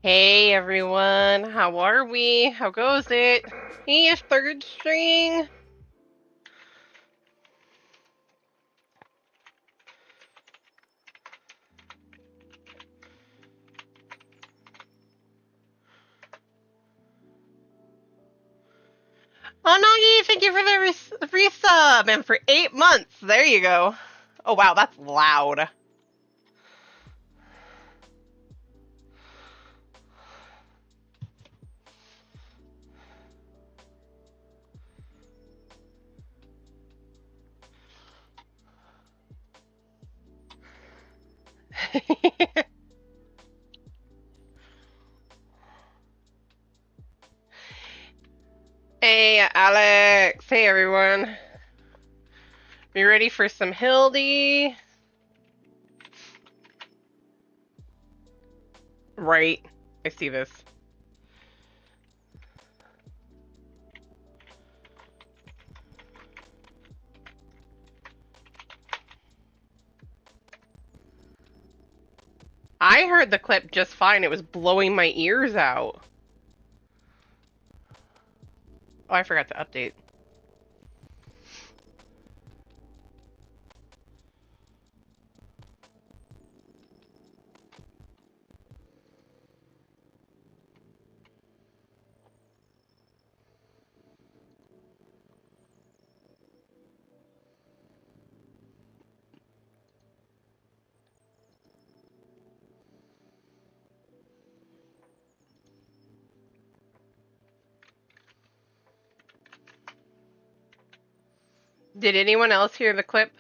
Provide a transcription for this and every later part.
Hey everyone, how are we? How goes it? Hey, third string. Oh, Nagi, thank you for the resub and for 8 months. There you go. Oh wow, that's loud. Hey Alex, hey everyone. You ready for some Hildy? Right, I see this. I heard the clip just fine. It was blowing my ears out. Oh, I forgot to update. Did anyone else hear the clip?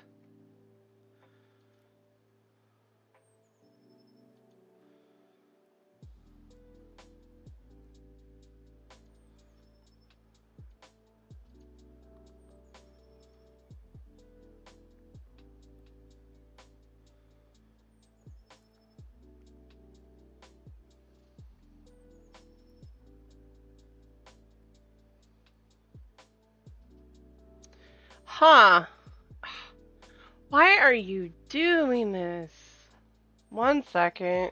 Huh. Why are you doing this? 1 second.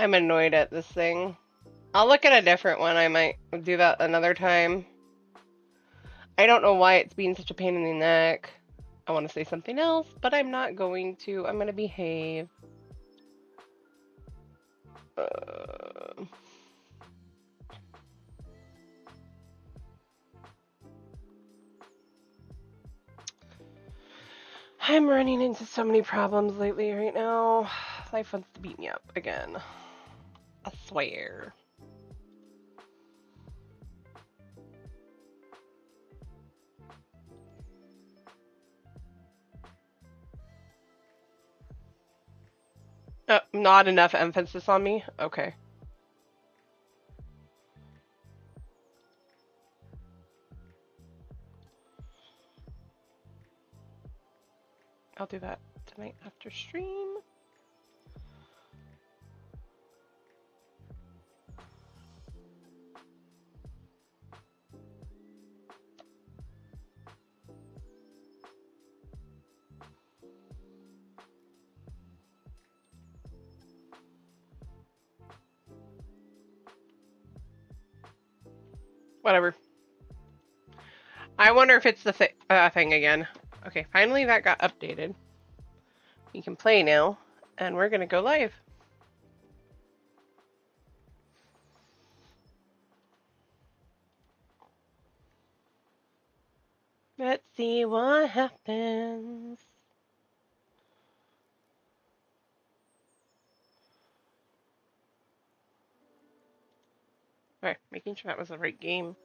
I'm annoyed at this thing. I'll look at a different one. I might do that another time. I don't know why it's being such a pain in the neck. I want to say something else, but I'm not going to. I'm going to behave. I'm running into so many problems lately right now. Life wants to beat me up again. I swear. Not enough emphasis on me? Okay. I'll do that tonight after stream. Whatever. I wonder if it's the thing again. Okay, finally that got updated. We can play now, and we're gonna go live. Let's see what happens. Alright, making sure that was the right game.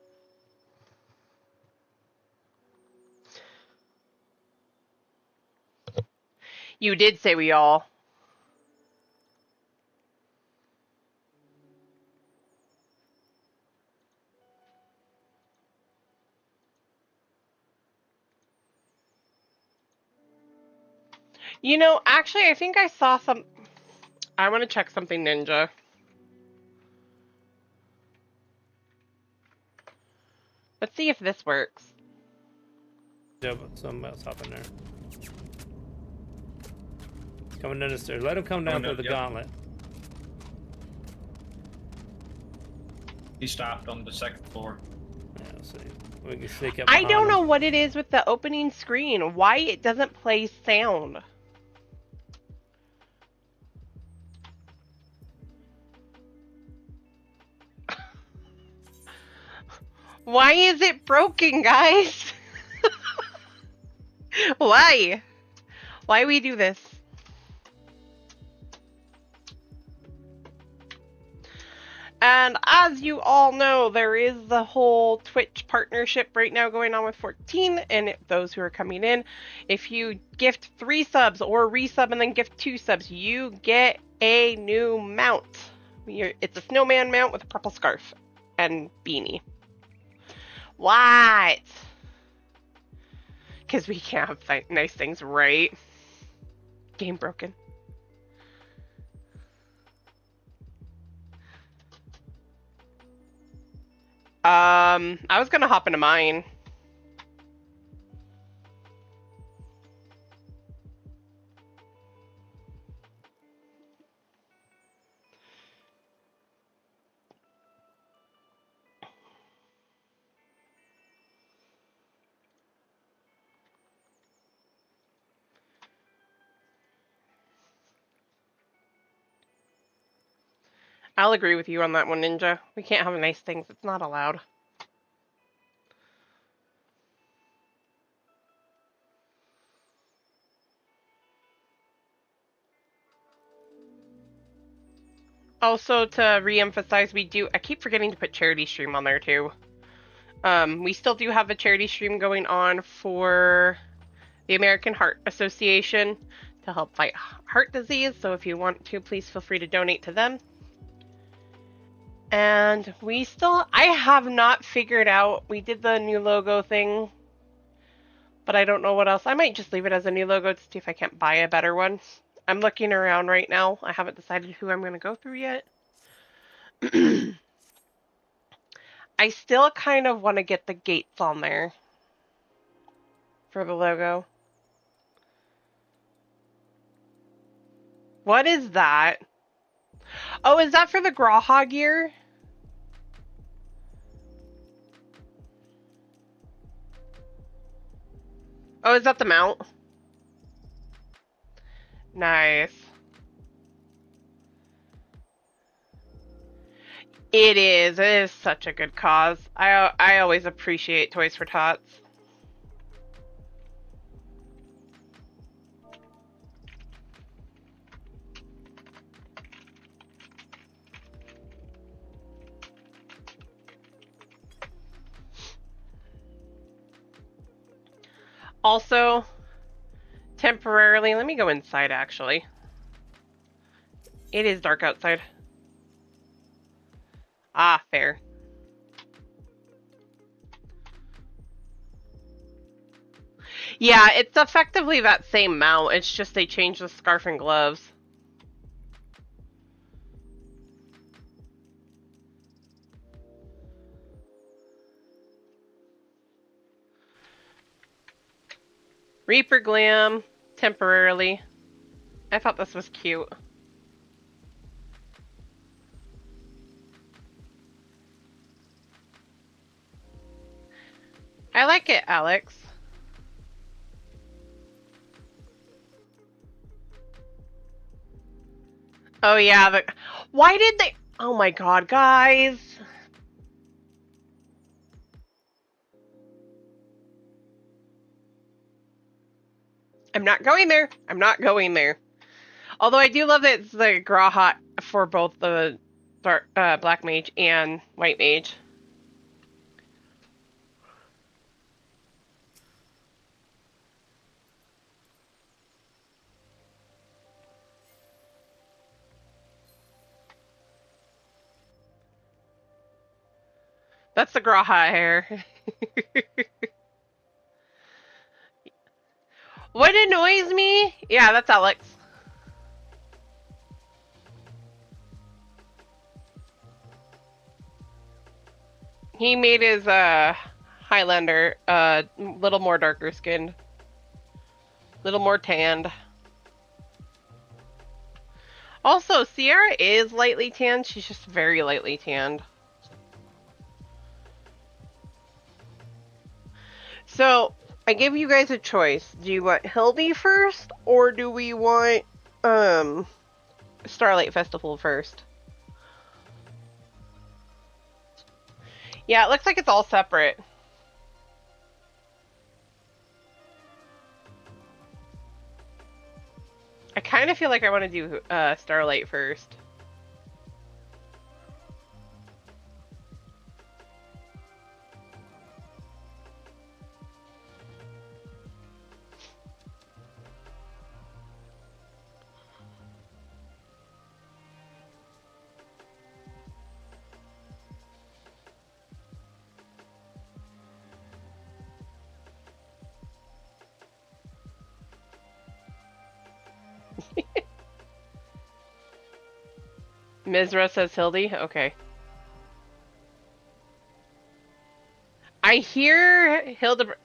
You did say we all. You know, actually, I think I saw some... I want to check something, Ninja. Let's see if this works. Yeah, but something else happened there. Coming down the stairs. Let him come down through the gauntlet. He stopped on the second floor. Yeah, let's see. We can sneak up I don't him. know what it is with the opening screen. Why it doesn't play sound. Why is it broken, guys? Why? Why we do this? And as you all know, there is the whole Twitch partnership right now going on with 14, and those who are coming in, if you gift 3 subs or resub and then gift 2 subs, you get a new mount. It's a snowman mount with a purple scarf and beanie. What? Because we can't have nice things, right? Game broken. I was gonna hop into mine. I'll agree with you on that one, Ninja. We can't have nice things. It's not allowed. Also, to re-emphasize, I keep forgetting to put charity stream on there too. We still do have a charity stream going on for the American Heart Association to help fight heart disease. So if you want to, please feel free to donate to them. And I have not figured out, we did the new logo thing, but I don't know what else. I might just leave it as a new logo to see if I can't buy a better one. I'm looking around right now. I haven't decided who I'm going to go through yet. I still kind of want to get the gates on there for the logo. What is that? Oh, is that for the Graha gear? Oh, is that the mount? Nice. It is. It is such a good cause. I always appreciate Toys for Tots. Also, temporarily, let me go inside actually. It is dark outside. Ah, fair. Yeah, it's effectively that same mount. It's just they changed the scarf and gloves. Reaper Glam, temporarily. I thought this was cute. I like it, Alex. Oh yeah, why did they... Oh my god, guys. I'm not going there. I'm not going there. Although I do love that it's the Grahat for both the Black Mage and White Mage. That's the Graha hair. What annoys me? Yeah, that's Alex. He made his Highlander a little more darker skinned. Little more tanned. Also, Sierra is lightly tanned. She's just very lightly tanned. So, I give you guys a choice. Do you want Hildy first, or do we want StarLight Festival first? Yeah, it looks like it's all separate. I kind of feel like I want to do StarLight first. Mizra says Hildy? Okay. I hear Hilda...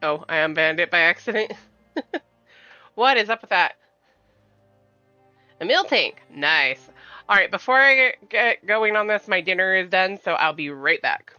Oh, I unbanned it by accident. What is up with that? A meal tank. Nice. Alright, before I get going on this, my dinner is done, so I'll be right back.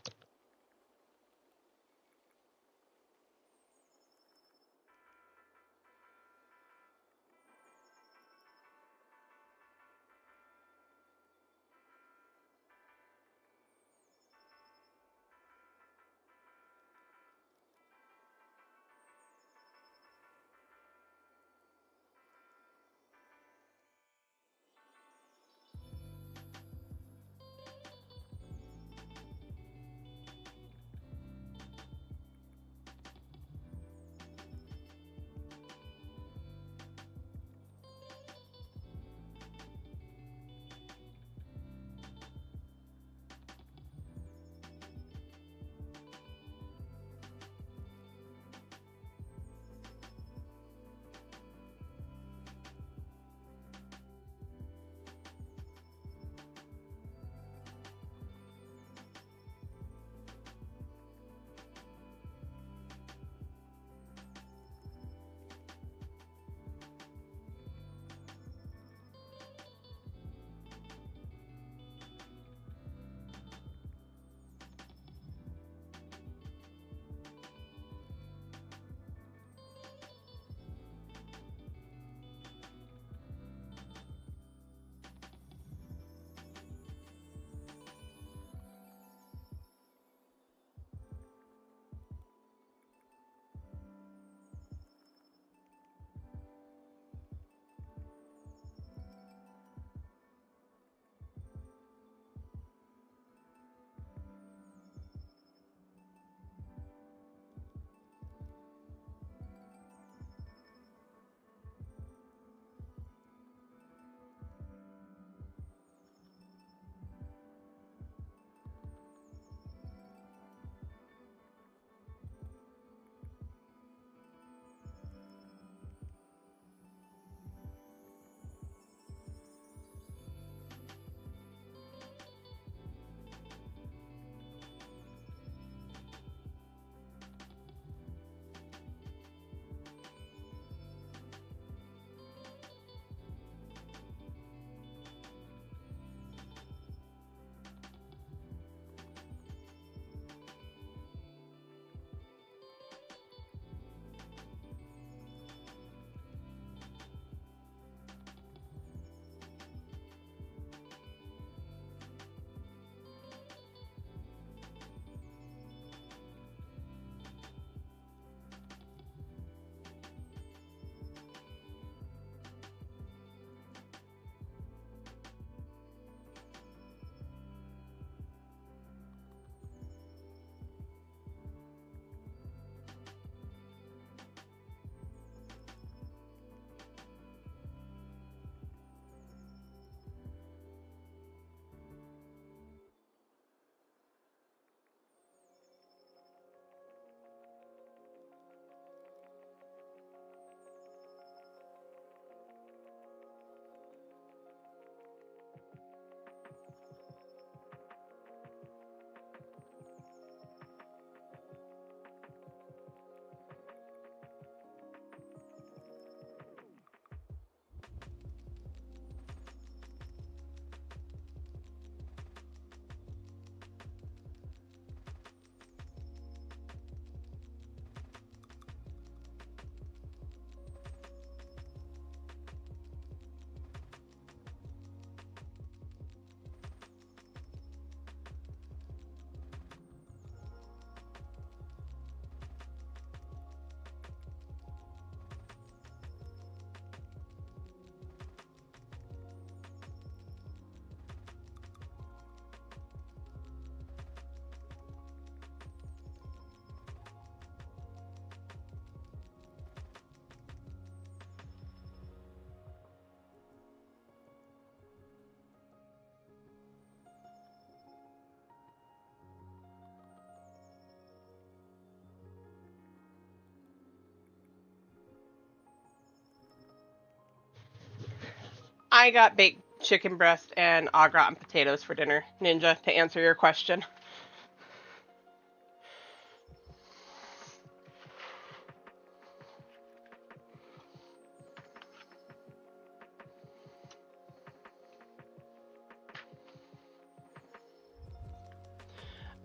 I got baked chicken breast and au gratin potatoes for dinner, Ninja, to answer your question.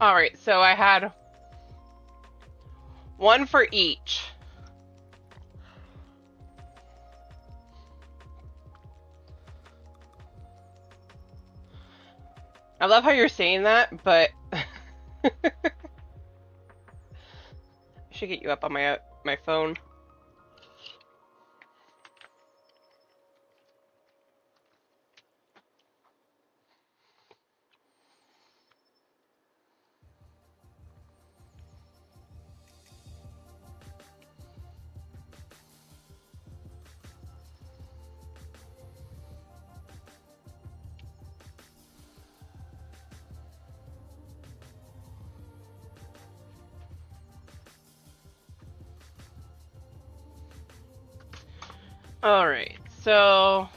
All right, so I had one for each. I love how you're saying that, but I should get you up on my phone. All right, so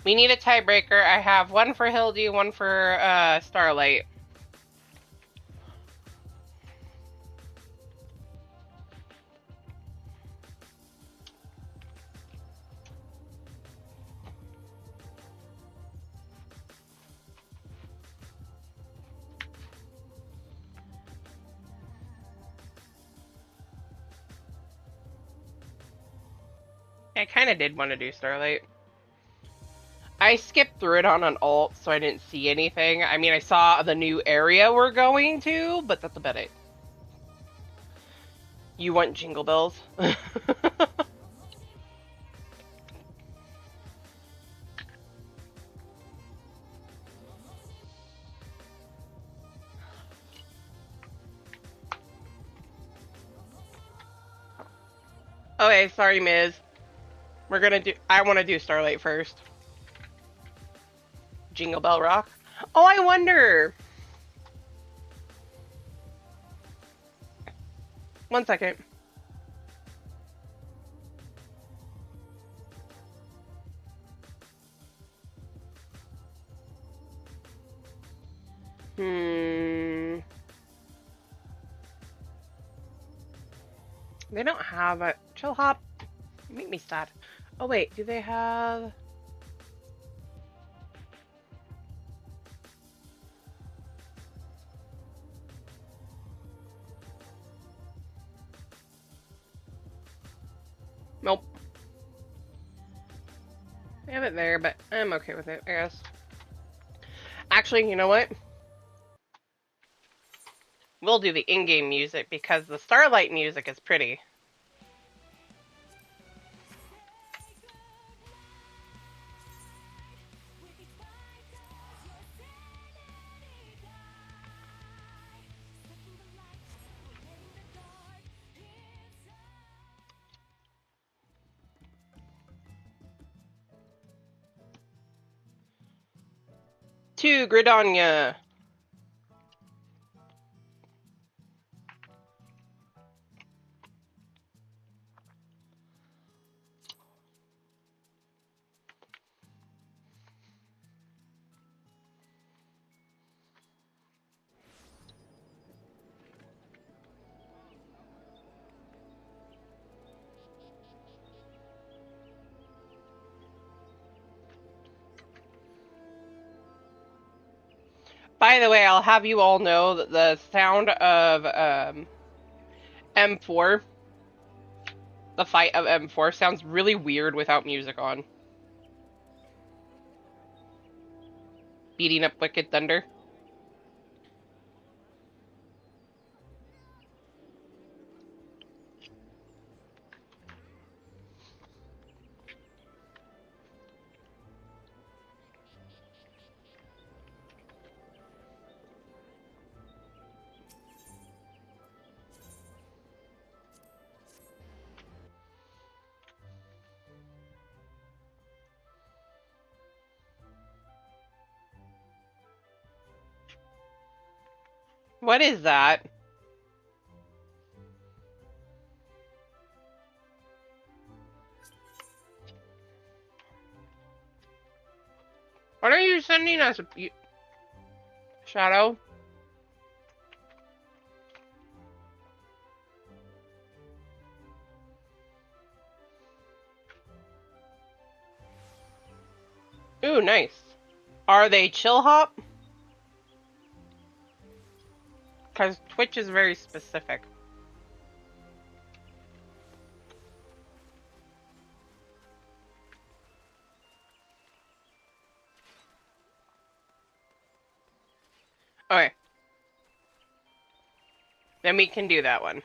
we need a tiebreaker. I have one for Hildy, one for StarLight. I kind of did want to do StarLight. I skipped through it on an alt, so I didn't see anything. I mean, I saw the new area we're going to, but that's about it. You want Jingle Bells? Okay, sorry, Miz. We're gonna do. I want to do StarLight first. Jingle Bell Rock. Oh, I wonder. 1 second. They don't have a chill hop. You make me sad. Oh wait, do they have? Nope. They have it there, but I'm okay with it, I guess. Actually, you know what? We'll do the in-game music because the StarLight music is pretty. To Gridonia. By the way, I'll have you all know that the sound of M4, the fight of M4, sounds really weird without music on. Beating up Wicked Thunder. What is that? What are you sending us, Shadow? Ooh, nice. Are they chill hop? Because Twitch is very specific. Okay. Then we can do that one.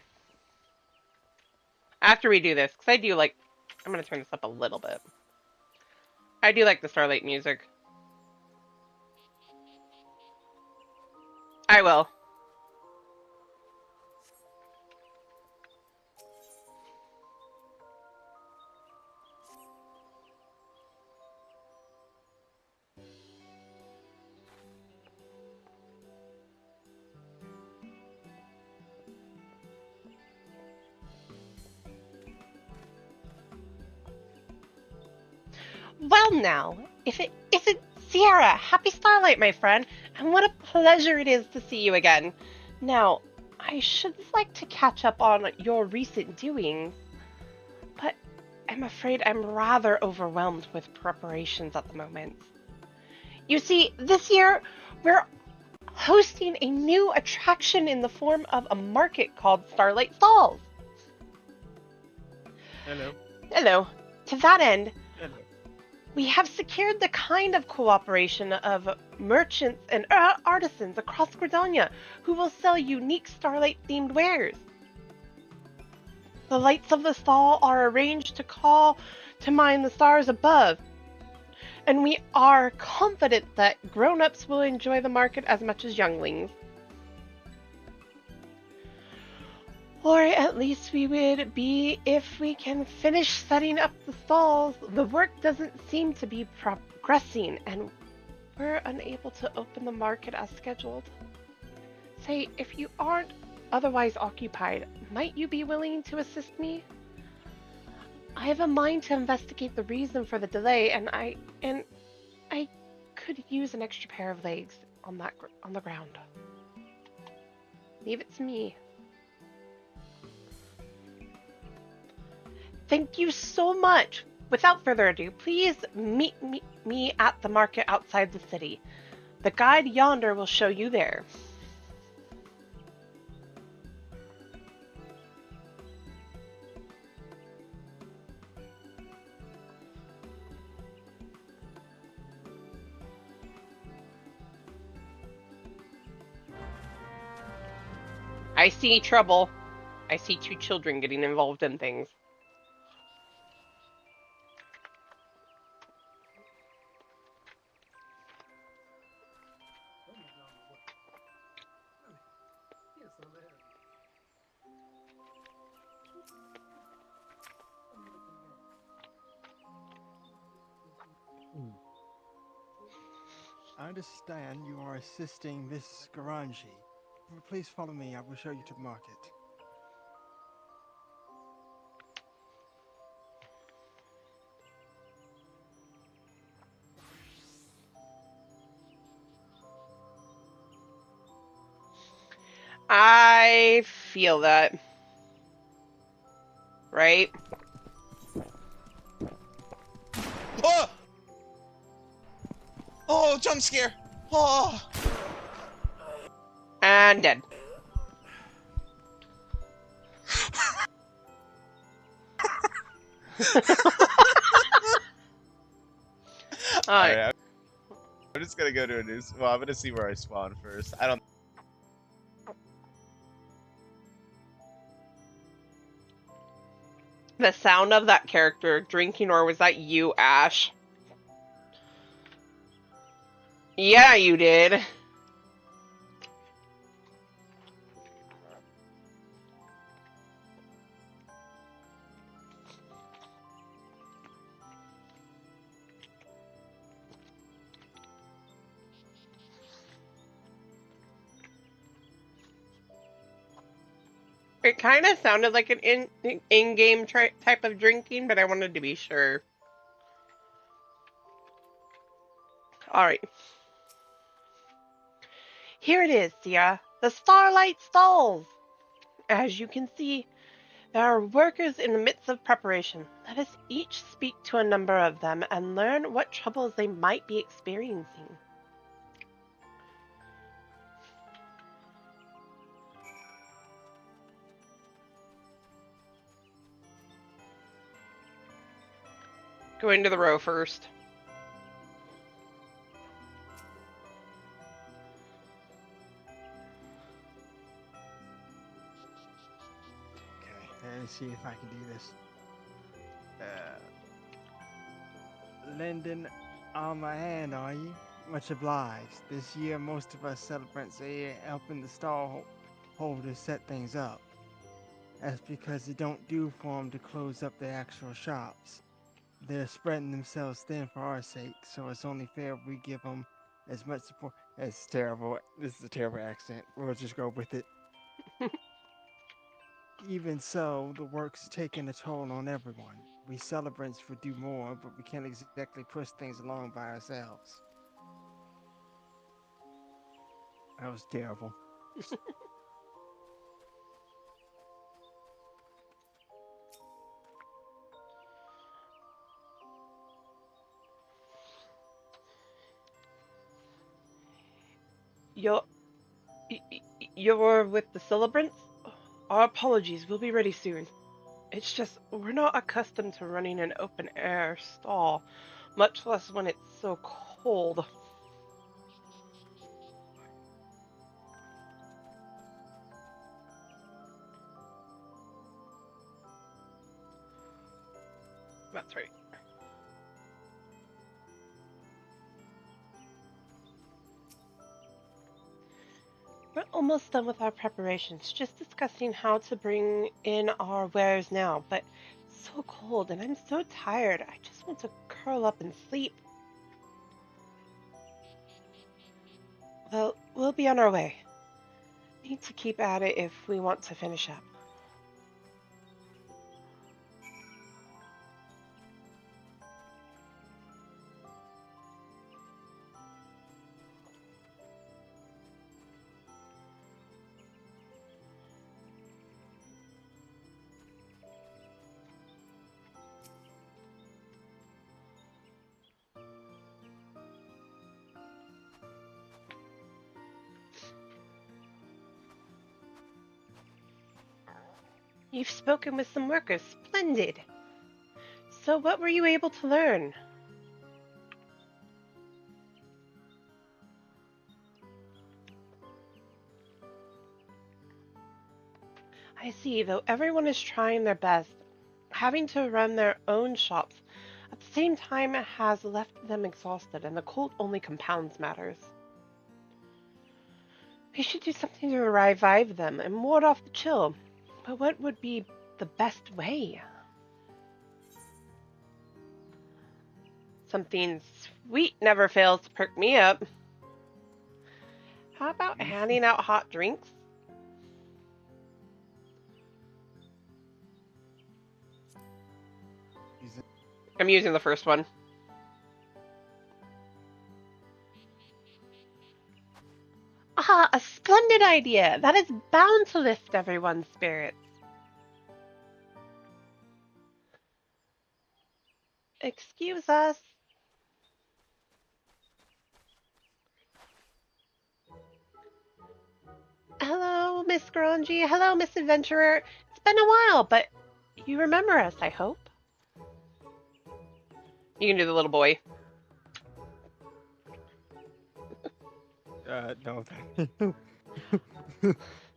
After we do this, because I do like... I'm going to turn this up a little bit. I do like the StarLight music. I will. Well now, if it isn't Sierra, happy StarLight, my friend, and what a pleasure it is to see you again. Now, I should like to catch up on your recent doings, but I'm afraid I'm rather overwhelmed with preparations at the moment. You see, this year, we're hosting a new attraction in the form of a market called StarLight Stalls. Hello. Hello. To that end, Hello. we have secured the kind of cooperation of merchants and artisans across Gridania who will sell unique StarLight-themed wares. The lights of the stall are arranged to call to mind the stars above, and we are confident that grown-ups will enjoy the market as much as younglings. Or at least we would be if we can finish setting up the stalls. The work doesn't seem to be progressing, and we're unable to open the market as scheduled. Say, if you aren't otherwise occupied, might you be willing to assist me? I have a mind to investigate the reason for the delay, and I could use an extra pair of legs on the ground. Leave it to me. Thank you so much. Without further ado, please meet me at the market outside the city. The guide yonder will show you there. I see trouble. I see two children getting involved in things. I understand you are assisting this Garanji. Please follow me. I will show you to the market. I feel that. Right? Oh! Oh, jump scare! Oh! And dead. Alright, I'm just gonna go to a new. Well, I'm gonna see where I spawn first. I don't. The sound of that character drinking, or was that you, Ash? Yeah, you did. It kind of sounded like an in-game type of drinking, but I wanted to be sure. Alright. Here it is, Sierra. The StarLight stalls! As you can see, there are workers in the midst of preparation. Let us each speak to a number of them and learn what troubles they might be experiencing. Go into the row first. Okay, let me see if I can do this. Lending on my hand, are you? Much obliged. This year, most of us celebrants are here helping the stall holders set things up. That's because it don't do for them to close up their actual shops. They're spreading themselves thin for our sake, so it's only fair we give them as much support. It's terrible. This is a terrible accent. We'll just go with it. Even so, the work's taking a toll on everyone. We celebrants would do more, but we can't exactly push things along by ourselves. That was terrible. You're, you're with the celebrants? Our apologies, we'll be ready soon. It's just, we're not accustomed to running an open-air stall, much less when it's so cold. That's right. We're almost done with our preparations, just discussing how to bring in our wares now, but it's so cold and I'm so tired. I just want to curl up and sleep. Well, we'll be on our way. Need to keep at it if we want to finish up. You've spoken with some workers. Splendid. So what were you able to learn? I see, though everyone is trying their best, having to run their own shops at the same time has left them exhausted, and the cold only compounds matters. We should do something to revive them and ward off the chill. But what would be the best way? Something sweet never fails to perk me up. How about handing out hot drinks? I'm using the first one. Ah, a splendid idea! That is bound to lift everyone's spirits. Excuse us. Hello, Miss Grangy. Hello, Miss Adventurer. It's been a while, but you remember us, I hope. You can do the little boy. No.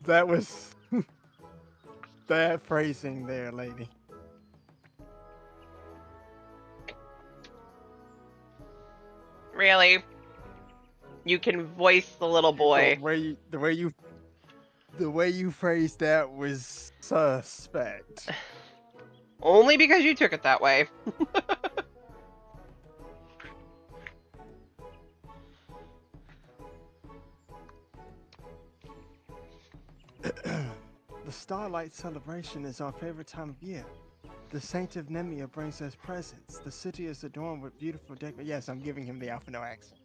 That was that phrasing there, lady. Really? You can voice the little boy. The way you phrased that was suspect. Only because you took it that way. The Starlight celebration is our favorite time of year. The Saint of Nemia brings us presents. The city is adorned with beautiful decorations. Yes, I'm giving him the Alphino accent.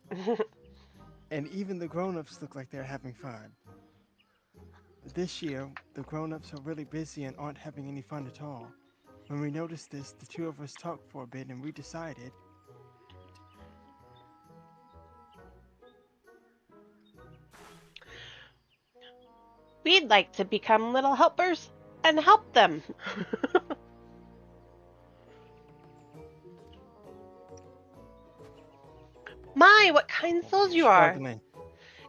And even the grown-ups look like they're having fun. This year, the grown-ups are really busy and aren't having any fun at all. When we noticed this, the two of us talked for a bit and we decided. We'd like to become little helpers and help them. My, what kind souls you are! Struggling.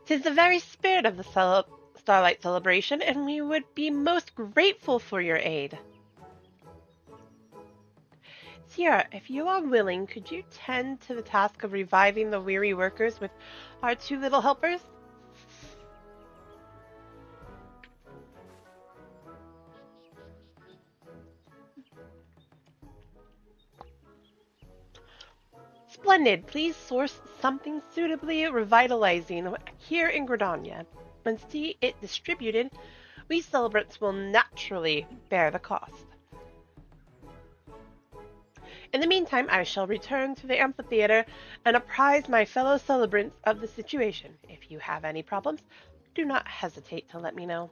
'Tis the very spirit of the Starlight celebration, and we would be most grateful for your aid. Sierra, if you are willing, could you tend to the task of reviving the weary workers with our two little helpers? Splendid. Please source something suitably revitalizing here in Gridania and see it distributed. We celebrants will naturally bear the cost. In the meantime, I shall return to the amphitheater and apprise my fellow celebrants of the situation. If you have any problems, do not hesitate to let me know.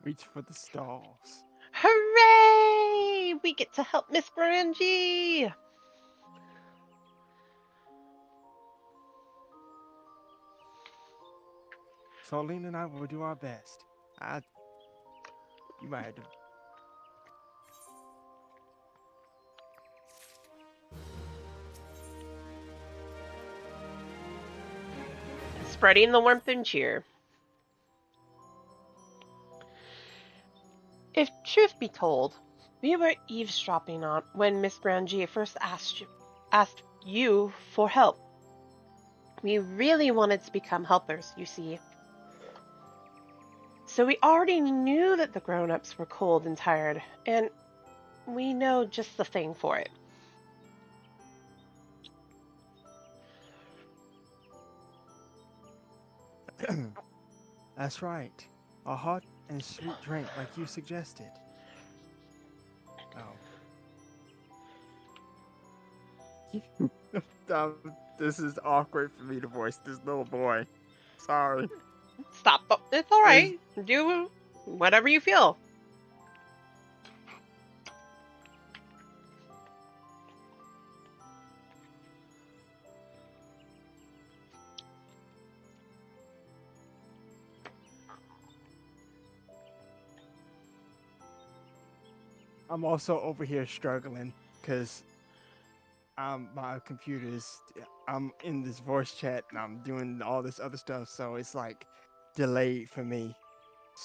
Reach for the stalls. Hooray! We get to help Miss Grangie! Soline and I will do our best. You might have to. Spreading the warmth and cheer. If truth be told, we were eavesdropping on when Miss Grangie first asked you for help. We really wanted to become helpers, you see. So we already knew that the grown-ups were cold and tired, and we know just the thing for it. That's right. A hot and sweet drink like you suggested. Oh. This is awkward for me to voice this little boy. Sorry. Stop. It's all right. Do whatever you feel. I'm also over here struggling because my computer's I'm in this voice chat and I'm doing all this other stuff, so it's like delayed for me.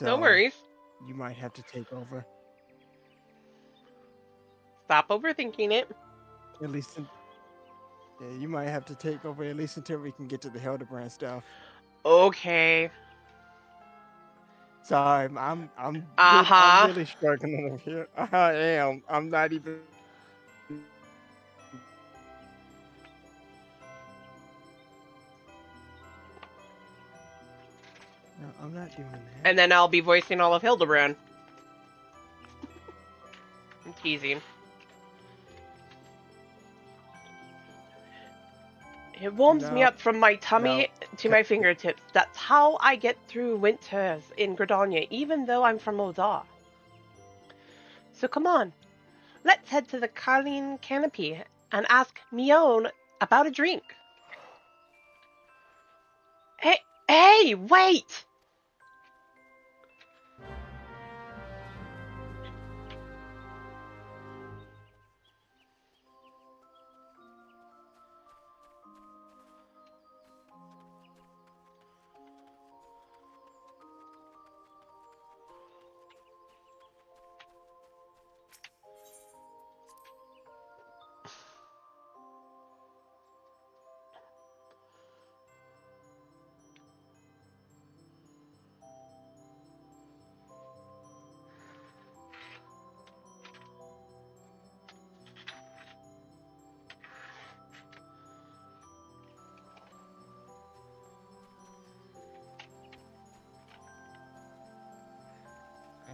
No So worries. you might have to take over. Stop overthinking it. At least yeah, you might have to take over at least until we can get to the Hildebrand stuff. Okay. Sorry, I'm Uh-huh. really struggling over here. I am. I'm not even. No, I'm not doing that. And then I'll be voicing all of Hildebrand. I'm teasing. It warms me No, up from my tummy no. to my fingertips. That's how I get through winters in Gridania, even though I'm from Odar. So come on, let's head to the Carline Canopy and ask Mion about a drink. Hey, wait!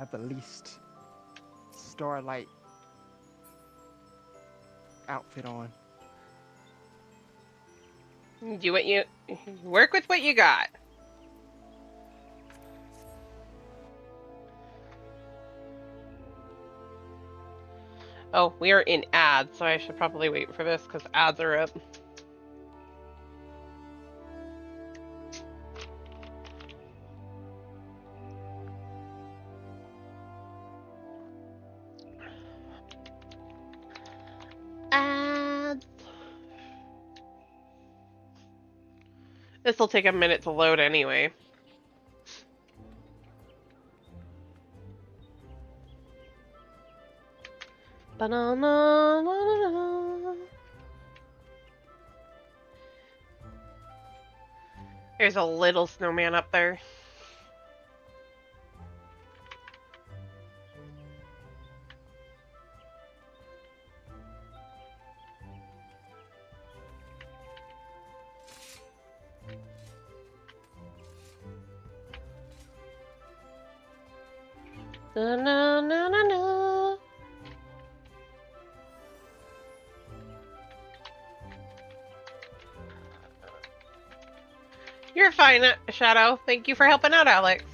have the least StarLight outfit on. Do what you work with what you got. Oh, we are in ads, so I should probably wait for this because ads are up. Ads. This will take a minute to load anyway. Ba-na-na-na-na-na. There's a little snowman up there. Na-na-na-na-na. You're fine, Shadow. Thank you for helping out, Alex.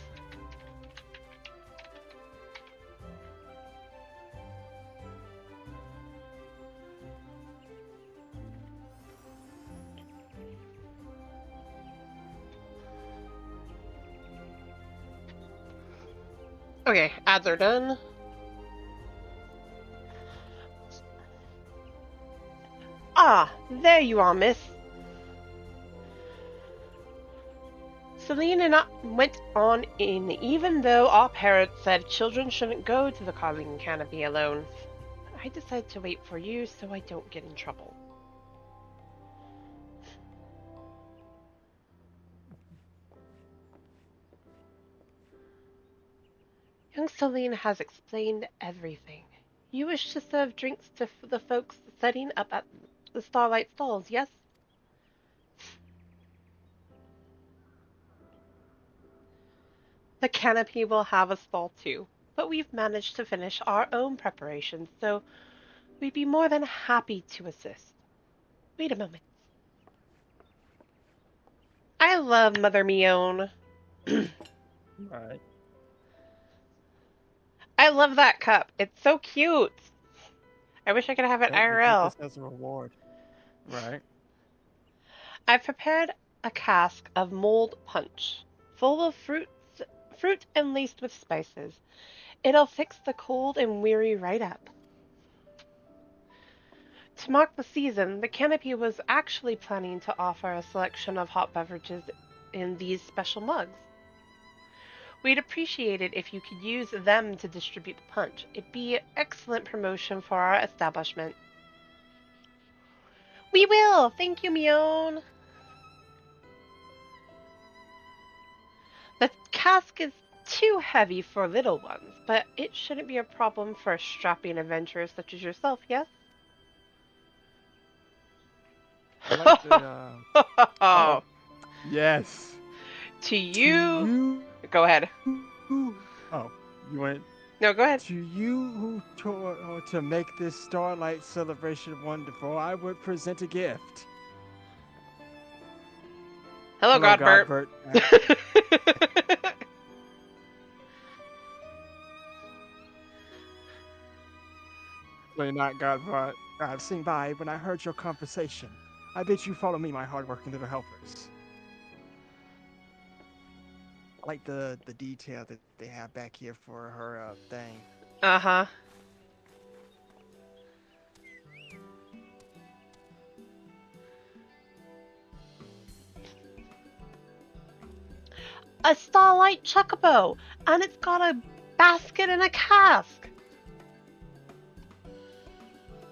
Okay, ads are done. Ah, there you are, miss. Celine and I went on in, even though our parents said children shouldn't go to the Colleen Canopy alone. I decided to wait for you so I don't get in trouble. Young Celine has explained everything. You wish to serve drinks to the folks setting up at the StarLight stalls, yes? The Canopy will have a stall too, but we've managed to finish our own preparations, so we'd be more than happy to assist. Wait a moment. I love Mother Mione. Right. I love that cup. It's so cute. I wish I could have it We'll IRL. take this as a reward. Right. I've prepared a cask of mulled punch, full of fruit and laced with spices. It'll fix the cold and weary right up. To mark the season, the Canopy was actually planning to offer a selection of hot beverages in these special mugs. We'd appreciate it if you could use them to distribute the punch. It'd be an excellent promotion for our establishment. We will! Thank you, Mione! The cask is too heavy for little ones, but it shouldn't be a problem for a strapping adventurer such as yourself, yes? I like the, Oh, yes. to you... Go ahead. Oh, you went. No, go ahead. To you who to make this StarLight celebration wonderful, I would present a gift. Hello, Godbert. Certainly not Godbert. I've seen by when I heard your conversation. I bid you follow me, my hardworking little helpers. I like the detail that they have back here for her thing. Uh-huh. A StarLight chocobo, and it's got a basket and a cask.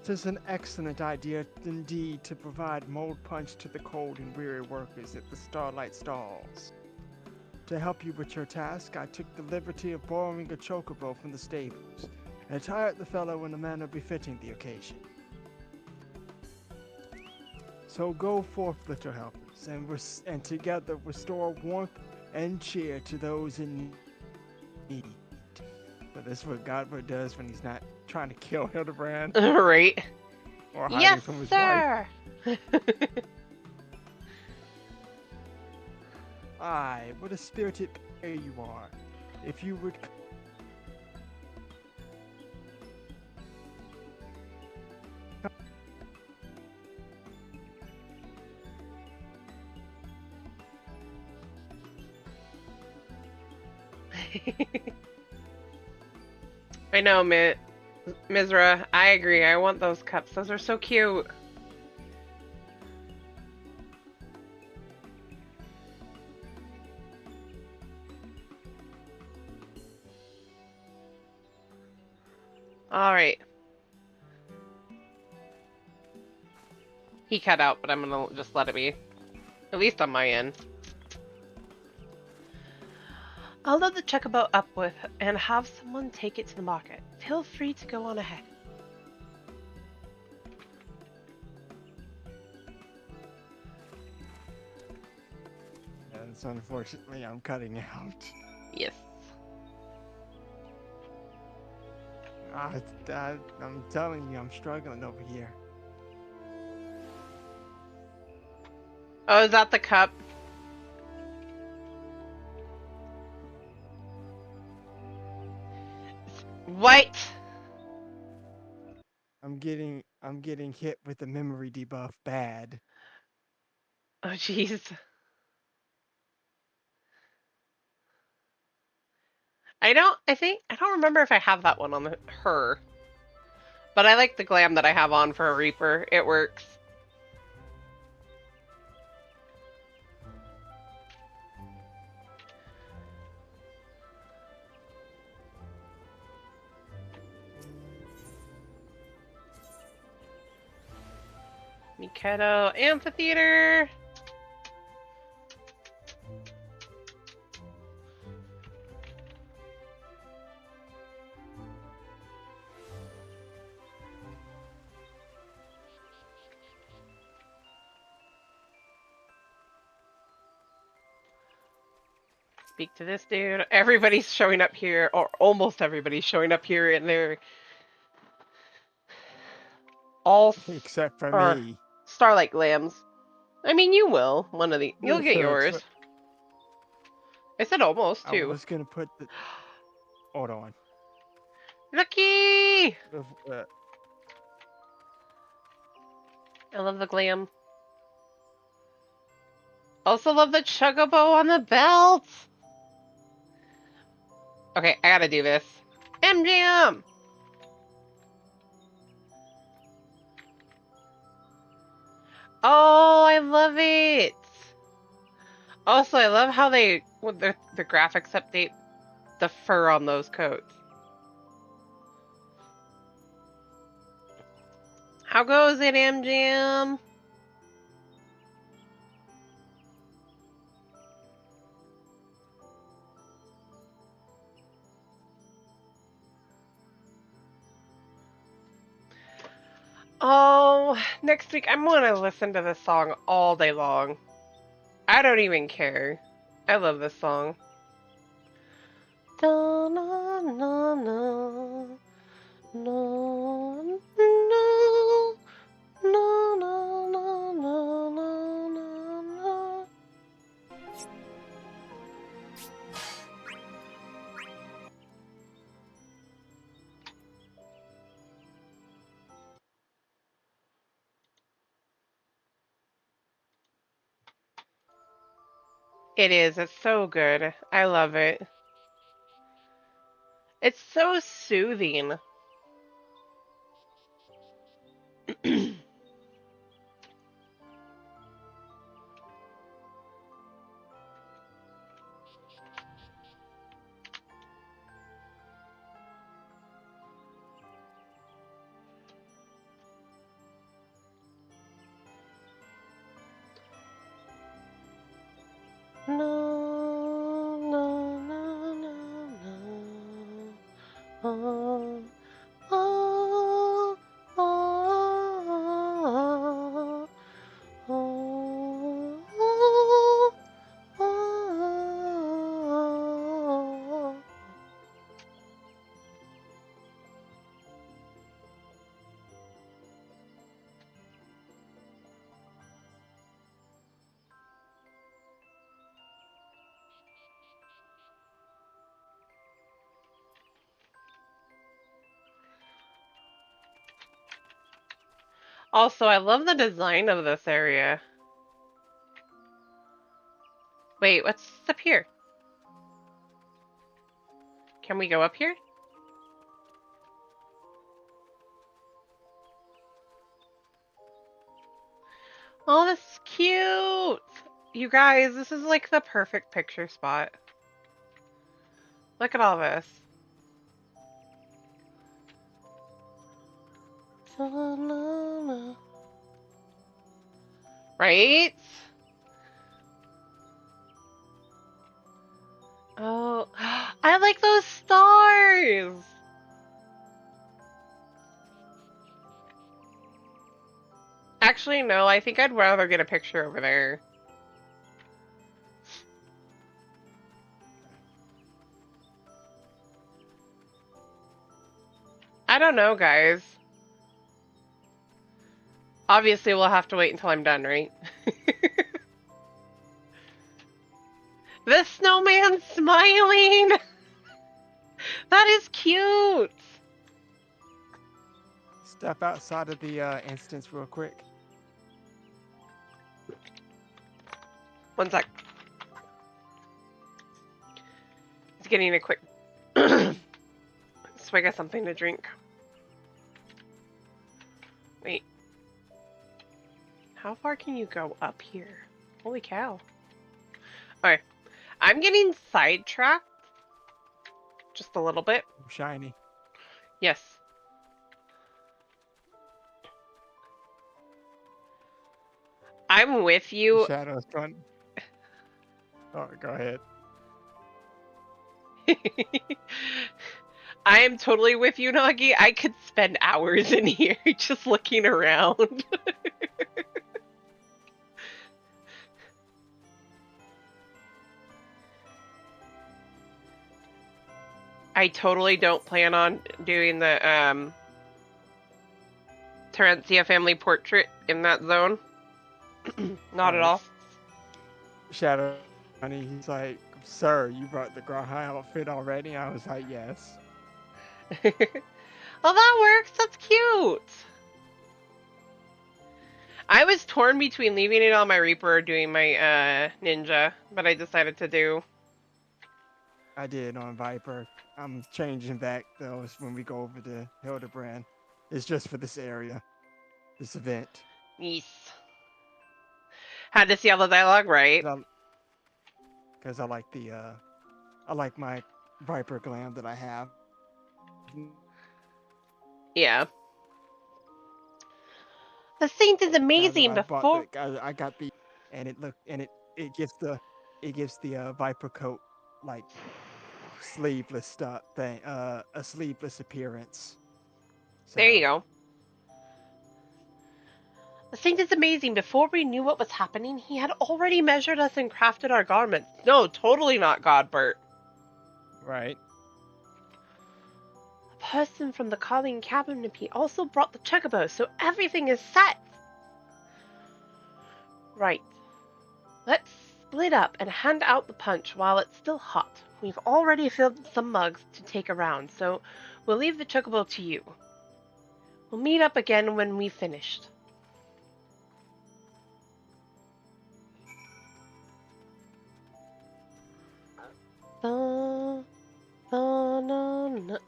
This is an excellent idea indeed to provide mold punch to the cold and weary workers at the StarLight stalls. To help you with your task, I took the liberty of borrowing a chocobo from the stables and attired the fellow in a manner befitting the occasion. So go forth, little helpers, and together restore warmth and cheer to those in need. So this is what Godbert does when he's not trying to kill Hildebrand Right. or hiding Yes, from his wife. sir. Aye, what a spirited pair you are. If you would I know, Mizra. I agree. I want those cups. Those are so cute. All right. He cut out, but I'm gonna just let it be. At least on my end. I'll load the checkabout up with and have someone take it to the market. Feel free to go on ahead. And so unfortunately I'm cutting out. Yes. I'm telling you, I'm struggling over here. Oh, is that the cup? What? I'm getting hit with the memory debuff bad. Oh, jeez. I don't remember if I have that one on her. But I like the glam that I have on for a Reaper. It works. Mikado Amphitheater. Speak to this dude. Everybody's showing up here, or almost everybody's showing up here, and they're all Except for or me. StarLight glams. I mean, you will. You'll get yours. I said almost I too. was gonna put the. Hold on. Lucky! Uh, I love the glam. Also love the chocobo on the belt. Okay, I gotta do this. MGM! Oh, I love it! Also, I love how with the graphics update, the fur on those coats. How goes it, MGM? Oh, next week I'm gonna listen to this song all day long. I don't even care. I love this song. Da, na, na, na, na, na, na, na, na, na, na, na. It is. It's so good. I love it. It's so soothing. No, no, no, no, no. Oh, oh, oh, Also, I love the design of this area. Wait, what's up here? Can we go up here? Oh, this is cute! You guys, this is like the perfect picture spot. Look at all this. Right? Oh, I like those stars! Actually, no, I think I'd rather get a picture over there. I don't know, guys. Obviously, we'll have to wait until I'm done, right? The snowman's smiling! That is cute! Step outside of the instance real quick. One sec. It's getting a quick swig of something to drink. Wait. How far can you go up here? Holy cow. Okay. I'm getting sidetracked. Just a little bit. Shiny. Yes. I'm with you. The shadows trying. Oh, go ahead. I am totally with you, Nagi. I could spend hours in here just looking around. I totally don't plan on doing the Terencia family portrait in that zone. Not at all. Shadow, honey, he's like, sir, you brought the Graha outfit already? I was like, yes. Oh, that works. That's cute. I was torn between leaving it on my Reaper or doing my ninja, but I decided to do. I did on Viper. I'm changing back those when we go over to Hildebrand. It's just for this area, this event. Yes. Had to see all the dialogue, right? Because I like my Viper glam that I have. Yeah. The Saint is amazing. Before I got the, and it gives the Viper coat like sleeveless stuff thing, a sleeveless appearance. So, there you go. The Saint is amazing. Before we knew what was happening, he had already measured us and crafted our garments. No, totally not Godbert. Right. A person from the Colleen Cabinet also brought the chocobo, so everything is set. Right. Let's split up and hand out the punch while it's still hot. We've already filled some mugs to take around, so we'll leave the chocobo to you. We'll meet up again when we've finished.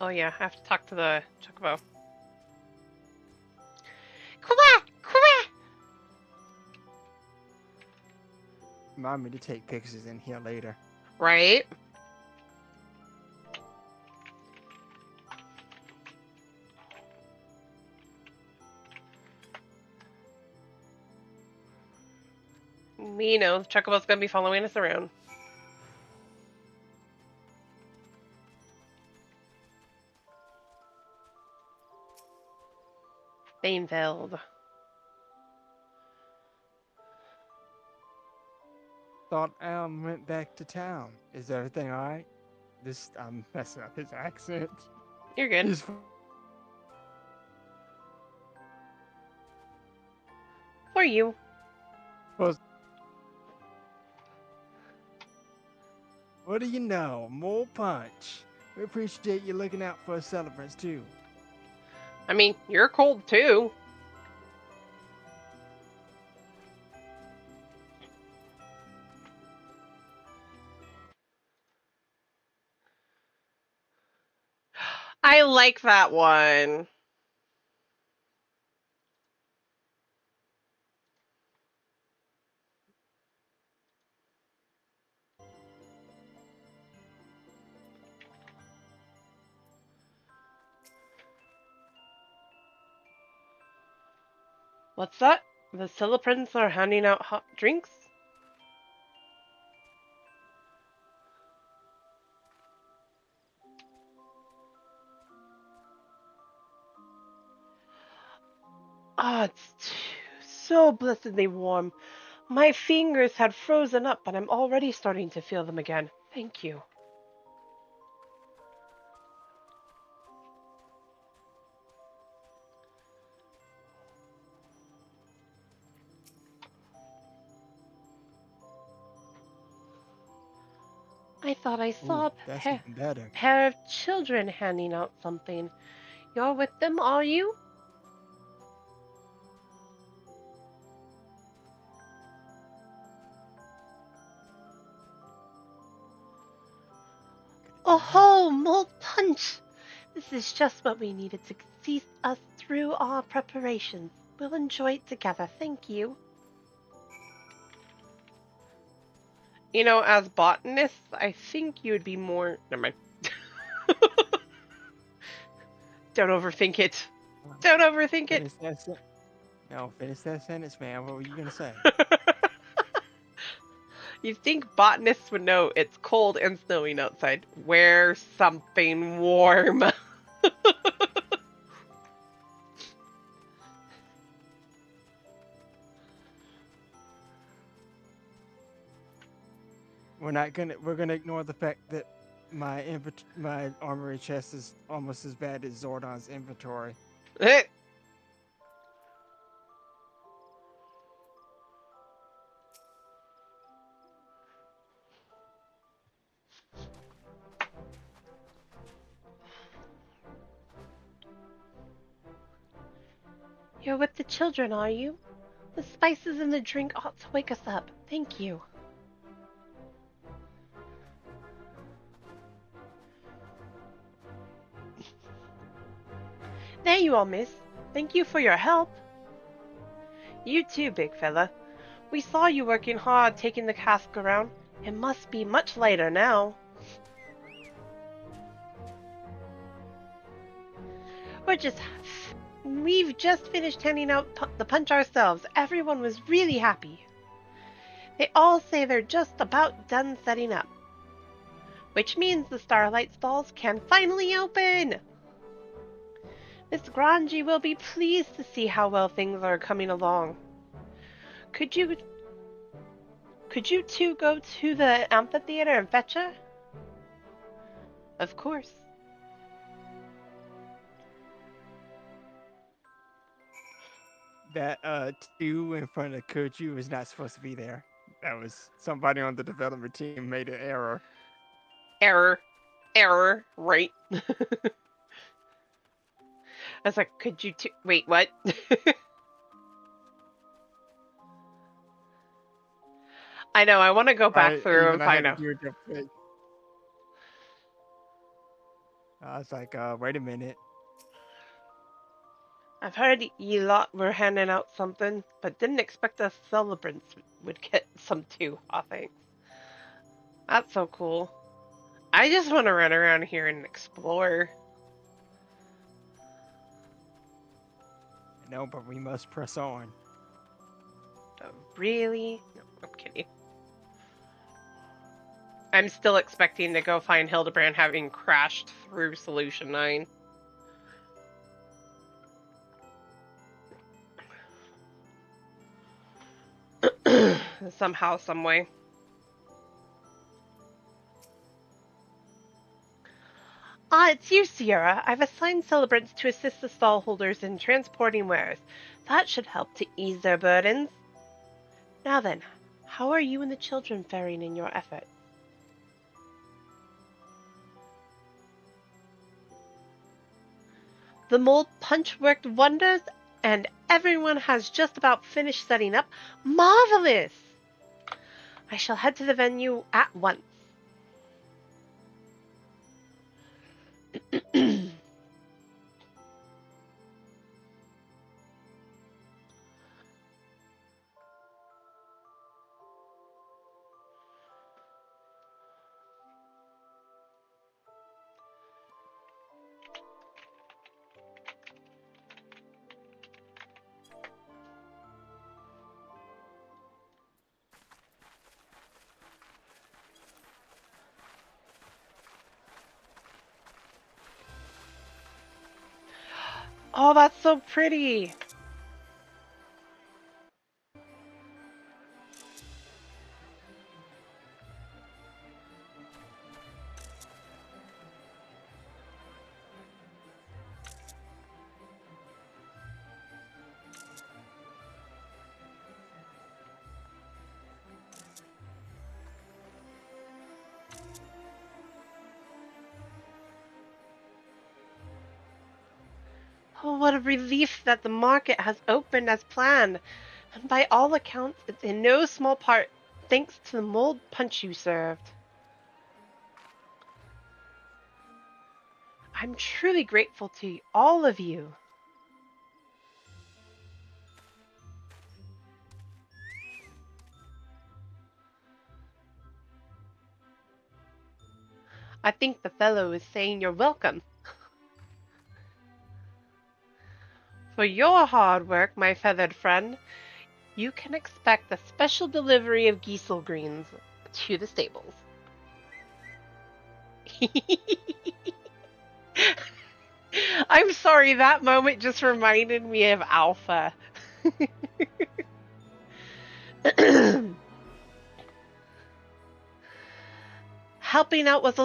Oh yeah, I have to talk to the chocobo. Kwa! Kwa! Remind me to take pictures in here later. Right? You know, the chocobo's gonna be following us around. Bainfeld. Thought Alan went back to town. Is everything alright? I'm messing up his accent. You're good. For you. What do you know? More punch. We appreciate you looking out for us celebrants too. I mean, you're cold too. like that one. What's that? The celebrants are handing out hot drinks? Ah, it's so blessedly warm. My fingers had frozen up, but I'm already starting to feel them again. Thank you. I thought I Ooh, saw a that's even better. pair of children handing out something. You're with them, are you? Oh, mold punch! This is just what we needed to see us through our preparations. We'll enjoy it together, thank you. You know, as botanists, I think you would be more... Never mind. Don't overthink it. Don't overthink it. No, finish that sentence, man. What were you gonna say? You'd think botanists would know it's cold and snowing outside. Wear something warm. We're gonna ignore the fact that my armory chest is almost as bad as Zordon's inventory. You're with the children, are you? The spices in the drink ought to wake us up. Thank you. There you are, miss. Thank you for your help. You too, big fella. We saw you working hard taking the cask around. It must be much lighter now. We've just finished handing out the punch ourselves. Everyone was really happy. They all say they're just about done setting up. Which means the StarLight stalls can finally open! Miss Granji will be pleased to see how well things are coming along. Could you two go to the amphitheater and fetch her? Of course. That two in front of Koju is not supposed to be there. That was somebody on the development team made an error. Error, right? I was like, could you two... Wait, what? I know, I want to go back through and find out. I was like, wait a minute. I've heard ye lot were handing out something, but didn't expect us celebrants would get some too. Aw, thanks. That's so cool. I just want to run around here and explore. No, but we must press on. Really? No, I'm kidding. I'm still expecting to go find Hildebrand having crashed through Solution 9. Somehow, someway. Ah, it's you, Sierra. I've assigned celebrants to assist the stall holders in transporting wares. That should help to ease their burdens. Now then, how are you and the children faring in your efforts? The mold punch worked wonders, and everyone has just about finished setting up. Marvelous! I shall head to the venue at once. Oh, that's so pretty. Oh, what a relief that the market has opened as planned. And by all accounts, it's in no small part thanks to the mold punch you served. I'm truly grateful to all of you. I think the fellow is saying you're welcome. For your hard work, my feathered friend, you can expect a special delivery of geisel greens to the stables. I'm sorry, that moment just reminded me of Alpha. Helping out was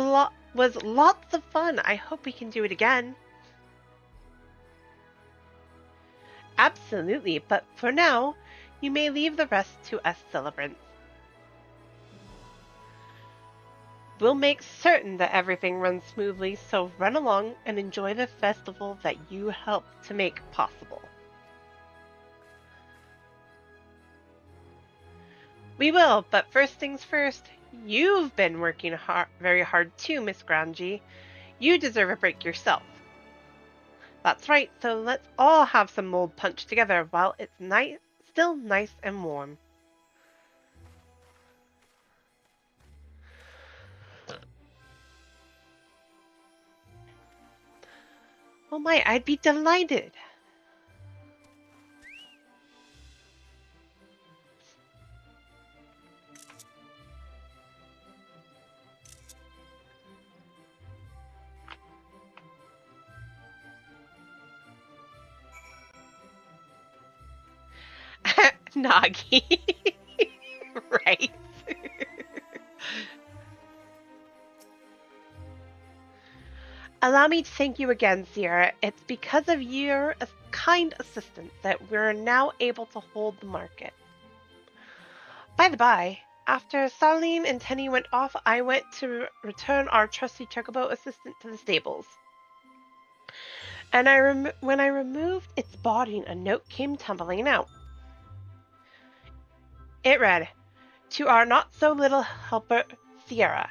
lots of fun. I hope we can do it again. Absolutely, but for now, you may leave the rest to us celebrants. We'll make certain that everything runs smoothly, so run along and enjoy the festival that you helped to make possible. We will, but first things first, you've been working very hard too, Miss Grangie. You deserve a break yourself. That's right, so let's all have some mold punch together while it's still nice and warm. Oh my, I'd be delighted. Nagi. Right. Allow me to thank you again, Sierra. It's because of your kind assistance that we're now able to hold the market. By the by, after Salim and Tenny went off, I went to return our trusty chocobo assistant to the stables. And when I removed its body, a note came tumbling out. It read, "To our not-so-little helper, Sierra,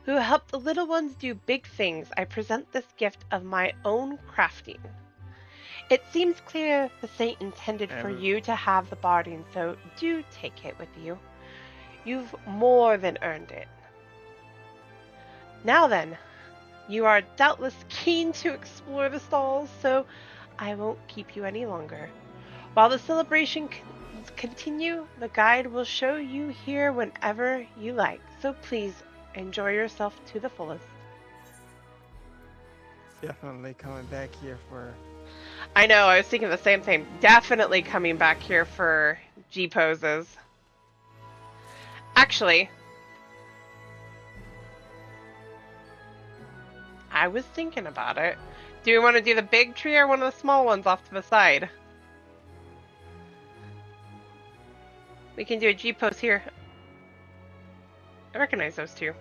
who helped the little ones do big things, I present this gift of my own crafting. It seems clear the saint intended for you to have the barding, so do take it with you. You've more than earned it. Now then, you are doubtless keen to explore the stalls, so I won't keep you any longer. While the celebration continue, the guide will show you here whenever you like, so please enjoy yourself to the fullest." Definitely coming back here for... I know, I was thinking the same thing. Definitely coming back here for G-poses. Actually, I was thinking about it. Do we want to do the big tree or one of the small ones off to the side? We can do a G-pose here. I recognize those two.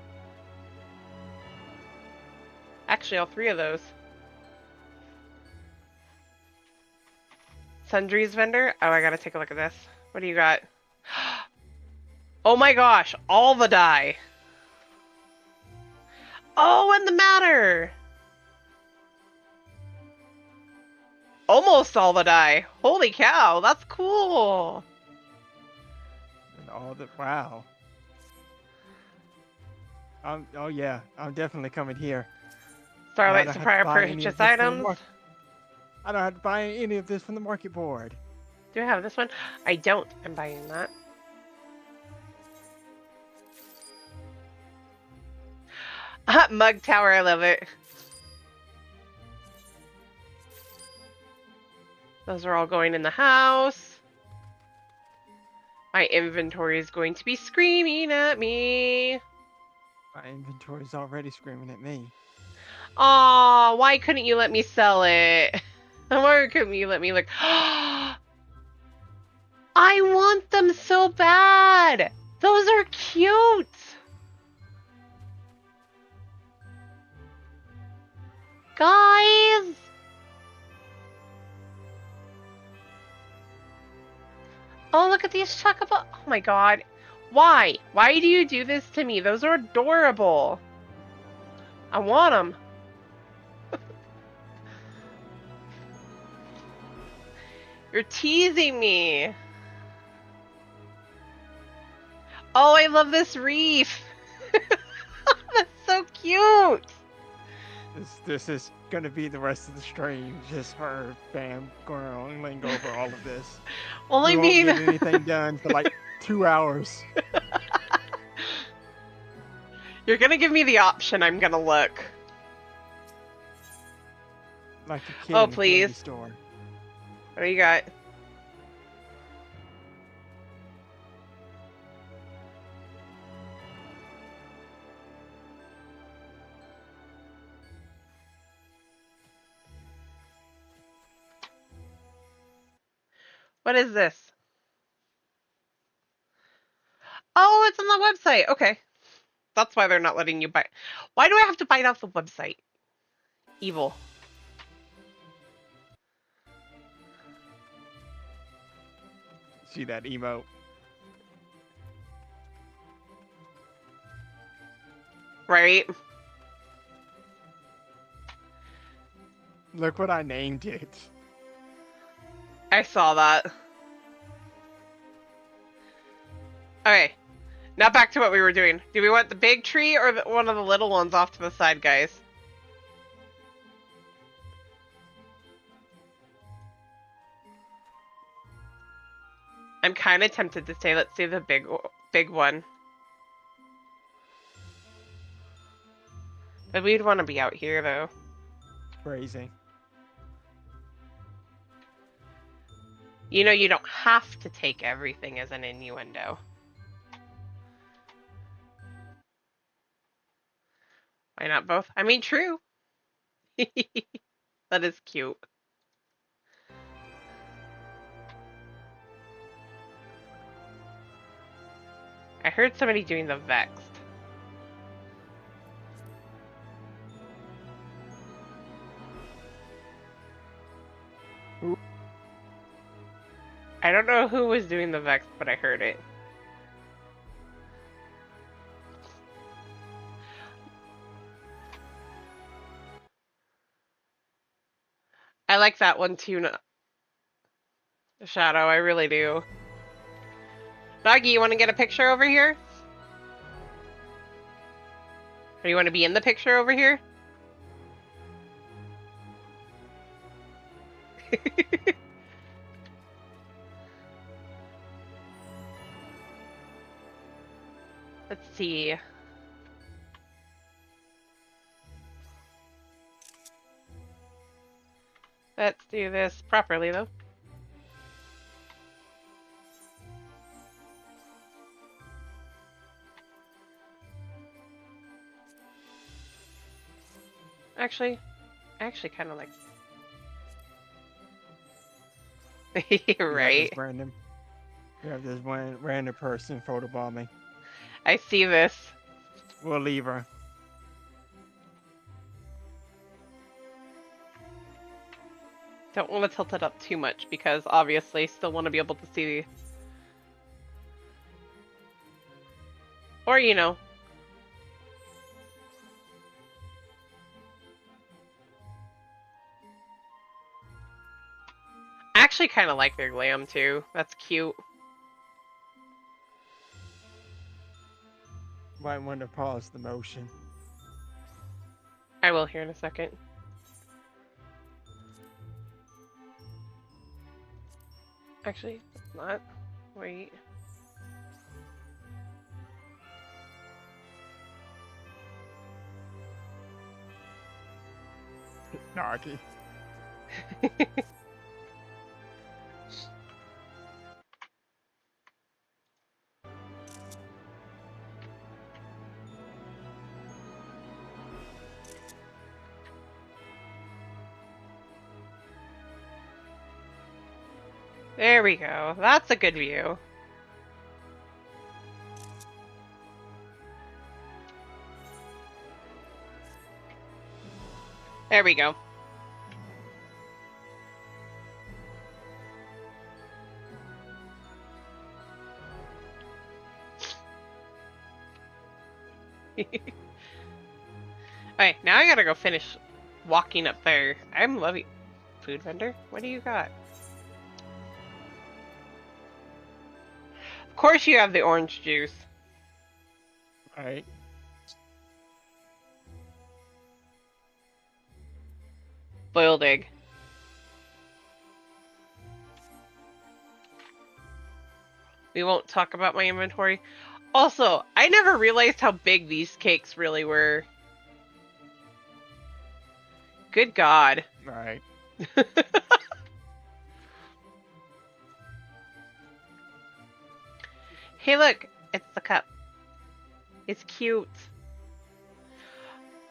Actually, all three of those. Sundries vendor? Oh, I gotta take a look at this. What do you got? Oh my gosh, all the dye. Oh, and the matter. Almost all the dye. Holy cow, that's cool. And all the... Wow. Oh yeah, I'm definitely coming here. StarLight supplier purchase items. I don't have to buy any of this from the market board. Do I have this one? I don't. I'm buying that. Mug tower, I love it. Those are all going in the house. My inventory is going to be screaming at me. My inventory's already screaming at me. Aw, why couldn't you let me sell it? Why couldn't you let me look? I want them so bad. Those are cute. Guys. Oh, look at these chocobo. Oh my god. Why? Why do you do this to me? Those are adorable. I want them. You're teasing me. Oh, I love this reef. That's so cute. This is gonna be the rest of the stream, just her, bam, going over all of this. Only we won't me. get anything done for like 2 hours. You're gonna give me the option. I'm gonna look. Like a kid Oh, in a please. candy store. What do you got? What is this? Oh, it's on the website. Okay. That's why they're not letting you buy. Why do I have to bite off the website? Evil. See that emote? Right? Look what I named it. I saw that. Okay. Now back to what we were doing. Do we want the big tree or one of the little ones off to the side, guys? I'm kind of tempted to say let's do the big one. But we'd want to be out here, though. Crazy. You know, you don't have to take everything as an innuendo. Why not both? I mean, true. That is cute. I heard somebody doing the vexed. I don't know who was doing the vexed, but I heard it. I like that one too, Shadow. I really do. Doggy, you want to get a picture over here? Or you want to be in the picture over here? Let's see. Let's do this properly, though. Actually, I actually kind of like. Right. We have this random person photobombing. I see this. We'll leave her. Don't want to tilt it up too much because obviously still want to be able to see. Or, you know. I actually kind of like their glam too. That's cute. Might want to pause the motion. I will here in a second. Actually, it's not. Wait. Narky. There we go. That's a good view. There we go. Alright, now I gotta go finish walking up there. I'm loving... Food vendor? What do you got? Of course you have the orange juice. Alright. Boiled egg. We won't talk about my inventory. Also, I never realized how big these cakes really were. Good God. Alright. Hey, look. It's the cup. It's cute.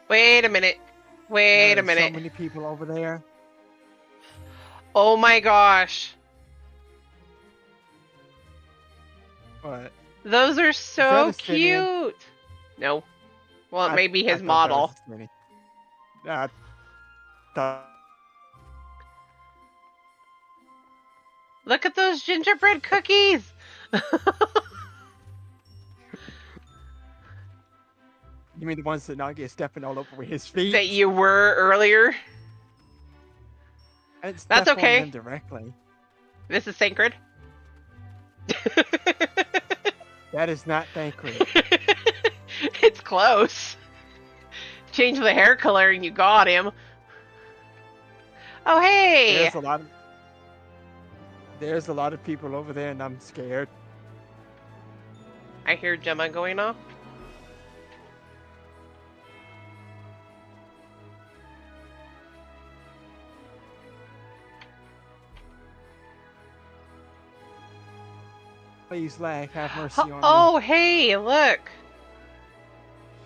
Wait a minute. Wait a minute. So many people over there. Oh my gosh. What? Those are so a Simeon? cute. No. Well, it may be his model. Look at those gingerbread cookies. You mean the ones that not get stepping all over his feet? That you were earlier. I didn't That's step on okay. them directly. This is sacred. That is not sacred. It's close. Change the hair color and you got him. Oh, hey! There's a lot of people over there and I'm scared. I hear Gemma going off. Please, lag, have mercy on me. Oh, hey, look.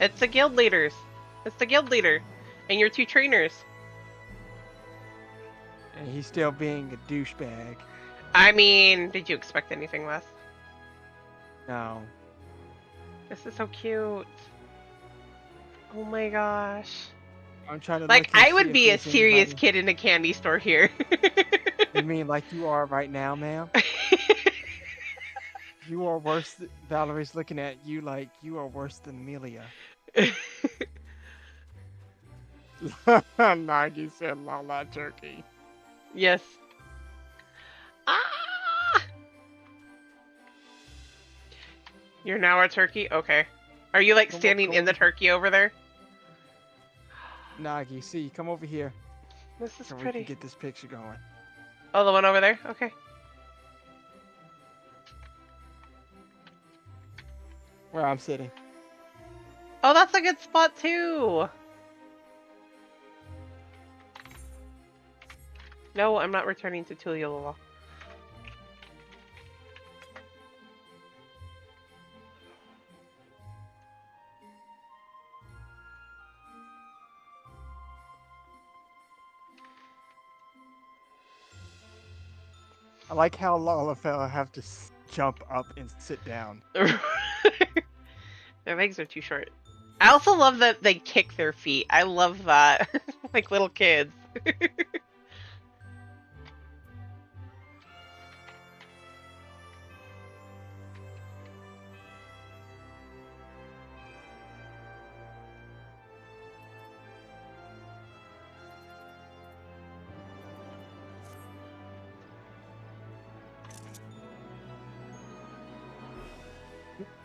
It's the guild leaders. It's the guild leader. And your two trainers. And he's still being a douchebag. I mean, did you expect anything less? No. This is so cute. Oh my gosh. I'm trying to Like, look and I see would if be a there's serious anybody- kid in a candy store here. You mean like you are right now, ma'am? You are worse. Valerie's looking at you like you are worse than Amelia. Nagi said la la turkey. Yes. Ah! You're now a turkey? Okay. Are you like Come on, standing come in the on. turkey over there? Nagi, see, come over here This is so we pretty. can get this picture going. Oh, the one over there? Okay. Where I'm sitting. Oh, that's a good spot too. No, I'm not returning to Tuliolala. I like how Lalafell have to jump up and sit down. Their legs are too short. I also love that they kick their feet. I love that. Like little kids.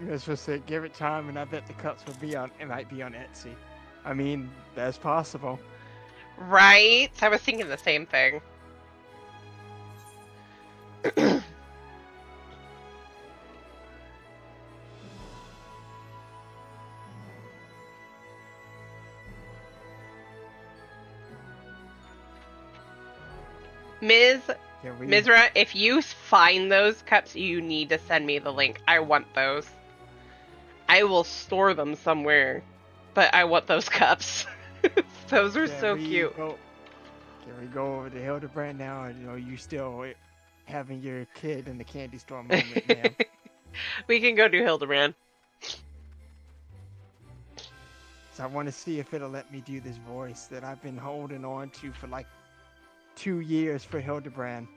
Let's just say, give it time, and I bet the cups will be on. It might be on Etsy. I mean, that's possible. Right? I was thinking the same thing. Mizra, if you find those cups, you need to send me the link. I want those. I will store them somewhere, but I want those cups. Those are so cute. Can we go over to Hildebrand now, or you know, you still having your kid in the candy store moment, ma'am. We can go do Hildebrand. So I want to see if it'll let me do this voice that I've been holding on to for like 2 years for Hildebrand.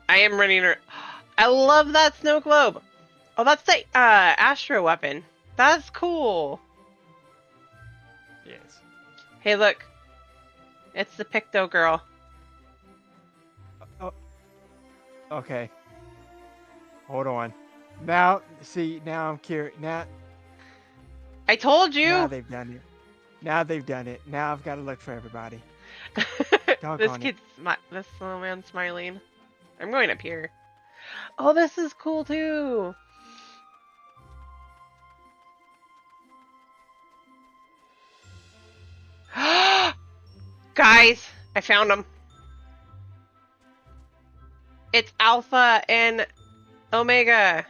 I am running her. I love that snow globe. Oh, that's the Astro weapon. That's cool. Yes. Hey, look. It's the Picto girl. Oh. Okay. Hold on. Now, see, now I'm curious. Now I told Now you. they've done it. Now they've done it. Now I've got to look for everybody. This Doggone it. kid's this little man smiling. I'm going up here. Oh, this is cool too. Guys, I found him. It's Alpha and Omega.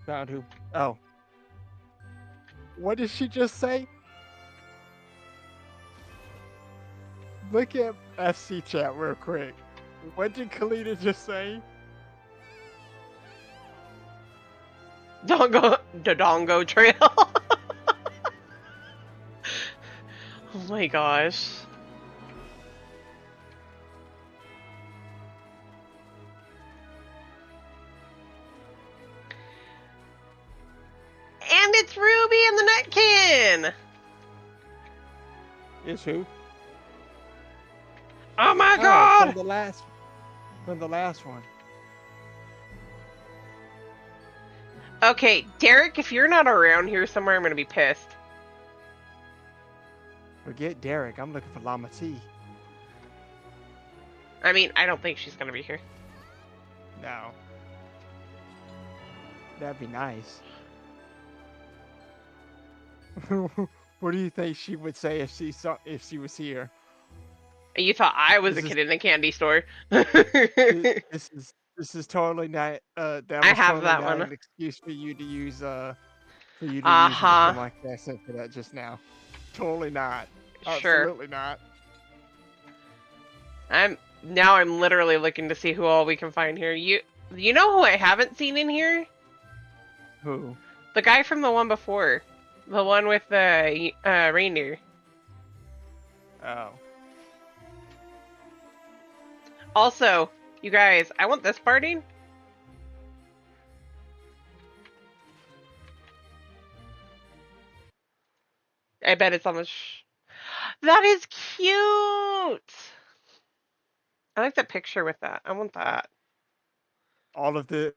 Found who? Oh. What did she just say? Look at FC chat real quick. What did Kalita just say? The Dongo Trail. Oh my gosh. And it's Ruby in the Nut Can. Is who? Oh my Oh, god. from the last one. Okay, Derek, if you're not around here somewhere, I'm gonna be pissed. Forget Derek. I'm looking for Llama T. I mean, I don't think she's gonna be here. No. That'd be nice. What do you think she would say if she was here? You thought I was a This kid in a candy store. This is totally not that I was have totally that not one. an excuse for you to use anything Uh-huh. like that said for that just now. Totally not. Sure. Absolutely not. I'm literally looking to see who all we can find here. You know who I haven't seen in here? Who? The guy from the one before. The one with the reindeer. Oh. Also, you guys, I want this party. I bet it's on the That is cute! I like the picture with that. I want that. All of the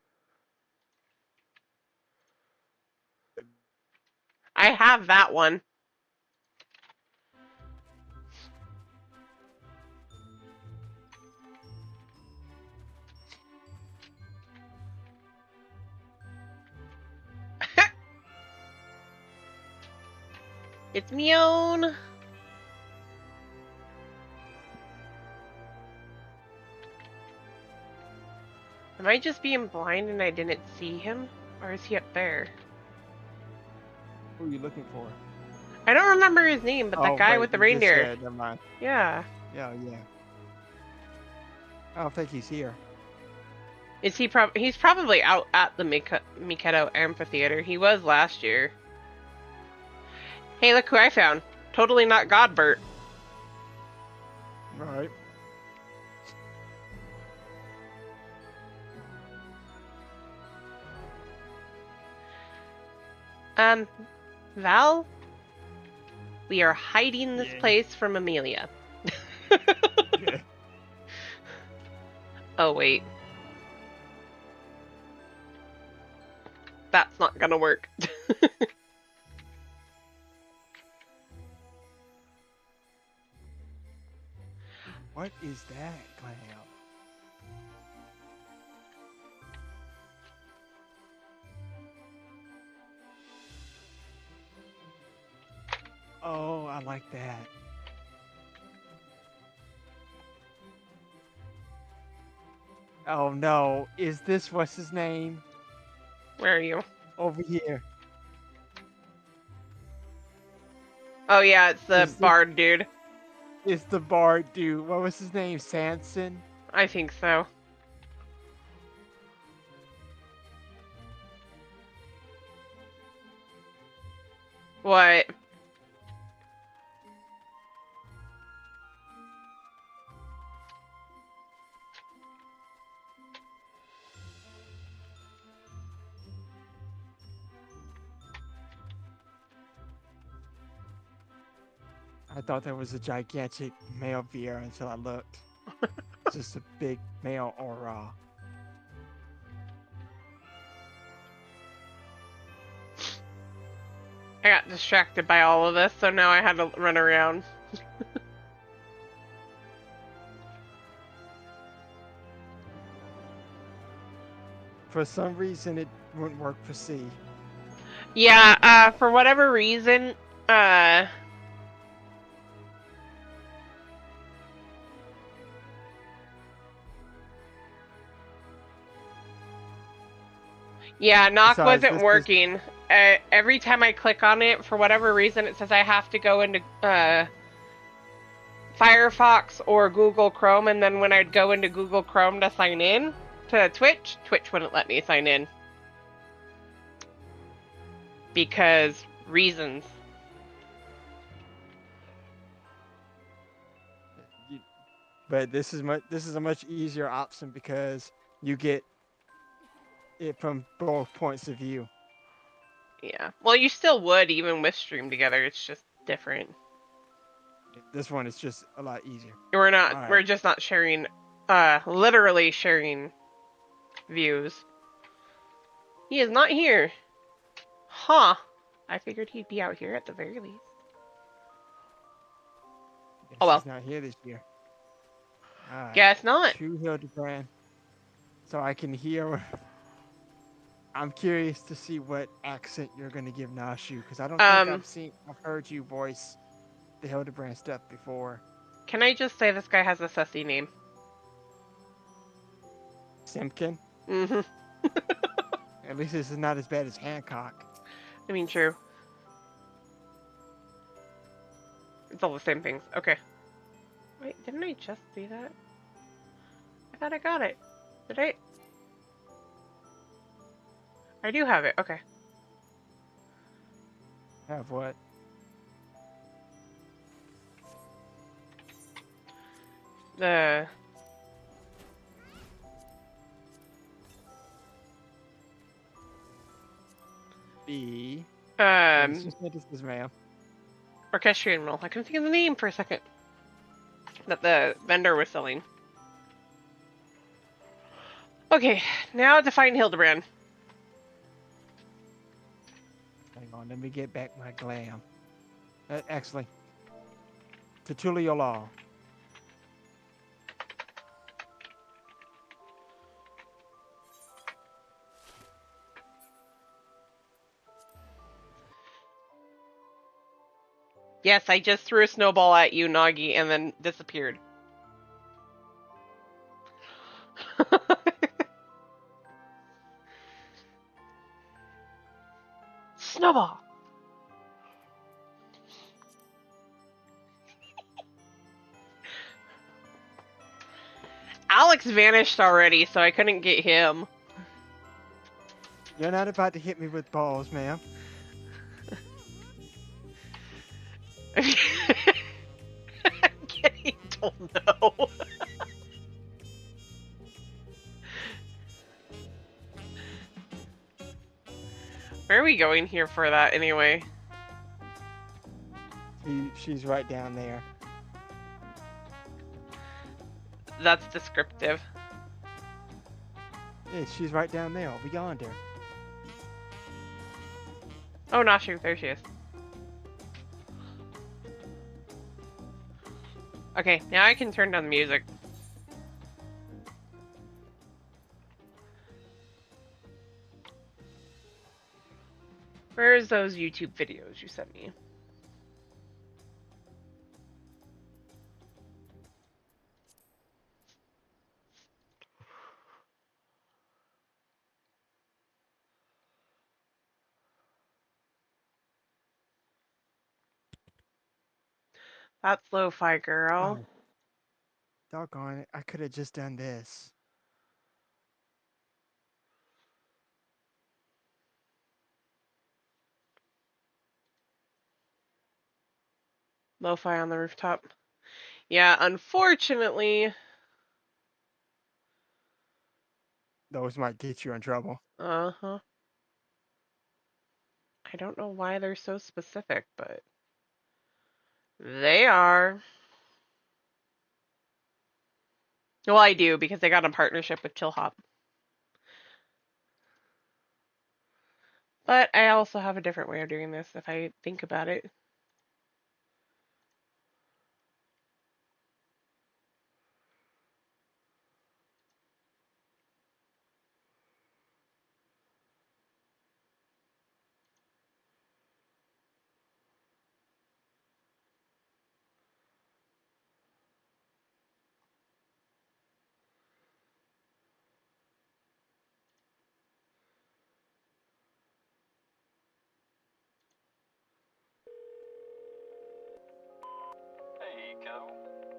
I have that one. It's me own. Am I just being blind and I didn't see him? Or is he up there? who are you looking for? I don't remember his name, but that guy wait, with the you just reindeer. said, never mind. Yeah. Yeah. I don't think he's here. Is he he's probably out at the Mikado Amphitheater. He was last year. Hey, look who I found. Totally not Godbert. Right. Val? We are hiding this Yeah. place from Amelia. Yeah. Oh, wait. That's not gonna work. What is that, Clam? Oh, I like that. Oh no, is this what's his name? Where are you? Over here. Oh, yeah, it's the Is this- bard dude. It's the bard dude. What was his name? Sanson? I think so. What? I thought that was a gigantic male beer until I looked. It's just a big male aura. I got distracted by all of this, so now I had to run around. For some reason, it wouldn't work for C. Yeah, for whatever reason, yeah, knock Besides, wasn't this is working. Every time I click on it, for whatever reason, it says I have to go into Firefox or Google Chrome, and then when I'd go into Google Chrome to sign in to Twitch, Twitch wouldn't let me sign in. Because reasons. but this is a much easier option because you get it from both points of view. Yeah. Well, you still would even with Stream Together. It's just different. This one is just a lot easier. We're not. All right. We're just not sharing. Literally sharing views. He is not here. Huh. I figured he'd be out here at the very least. Guess Oh well. he's not here this year. All right. Guess not. To Hildebrand, so I can hear. I'm curious to see what accent you're gonna give Nashu, because I don't think I've heard you voice the Hildebrand stuff before. Can I just say this guy has a sussy name? Simpkin? Mm-hmm. At least this is not as bad as Hancock. I mean, true. It's all the same things. Okay. Wait, didn't I just see that? I thought I got it. Did I? I do have it. Okay. Have what? The B. um This is ma'am. orchestrion roll. I couldn't think of the name for a second. That the vendor was selling. Okay, now to find Hildebrand. Hang on, let me get back my glam. Actually, to Tuliolaw. Yes, I just threw a snowball at you, Nagi, and then disappeared. Snowball! Alex vanished already, so I couldn't get him. You're not about to hit me with balls, ma'am. I'm kidding, don't know. Where are we going here for that anyway? She's right down there. That's descriptive. Yeah, she's right down there, over yonder. Oh, Nashu, there she is. Okay, now I can turn down the music. Where's those YouTube videos you sent me? That's lo-fi, girl. Oh, doggone it. I could have just done this. Lo-fi on the rooftop. Yeah, unfortunately. Those might get you in trouble. Uh-huh. I don't know why they're so specific, but they are. Well, I do because they got a partnership with Chill Hop. But I also have a different way of doing this if I think about it. Hey, kiddo.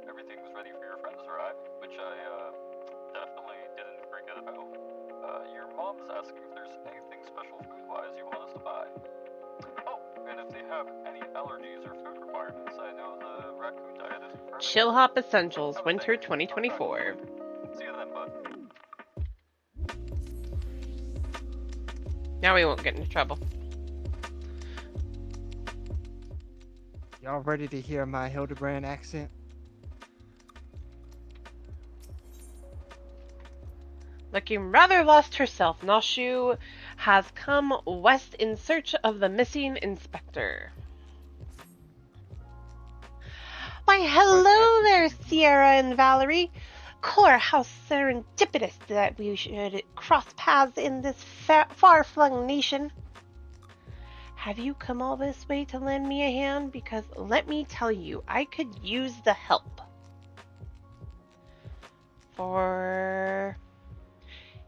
Everything's ready for your friends to arrive, which I, definitely didn't forget about. Your mom's asking if there's anything special food-wise you want us to buy. Oh, and if they have any allergies or food requirements, I know the raccoon diet is perfect. Chill Hop Essentials, Winter 2024. See you then, bud. Now we won't get into trouble. Y'all ready to hear my Hildebrand accent? Looking rather lost herself, Noshu has come west in search of the missing inspector. Why, hello there, Sierra and Valerie. Cor, how serendipitous that we should cross paths in this far-flung nation. Have you come all this way to lend me a hand? Because let me tell you, I could use the help.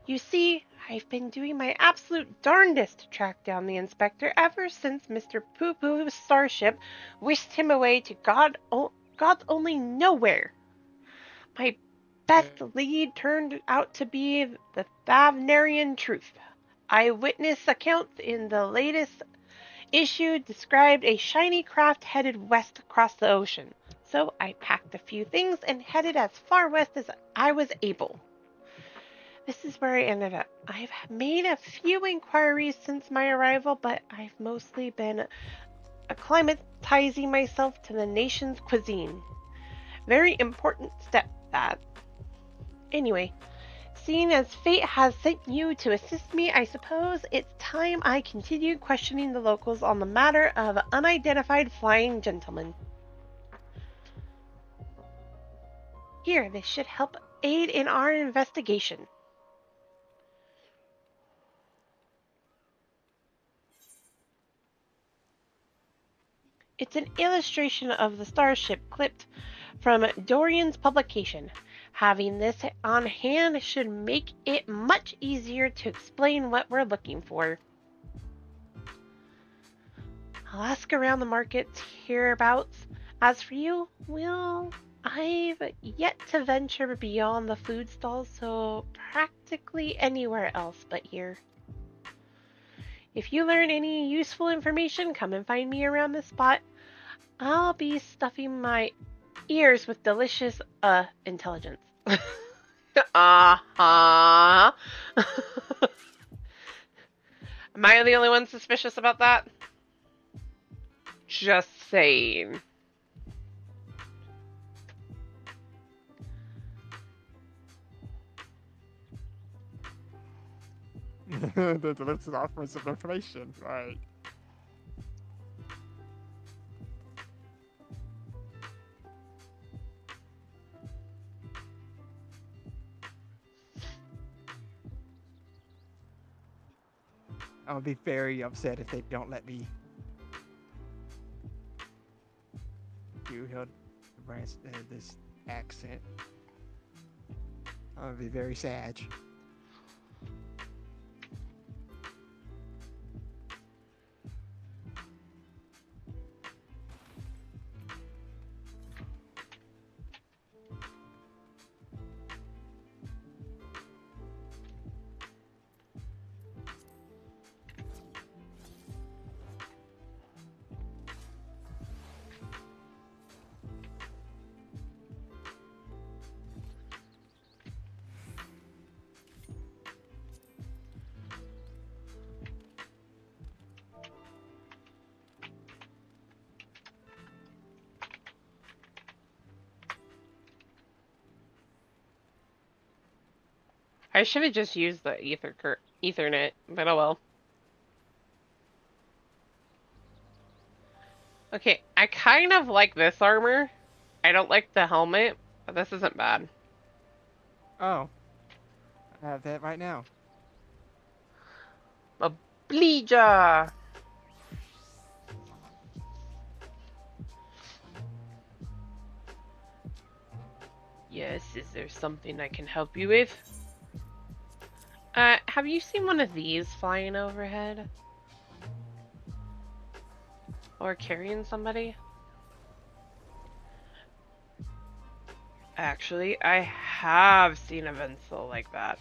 You see, I've been doing my absolute darndest to track down the inspector ever since Mr. Poo-Poo's starship whisked him away to God only nowhere. My best lead turned out to be the Thavnarian truth. Eyewitness accounts in the latest issue described a shiny craft headed west across the ocean. So I packed a few things and headed as far west as I was able. This is where I ended up. I've made a few inquiries since my arrival, but I've mostly been acclimatizing myself to the nation's cuisine. Very important step, that. Anyway, seeing as fate has sent you to assist me, I suppose it's time I continue questioning the locals on the matter of unidentified flying gentlemen. Here, this should help aid in our investigation. It's an illustration of the starship clipped from Dorian's publication. Having this on hand should make it much easier to explain what we're looking for. I'll ask around the markets hereabouts. As for you, well, I've yet to venture beyond the food stalls, so practically anywhere else but here. If you learn any useful information, come and find me around this spot. I'll be stuffing my ears with delicious, intelligence. Uh-huh. Am I the only one suspicious about that? Just saying. The delicious offers of information, right? I'll be very upset if they don't let me do this accent. I'll be very sad. I should have just used the Ethernet, but oh well. Okay, I kind of like this armor. I don't like the helmet, but this isn't bad. Oh, I have that right now. A bleeder. Yes, is there something I can help you with? Have you seen one of these flying overhead? Or carrying somebody? Actually, I have seen a Vencil like that.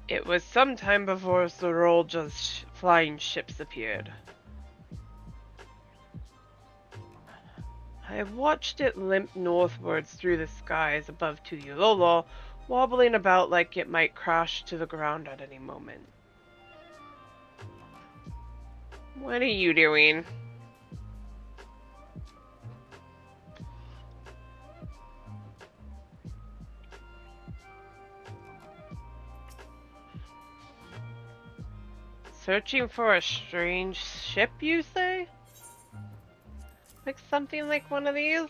It was some time before Sorolja's flying ships appeared. I watched it limp northwards through the skies above Tuyulolo, wobbling about like it might crash to the ground at any moment. What are you doing? Searching for a strange ship, you say? Like something like one of these?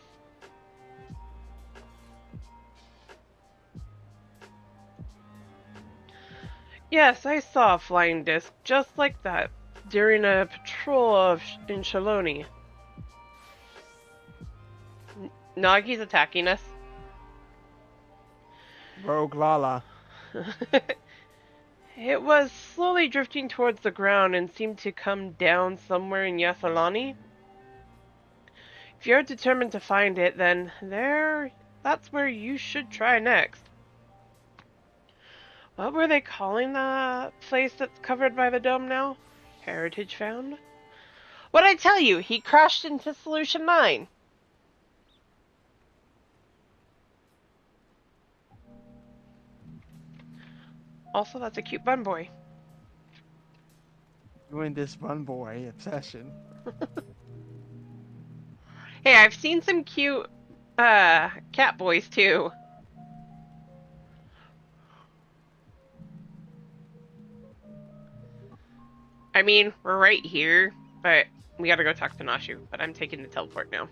Yes, I saw a flying disc just like that during a patrol in Shaloni. Nagi's attacking us. Rogue Lala. It was slowly drifting towards the ground and seemed to come down somewhere in Yathalani. If you're determined to find it, then that's where you should try next. What were they calling the place that's covered by the dome now? Heritage Found? What'd I tell you? He crashed into Solution 9. Also, that's a cute bun boy. Doing this Bun Boy obsession. Hey, I've seen some cute cat boys too. I mean, we're right here, but we gotta go talk to Nashu. But I'm taking the teleport now.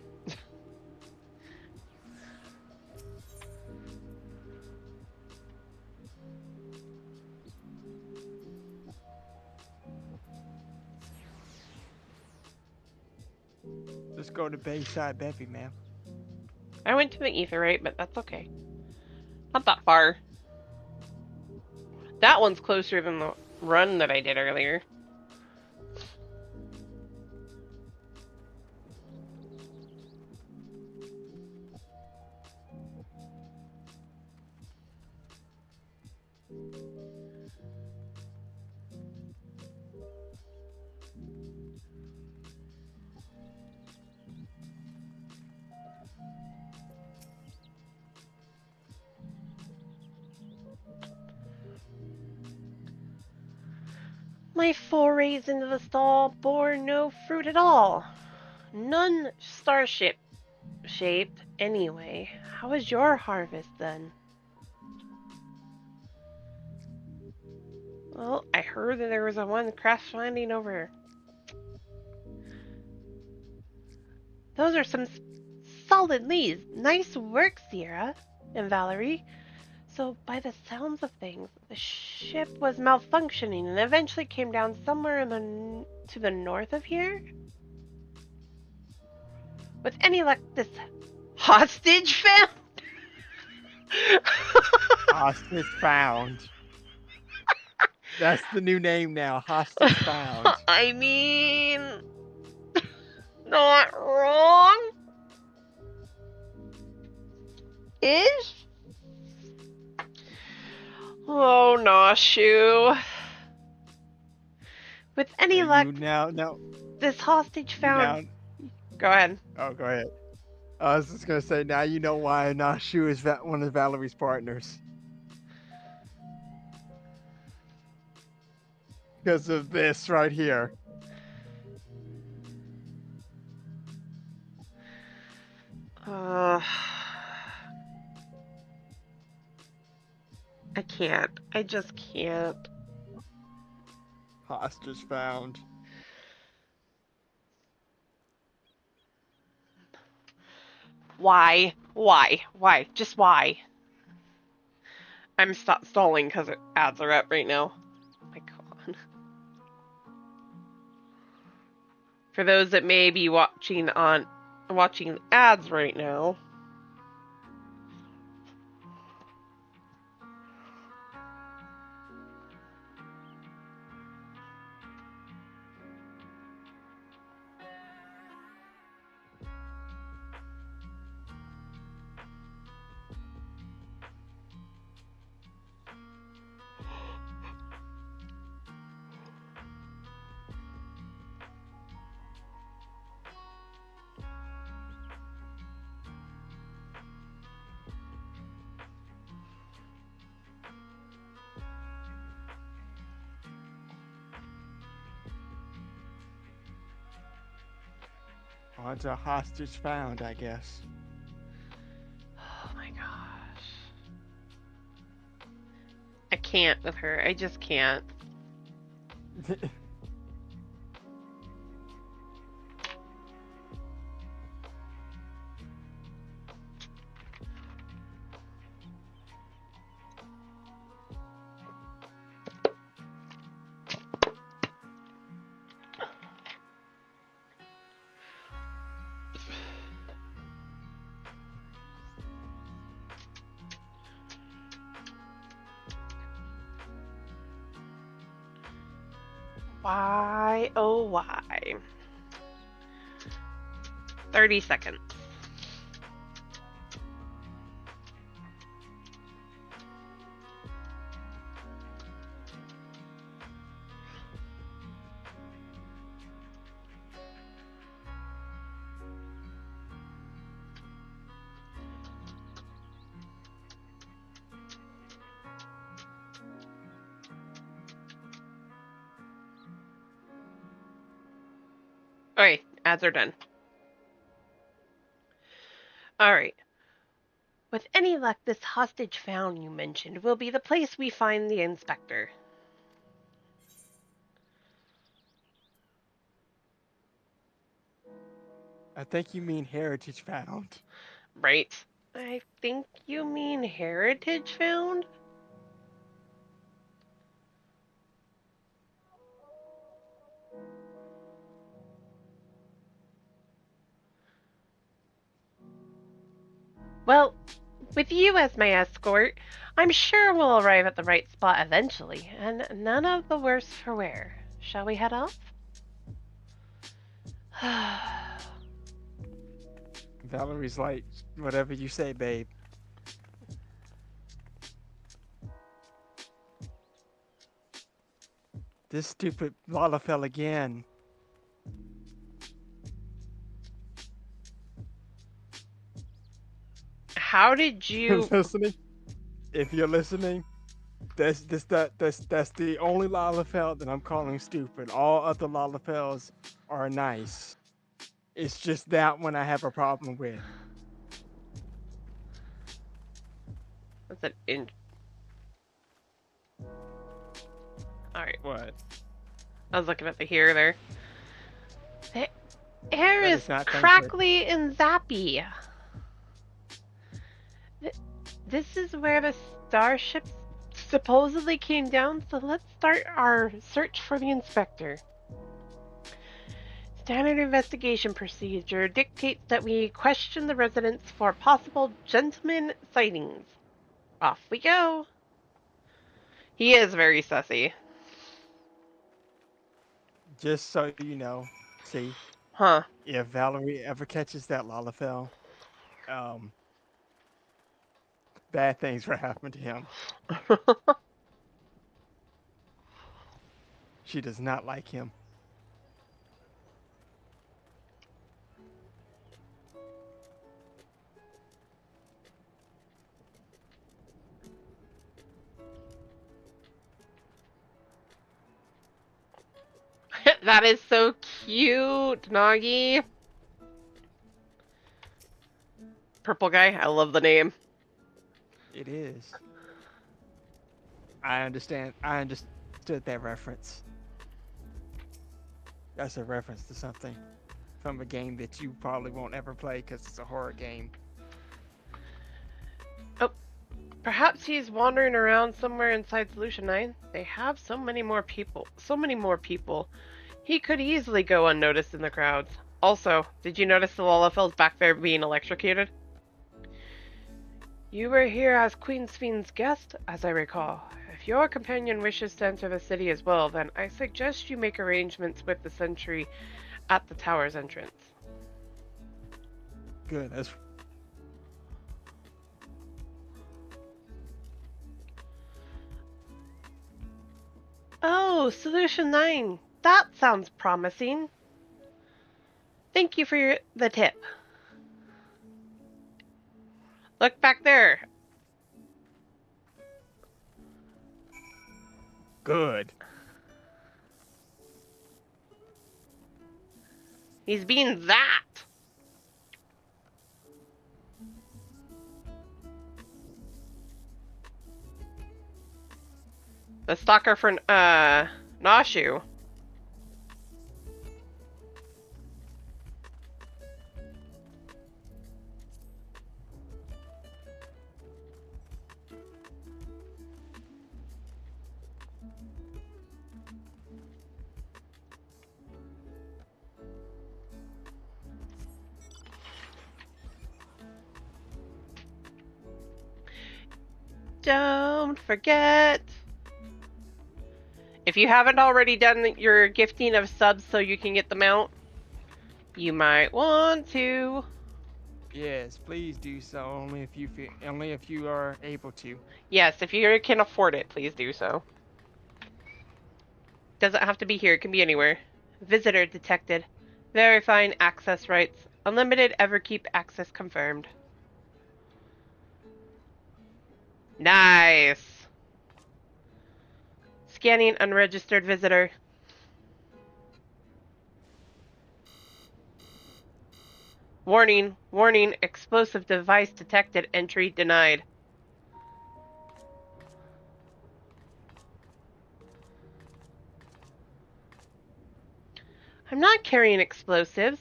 Just go to Bayside Bevy, man. I went to the Aetheryte, but that's okay. Not that far. That one's closer than the run that I did earlier. My forays into the stall bore no fruit at all. None starship shaped, anyway. How was your harvest then? Well, I heard that there was a one crash landing over here. Those are some solid leads. Nice work, Sierra and Valerie. So, by the sounds of things, the ship was malfunctioning and eventually came down somewhere to the north of here? With any luck, this hostage found? Hostage found. That's the new name now. Hostage found. I mean, not wrong. Ish? Oh, Nashu. With any luck, Now, this hostage found. Go ahead. Oh, go ahead. I was just gonna say, now you know why Nashu is one of Valerie's partners. Because of this right here. I can't. I just can't. Hostage found. Why? Why? Why? Just why? I'm stalling because ads are up right now. Oh my god. For those that may be watching ads right now. Oh, it's a hostage found, I guess. Oh my gosh. I can't with her. I just can't. Why? Oh, why? 30 seconds. Alright, ads are done. Alright. With any luck, this hostage found you mentioned will be the place we find the inspector. I think you mean heritage found. Right. I think you mean heritage found? Well, with you as my escort, I'm sure we'll arrive at the right spot eventually, and none of the worse for wear. Shall we head off? Valerie's like, whatever you say, babe. This stupid Lala fell again. How did you... Listening? If you're listening, that's the only Lalafell that I'm calling stupid. All other Lalafells are nice. It's just that one I have a problem with. That's an in... Alright. What? I was looking at the hair there. The hair That is is not crackly and zappy. This is where the starship supposedly came down, so let's start our search for the inspector. Standard investigation procedure dictates that we question the residents for possible gentleman sightings. Off we go. He is very sussy. Just so you know, see, Huh. if Valerie ever catches that Lalafell, bad things will happen to him. She does not like him. That is so cute, Nagi. Purple guy, I love the name. It is. I understand. I understood that reference. That's a reference to something from a game that you probably won't ever play because it's a horror game. Oh, perhaps he's wandering around somewhere inside Solution 9. They have so many more people. So many more people. He could easily go unnoticed in the crowds. Also, did you notice the Lullafell's back there being electrocuted? You were here as Queen Sven's guest, as I recall. If your companion wishes to enter the city as well, then I suggest you make arrangements with the sentry at the tower's entrance. Good. That's Oh, Solution 9. That sounds promising. Thank you for the tip. Look back there. good. He's being that. The stalker for Nashu. Don't forget. If you haven't already done your gifting of subs so you can get the mount, you might want to. Yes, please do so. Only if you are able to. Yes, if you can afford it, please do so. Doesn't have to be here, it can be anywhere. Visitor detected. Verifying access rights. Unlimited Everkeep access confirmed. Nice. Scanning unregistered visitor. Warning, warning, explosive device detected, entry denied. I'm not carrying explosives.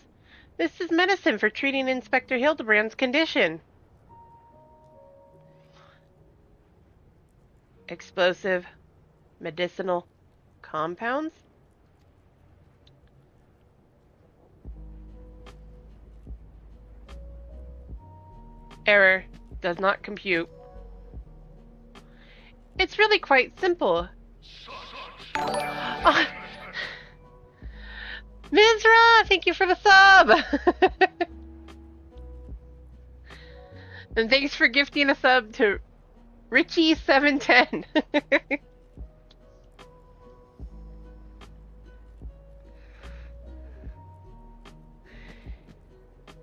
This is medicine for treating Inspector Hildebrand's condition. Explosive medicinal compounds? Error. Does not compute. It's really quite simple. Oh. Mizra, thank you for the sub! And thanks for gifting a sub to Richie710.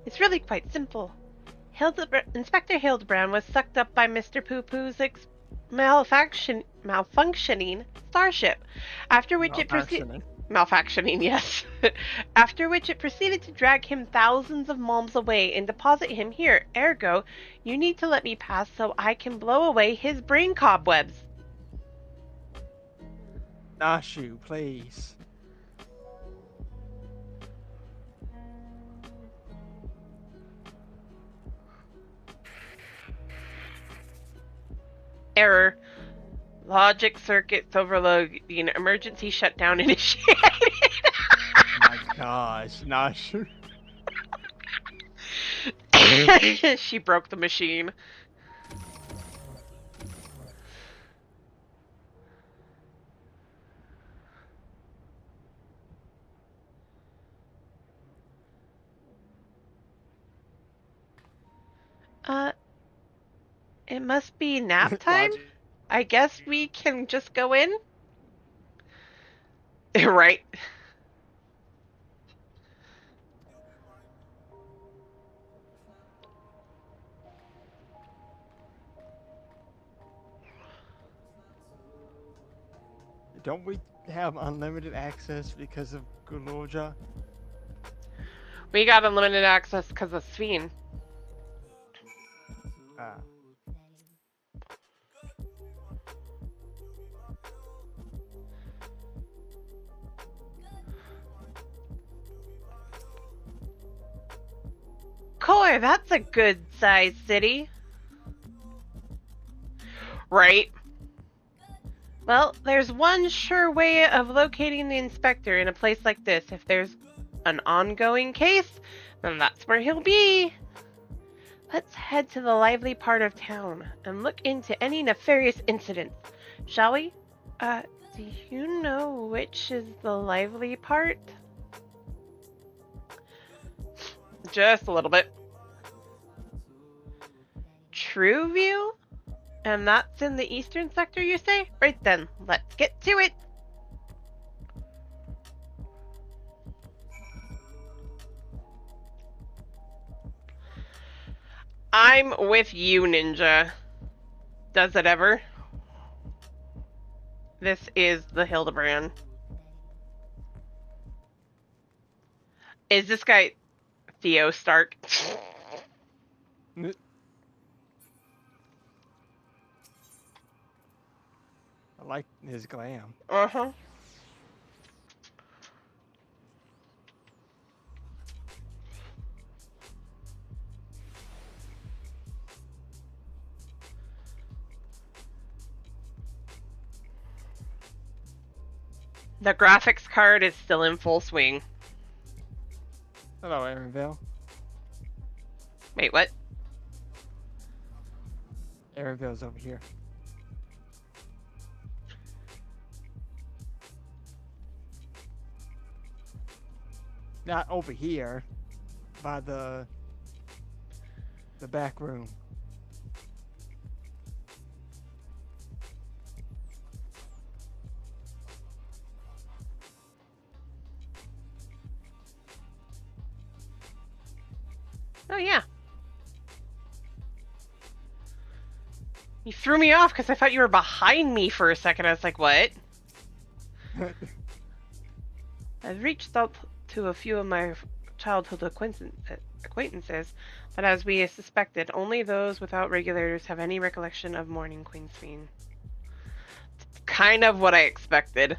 It's really quite simple. Inspector Hildebrand was sucked up by Mr. Poo-Poo's malfunctioning starship, after which it proceeded... Malfunctioning, yes. After which it proceeded to drag him thousands of miles away and deposit him here. Ergo, you need to let me pass so I can blow away his brain cobwebs. Nashu, please. Error. Logic circuits overloading. Emergency shutdown initiated. My gosh, Nashu. She broke the machine. It must be nap time? I guess we can just go in? Right. Don't we have unlimited access because of Guloja? We got unlimited access because of Sven. Core, that's a good-sized city. Right. Well, there's one sure way of locating the inspector in a place like this. If there's an ongoing case, then that's where he'll be. Let's head to the lively part of town and look into any nefarious incidents, shall we? Do you know which is the lively part? Just a little bit. True View? And that's in the eastern sector, you say? Right then, let's get to it! I'm with you, Ninja. Does it ever? This is the Hildebrand. Is this guy Theo Stark? I like his glam. Uh-huh. The graphics card is still in full swing. Hello, Aaronville. Wait, what? Aaronville's over here. Not over here, by the back room. Oh, yeah. You threw me off because I thought you were behind me for a second. I was like, what? I've reached out to a few of my childhood acquaintances, but as we suspected, only those without regulators have any recollection of mourning Queen's Fiend. Kind of what I expected.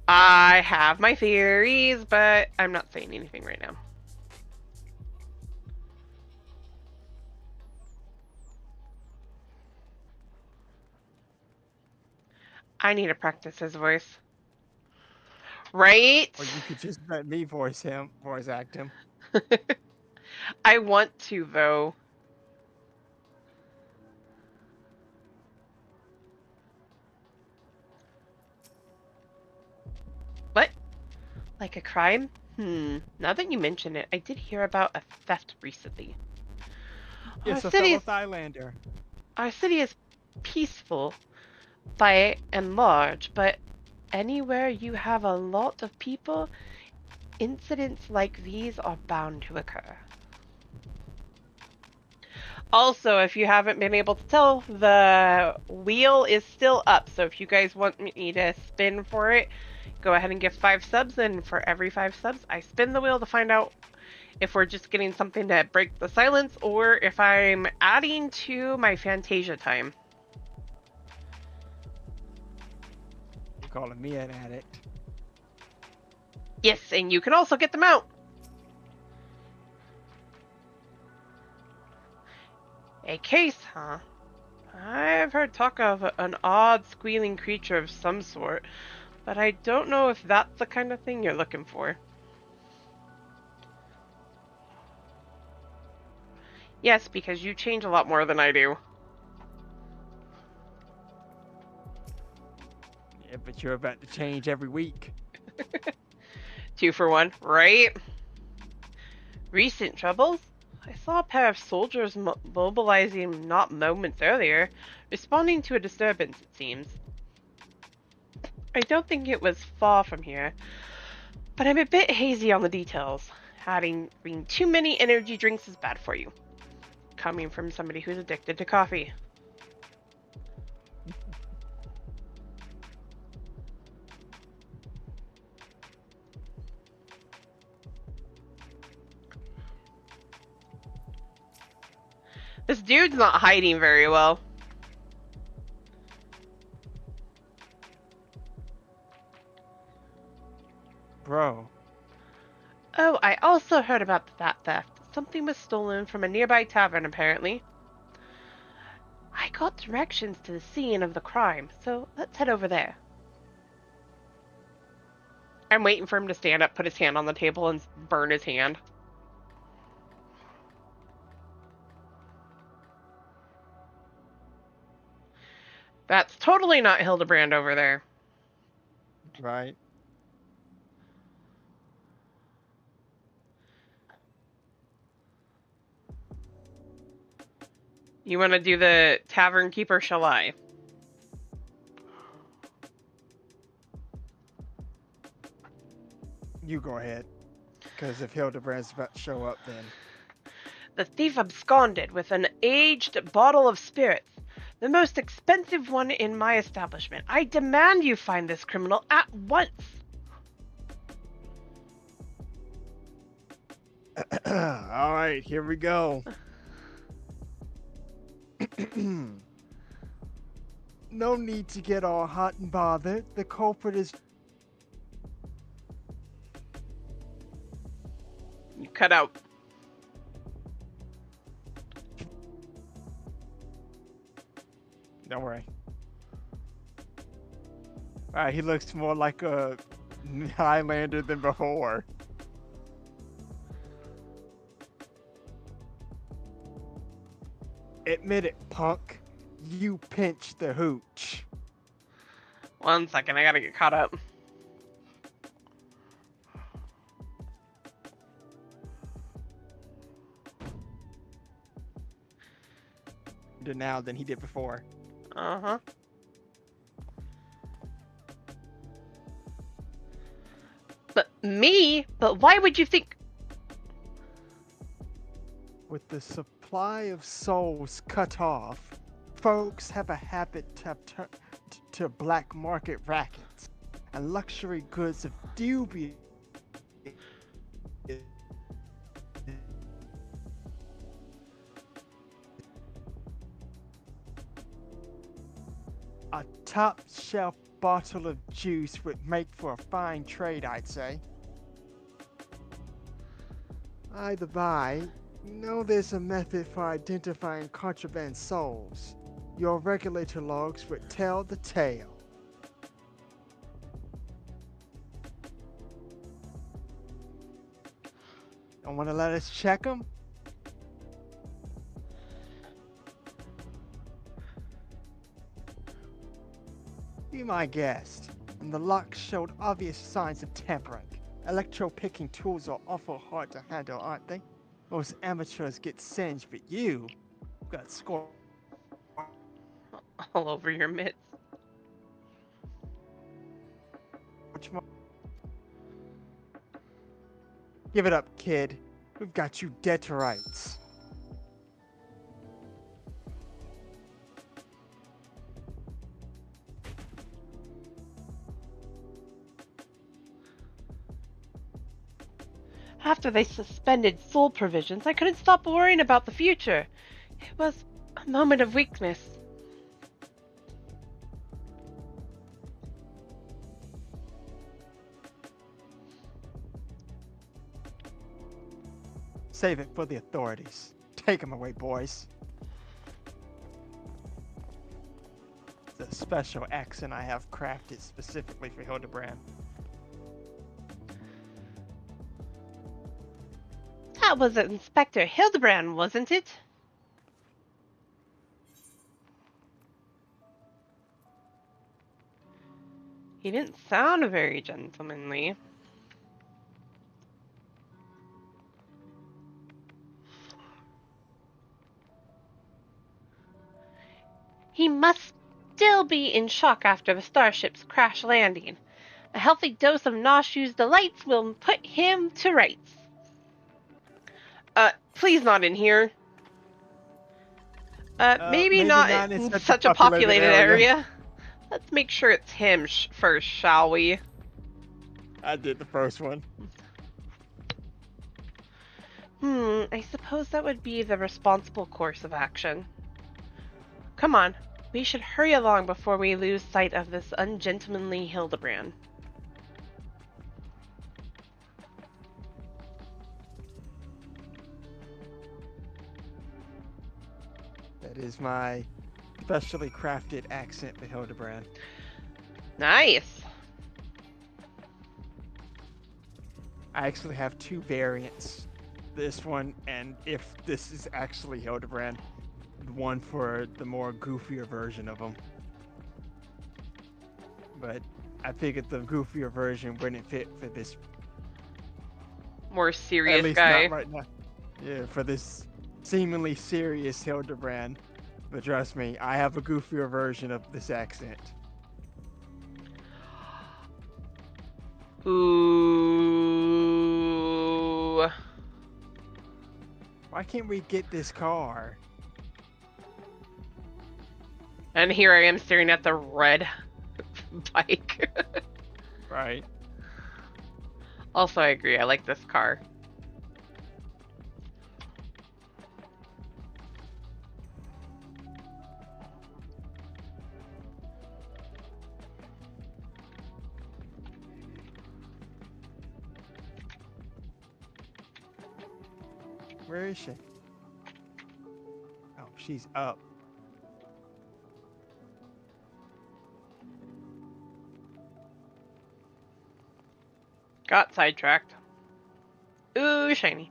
I have my theories, but I'm not saying anything right now. I need to practice his voice. Right? Or you could just let me voice act him. I want to, though. What? Like a crime? Now that you mention it, I did hear about a theft recently. Yes, a fellow Thailander. Our city is peaceful by and large, but anywhere you have a lot of people, incidents like these are bound to occur. Also, if you haven't been able to tell, the wheel is still up, so if you guys want me to spin for it, go ahead and give 5 subs, and for every 5 subs, I spin the wheel to find out if we're just getting something to break the silence, or if I'm adding to my Fantasia time. You're calling me an addict. Yes, and you can also get them out. A case, huh? I've heard talk of an odd squealing creature of some sort, but I don't know if that's the kind of thing you're looking for. Yes, because you change a lot more than I do. Yeah, but you're about to change every week. 2 for 1, right? Recent troubles? I saw a pair of soldiers mobilizing not moments earlier, responding to a disturbance, it seems. I don't think it was far from here, but I'm a bit hazy on the details. Having too many energy drinks is bad for you. Coming from somebody who's addicted to coffee. This dude's not hiding very well. Bro. Oh, I also heard about that theft. Something was stolen from a nearby tavern, apparently. I got directions to the scene of the crime, so let's head over there. I'm waiting for him to stand up, put his hand on the table, and burn his hand. That's totally not Hildebrand over there. Right. You want to do the tavern keeper, shall I? You go ahead. Because if Hildebrand's about to show up, then... The thief absconded with an aged bottle of spirits, the most expensive one in my establishment. I demand you find this criminal at once. All right, here we go. No need to get all hot and bothered. The culprit is... You cut out. Don't worry. Alright, he looks more like a Highlander than before. Admit it, punk. You pinched the hooch. 1 second, I gotta get caught up. Did now than he did before. Uh-huh. But me? But why would you think... With the supply of souls cut off, folks have a habit to have turned to black market rackets and luxury goods of dubious a top shelf bottle of juice would make for a fine trade, I'd say. Either by, you know there's a method for identifying contraband souls. Your regulator logs would tell the tale. Don't want to let us check them? Be my guest. And the lock showed obvious signs of tampering. Electro-picking tools are awful hard to handle, aren't they? Most amateurs get singed, but you got scored. All over your mitts. Give it up, kid. We've got you dead to rights. After they suspended soul provisions, I couldn't stop worrying about the future. It was a moment of weakness. Save it for the authorities. Take them away, boys. It's a special accent I have crafted specifically for Hildebrand. That was Inspector Hildebrand, wasn't it? He didn't sound very gentlemanly. He must still be in shock after the starship's crash landing. A healthy dose of Noshu's delights will put him to rights. Please not in here. Maybe not in such a populated area. Let's make sure it's him first, shall we? I did the first one. I suppose that would be the responsible course of action. Come on, we should hurry along before we lose sight of this ungentlemanly Hildebrand. That is my specially crafted accent for Hildebrand. Nice. I actually have two variants. This one, and if this is actually Hildebrand, one for the more goofier version of him. But I figured the goofier version wouldn't fit for this. More At serious least guy. not right now. Yeah, for this seemingly serious Hildebrand. But trust me, I have a goofier version of this accent. Ooh. Why can't we get this car? And here I am staring at the red bike. Right. Also, I agree. I like this car. Where is she? Oh, she's up. Got sidetracked. Ooh, shiny.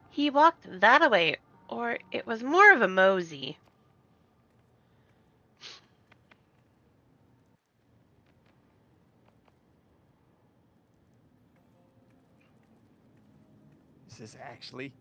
He walked that away, or it was more of a mosey. This is actually.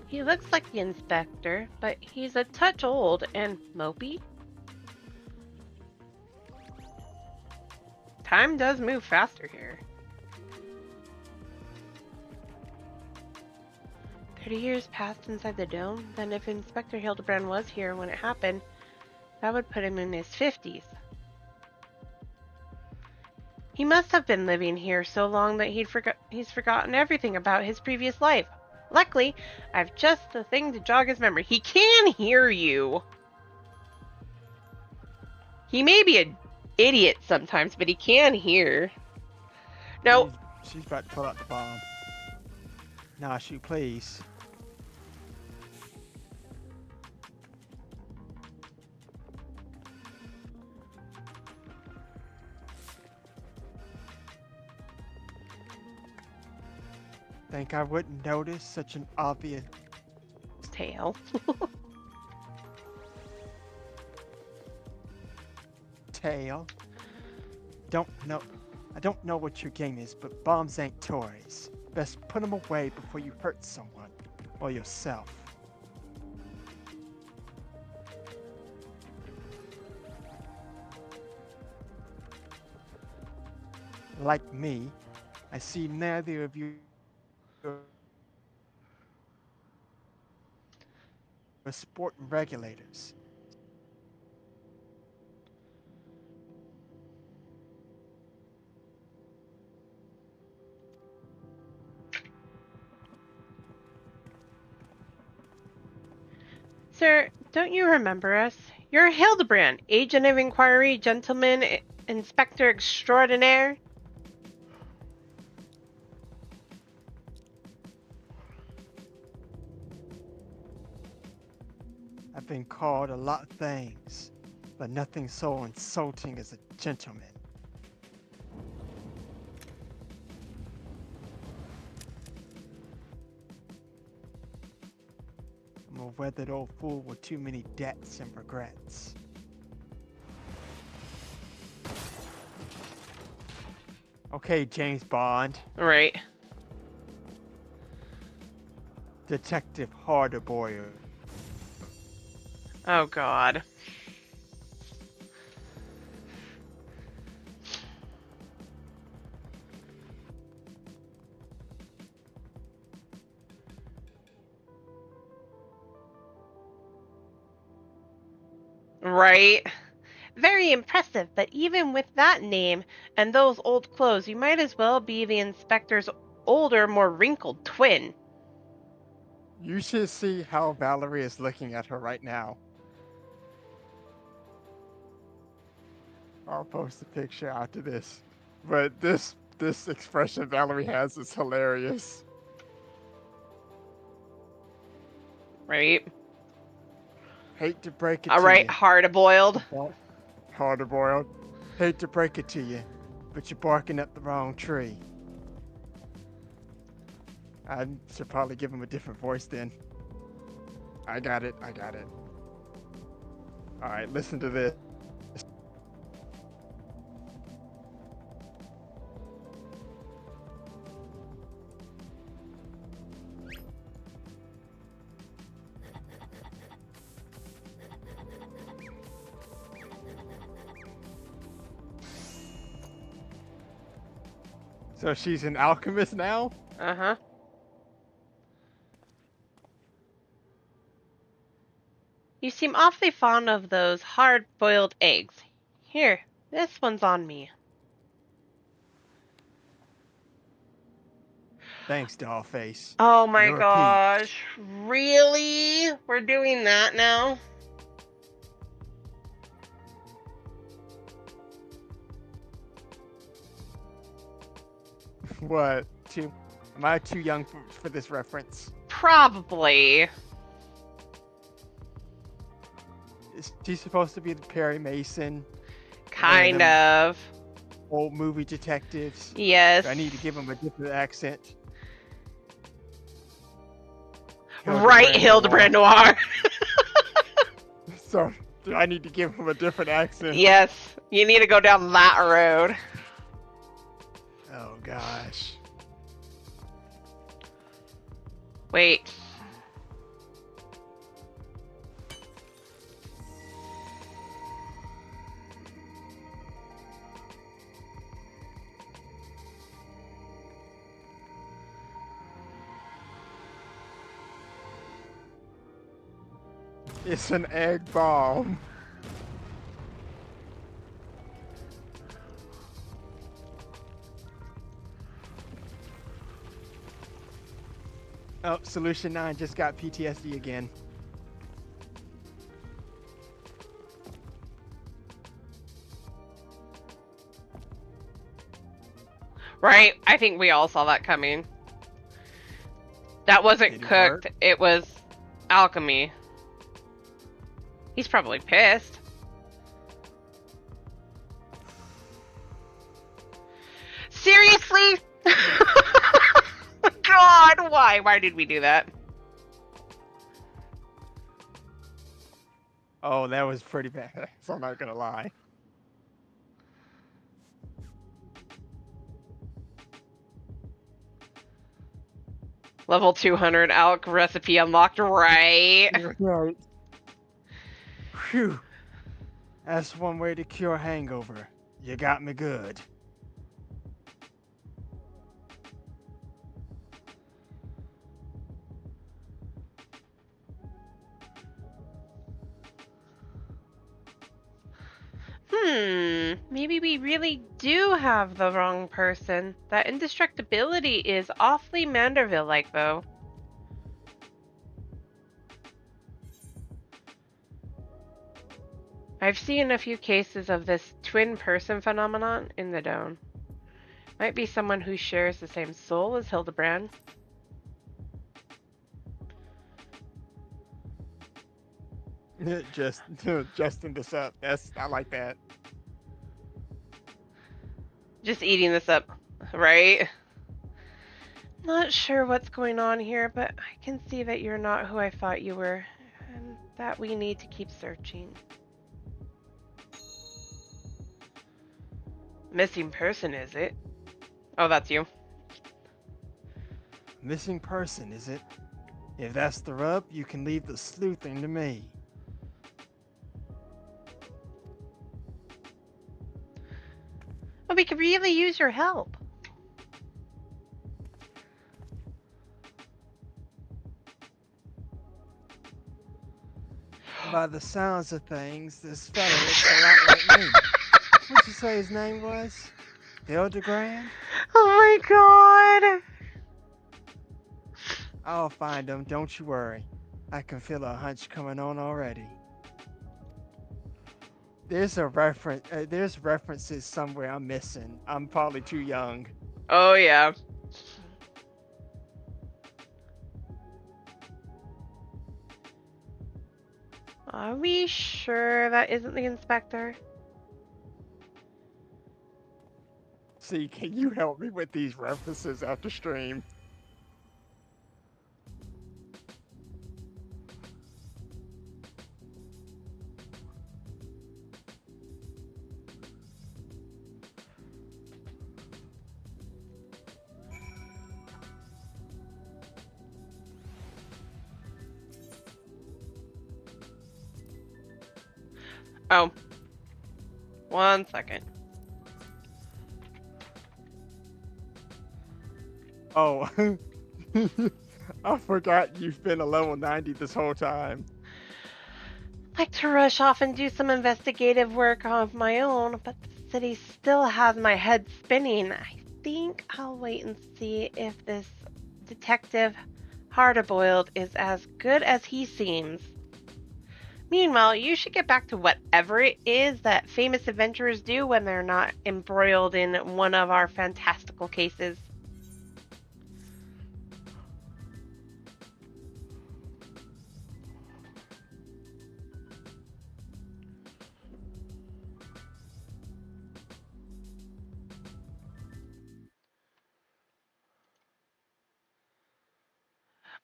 He looks like the inspector, but he's a touch old and mopey. Time does move faster here. 30 years passed inside the dome. Then if Inspector Hildebrand was here when it happened, that would put him in his 50s. He must have been living here so long that he's forgotten everything about his previous life. Luckily, I have just the thing to jog his memory. He can hear you. He may be an idiot sometimes, but he can hear. No. She's about to pull out the bomb. Nah, shoot, please. Think I wouldn't notice such an obvious Tail. tail. I don't know what your game is, but bombs ain't toys. Best put them away before you hurt someone or yourself. Like me, I see neither of you are sport regulators. Sir, don't you remember us? You're Hildebrand, agent of inquiry, gentleman, inspector extraordinaire. I've been called a lot of things, but nothing so insulting as a gentleman. I'm a weathered old fool with too many debts and regrets. Okay, James Bond. Right. Detective Harderboyer. Oh God. Right. Very impressive, but even with that name and those old clothes, you might as well be the inspector's older, more wrinkled twin. You should see how Valerie is looking at her right now. I'll post a picture after this. But this expression Valerie has is hilarious. Right. Hate to break it All to right, you. hard boiled. Harderboiled. Hate to break it to you, but you're barking up the wrong tree. I should probably give him a different voice then. I got it. Alright, listen to this. So she's an alchemist now? Uh-huh. You seem awfully fond of those hard-boiled eggs. Here, this one's on me. Thanks, Dollface. Oh my You're a peach. gosh. Really? We're doing that now? What? Am I too young for this reference? Probably. Is she supposed to be the Perry Mason? Kind of. Old movie detectives? Yes. Do I need to give them a different accent? Right, Hildebrand Noir. So, do I need to give him a different accent? Yes, you need to go down that road. Oh gosh. Wait. It's an egg bomb. Oh, Solution 9 just got PTSD again. Right, I think we all saw that coming. That wasn't Did it cooked, work? it was alchemy. He's probably pissed. Seriously? God, why? Why did we do that? Oh, that was pretty bad. So I'm not gonna lie. Level 200 alch recipe unlocked, right? Right. Phew. That's one way to cure hangover. You got me good. Maybe we really do have the wrong person. That indestructibility is awfully Manderville-like, though. I've seen a few cases of this twin person phenomenon in the Dome. Might be someone who shares the same soul as Hildebrand. Just in this up. I like that. Just eating this up, right? Not sure what's going on here, but I can see that you're not who I thought you were, and that we need to keep searching. Missing person, is it? Oh, that's you. Missing person, is it? If that's the rub, you can leave the sleuthing to me. Well, we could really use your help. By the sounds of things, this fella looks a lot like me. What'd you say his name was? Hildegrand? Oh my god! I'll find him, don't you worry. I can feel a hunch coming on already. There's references somewhere I'm missing. I'm probably too young. Oh yeah. Are we sure that isn't the inspector? See, can you help me with these references after stream? Oh. 1 second. Oh, I forgot you've been a level 90 this whole time. I'd like to rush off and do some investigative work of my own, but the city still has my head spinning. I think I'll wait and see if this detective Hardboiled is as good as he seems. Meanwhile, you should get back to whatever it is that famous adventurers do when they're not embroiled in one of our fantastical cases.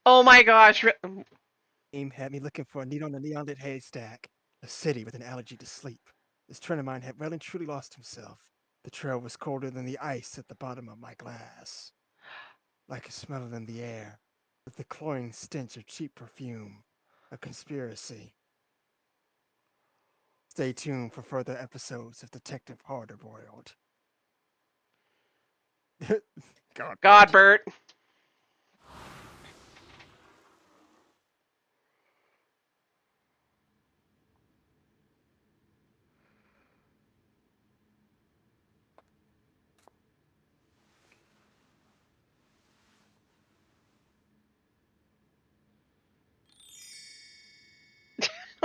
Oh my gosh. Aim had me looking for a needle in a neon-lit haystack. A city with an allergy to sleep. This friend of mine had well and truly lost himself. The trail was colder than the ice at the bottom of my glass. Like a smell in the air, with the cloying stench of cheap perfume. A conspiracy. Stay tuned for further episodes of Detective Hardboiled. God. Bert.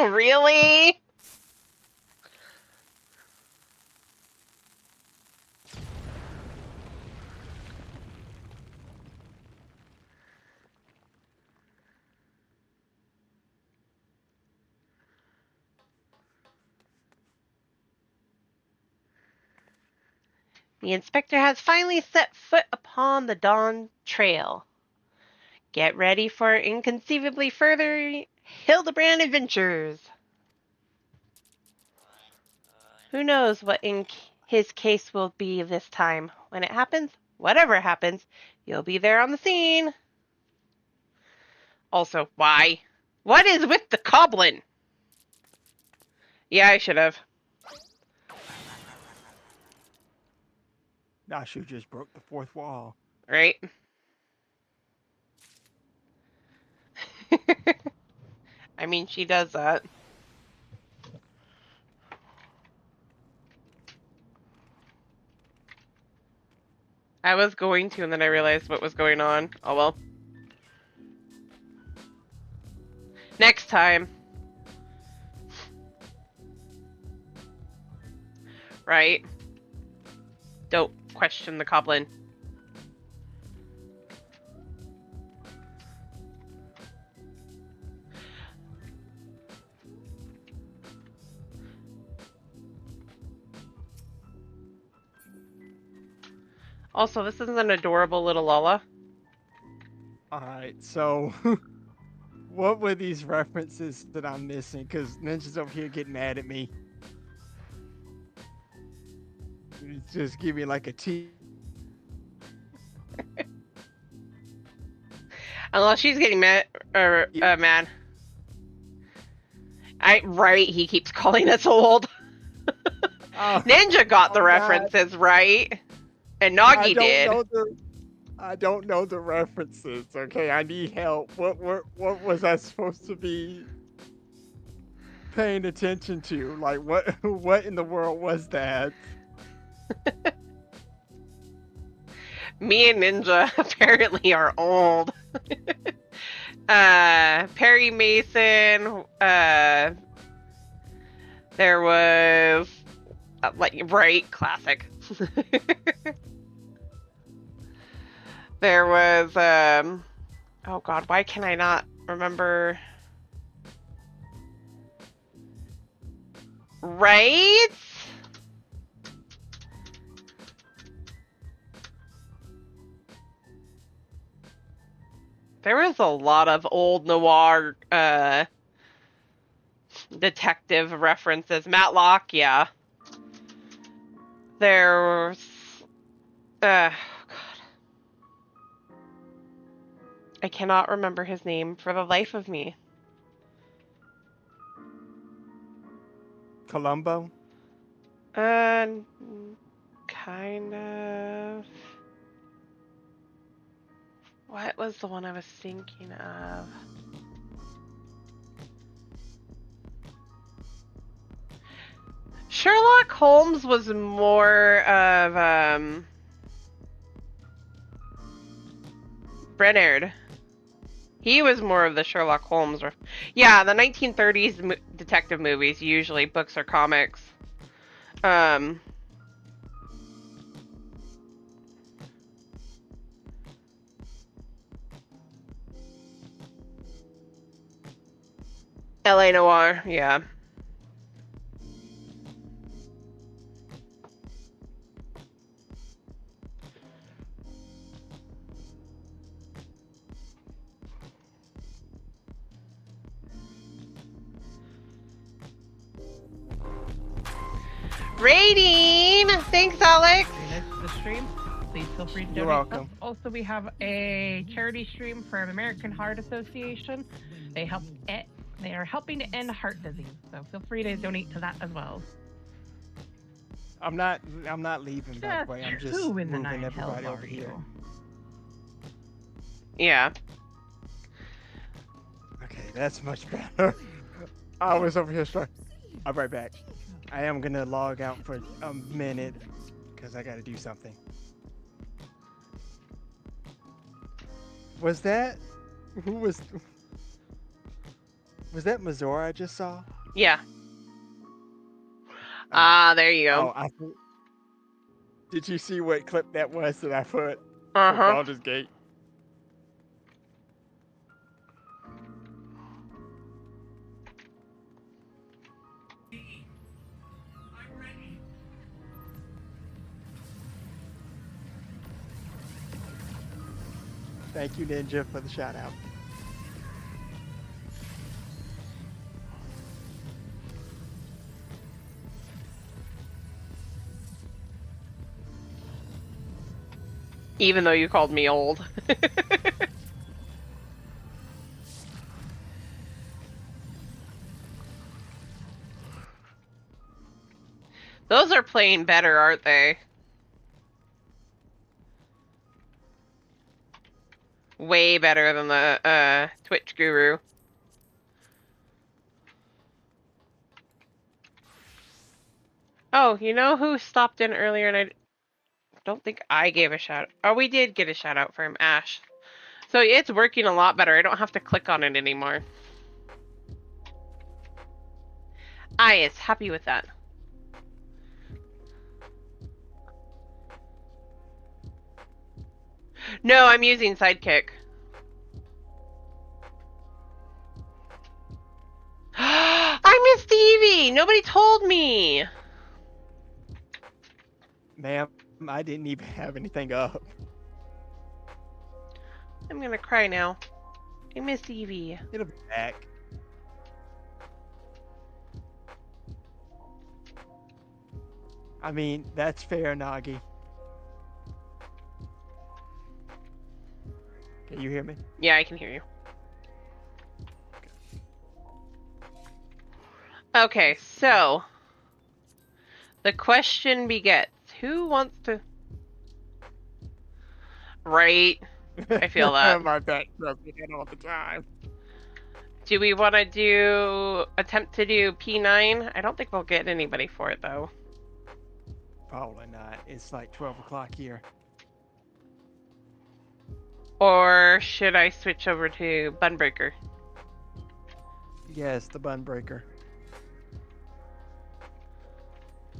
Really? The inspector has finally set foot upon the Dawn Trail. Get ready for inconceivably further Hildebrand adventures. Who knows what his case will be this time. When it happens, whatever happens, you'll be there on the scene. Also, why? What is with the goblin? Yeah, I should have. Nashu just broke the fourth wall. Right? I mean, she does that. I was going to, and then I realized what was going on. Oh well. Next time. Right? Don't question the goblin. Also, this is an adorable little Lola. Alright, so what were these references that I'm missing? Because Ninja's over here getting mad at me. Just give me like a Unless she's getting mad. Mad. Right, he keeps calling us old. Oh, Ninja got the oh, God. references right. And Nagi did. I don't know the references. Okay, I need help. What was I supposed to be paying attention to? Like, what in the world was that? Me and Ninja apparently are old. Perry Mason. There was right, classic. There was oh god, why can I not remember? Right? There was a lot of old noir detective references. Matlock, yeah. There's God. I cannot remember his name for the life of me. Columbo? Kind of. What was the one I was thinking of? Sherlock Holmes was more of Brennard. He was more of the Sherlock Holmes. Yeah, the 1930s detective movies, usually books or comics. LA Noir, yeah. Rating! Thanks, Alex! The stream. Please feel free to donate. You're welcome. Also, we have a charity stream for the American Heart Association. They are helping to end heart disease, so feel free to donate to that as well. I'm not leaving, by the way. I'm just who in the moving nine everybody hells over are here. you? Yeah. Okay, that's much better. I was over here struck. I'll be right back. I am gonna log out for a minute because I gotta do something. Was that was that Mazora I just saw? Yeah. There you go. Oh, did you see what clip that was that I put? Uh-huh. Baldur's Gate. Thank you, Ninja, for the shout out. Even though you called me old. Those are playing better, aren't they? Way better than the Twitch Guru. Oh, you know who stopped in earlier and I don't think I gave a shout out. Oh, we did get a shout out from Ash. So it's working a lot better. I don't have to click on it anymore. I is happy with that. No, I'm using Sidekick. I missed Evie! Nobody told me! Ma'am, I didn't even have anything up. I'm gonna cry now. I miss Evie. It'll be back. I mean, that's fair, Nagi. Can you hear me? Yeah, I can hear you. Okay, so the question begets: who wants to? Right, I feel that. My back rubs me all the time. Do we want to attempt to do P9? I don't think we'll get anybody for it though. Probably not. It's like 12 o'clock here. Or should I switch over to Bunbreaker? Yes, the bun breaker.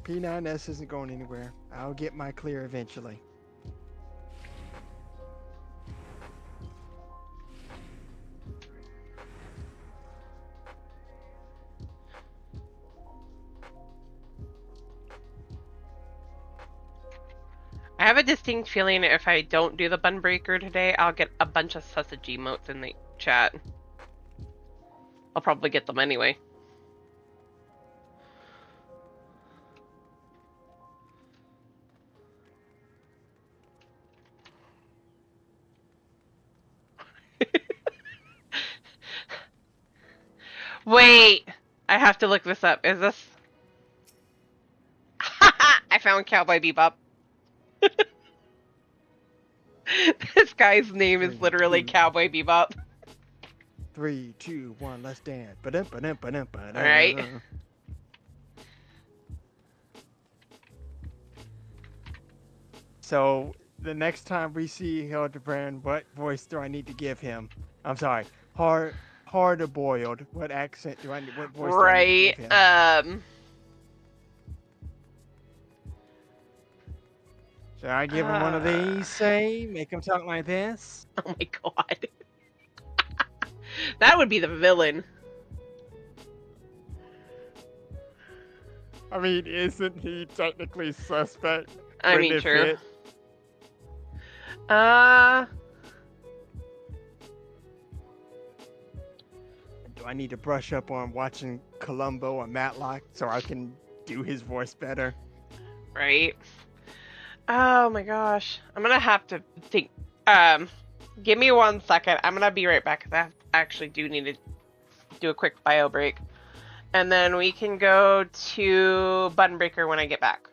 P9S isn't going anywhere. I'll get my clear eventually. I have a distinct feeling if I don't do the Bunbreaker today, I'll get a bunch of sausage emotes in the chat. I'll probably get them anyway. Wait, I have to look this up. Is this? I found Cowboy Bebop. This guy's name is literally Cowboy Bebop. 3, 2, 1, let's dance. All right. So the next time we see Hildebrand, what voice do I need to give him? I'm sorry, hard boiled. What accent do I need? What voice do I need to give him? Should I give him one of these? Say, make him talk like this. Oh my god, that would be the villain. I mean, isn't he technically suspect? I mean, true. Fit? Do I need to brush up on watching Columbo or Matlock so I can do his voice better? Right. Oh my gosh, I'm gonna have to think. Give me 1 second. I'm gonna be right back because I actually do need to do a quick bio break, and then we can go to Bunbreaker when I get back.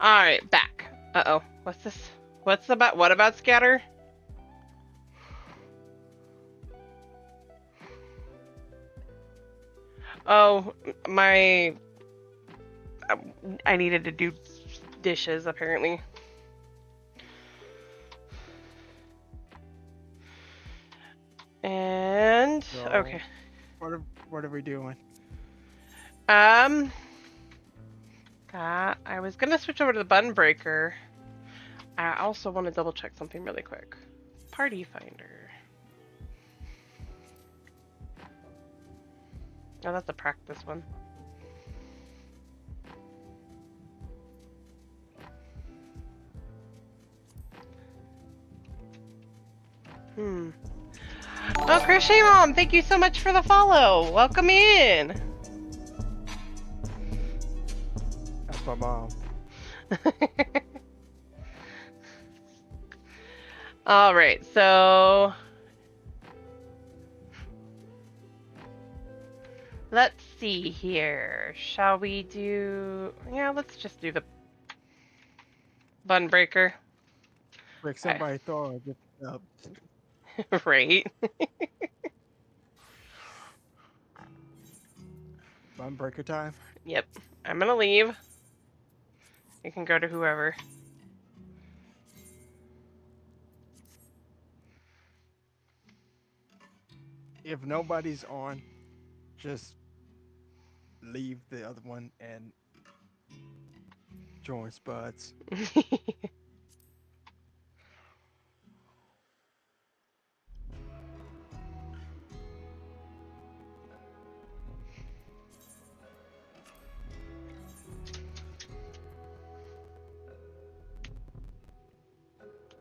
Alright, back. Uh-oh. What's this? What's about? What about scatter? Oh, my... I needed to do dishes, apparently. And... So, okay. What are we doing? I was gonna switch over to the button breaker. I also want to double check something really quick. Party finder. Oh, that's a practice one. Oh, Crochet Mom, thank you so much for the follow. Welcome in. That's my mom. All right, so let's see here. Shall we do? Yeah, let's just do the bun breaker. Rick, somebody throw a gift up. Right. Bun breaker time. Yep. I'm gonna leave. You can go to whoever. If nobody's on, just leave the other one and join Spuds.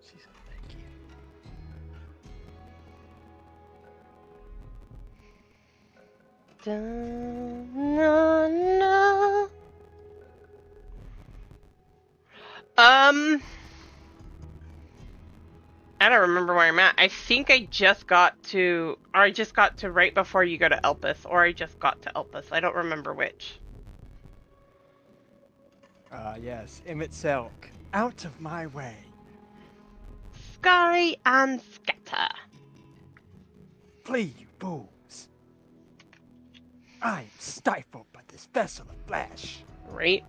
She said thank you. No, no. I don't remember where I'm at. I think I just got to, or I just got to right before you go to Elpis, or I just got to Elpis. I don't remember which. Yes, Emmett Selk. Out of my way. Scurry and scatter. Flee, you fools. I am stifled by this vessel of flesh. Right?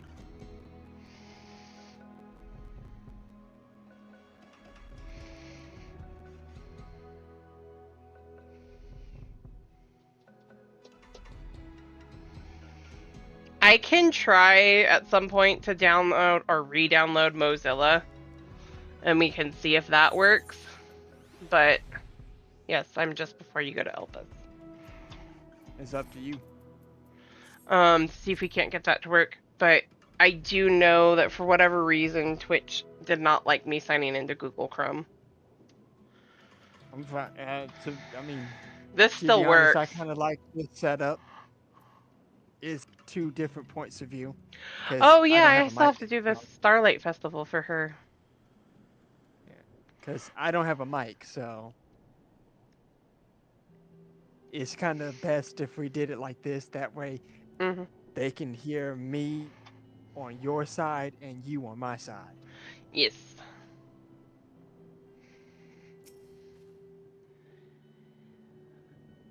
I can try at some point to download or re-download Mozilla, and we can see if that works. But yes, I'm just before you go to Elpis. It's up to you. See if we can't get that to work. But I do know that for whatever reason, Twitch did not like me signing into Google Chrome. I'm fine. I mean, This to still be works. honest, I kind of like this setup. It's two different points of view. Oh yeah, I still have to do this StarLight Festival for her. Because I don't have a mic, so it's kind of best if we did it like this. That way, they can hear me on your side and you on my side. Yes.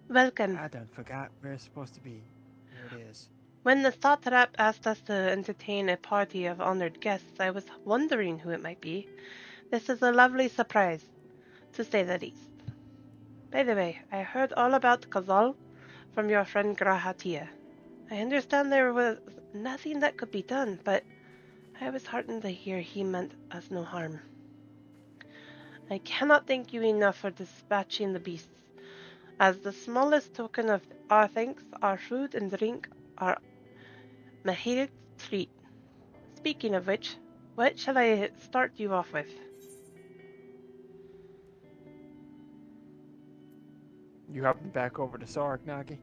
Welcome. I done forgot where it's supposed to be. Here it is. When the startup asked us to entertain a party of honored guests, I was wondering who it might be. This is a lovely surprise, to say the least. By the way, I heard all about Kazal from your friend Grahatia. I understand there was nothing that could be done, but I was heartened to hear he meant us no harm. I cannot thank you enough for dispatching the beasts. As the smallest token of our thanks, our food and drink are Mahir's treat. Speaking of which, what shall I start you off with? You hopping back over to Sark, Nagi?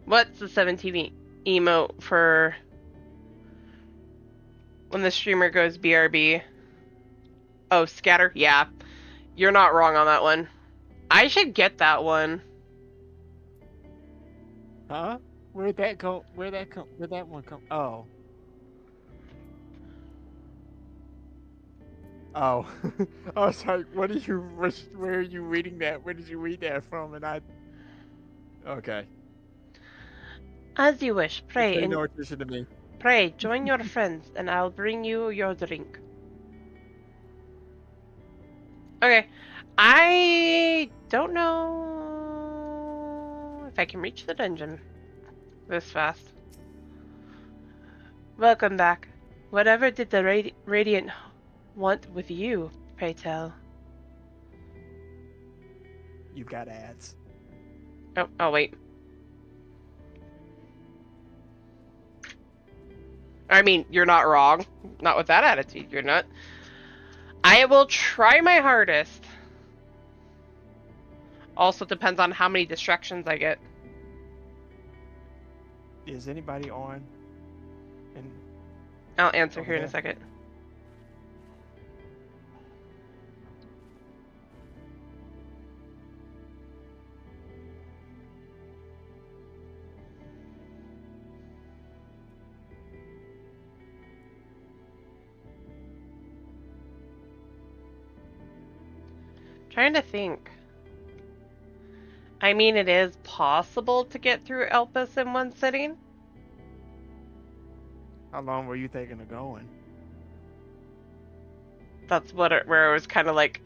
What's the 17 emote for when the streamer goes BRB? Oh, scatter? Yeah. You're not wrong on that one. I should get that one. Huh? Where'd that go? Where'd that one come? Oh. Oh. I was like, where are you reading that? Where did you read that from? And okay. As you wish, pray, Pay and no attention to me. pray, join your friends, and I'll bring you your drink. Okay. I don't know if I can reach the dungeon this fast. Welcome back. Whatever did the Radiant want with you, pray tell? You've got ads. Oh, wait. I mean, you're not wrong. Not with that attitude, you're not. I will try my hardest. Also depends on how many distractions I get. Is anybody on? And I'll answer here in a second. Trying to think. I mean, it is possible to get through Elpis in one sitting. how long were you thinking of going? That's where it was kind of like,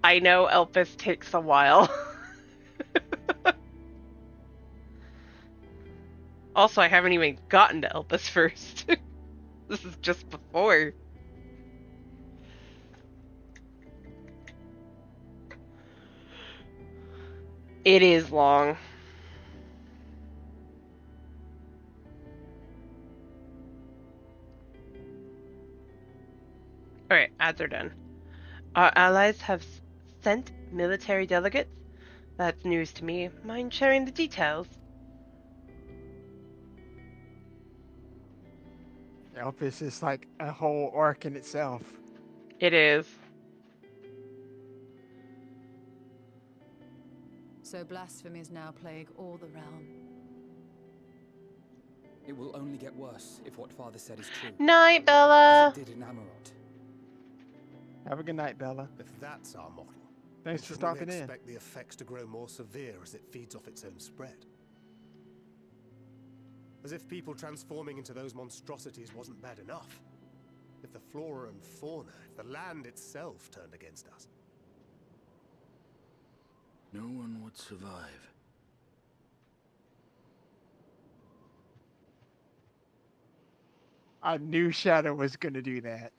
I know Elpis takes a while. Also, I haven't even gotten to Elpis first. This is just before. It is long. Alright, ads are done. Our allies have sent military delegates? That's news to me. Mind sharing the details? Elpis is like a whole arc in itself. It is. So blasphemies now plague all the realm. It will only get worse if what Father said is true. Night, Bella! As it did in Amarot. Have a good night, Bella. If that's our model, Thanks for stopping in. Expect the effects to grow more severe as it feeds off its own spread. As if people transforming into those monstrosities wasn't bad enough. If the flora and fauna, if the land itself turned against us. No one would survive. I knew Shadow was gonna do that.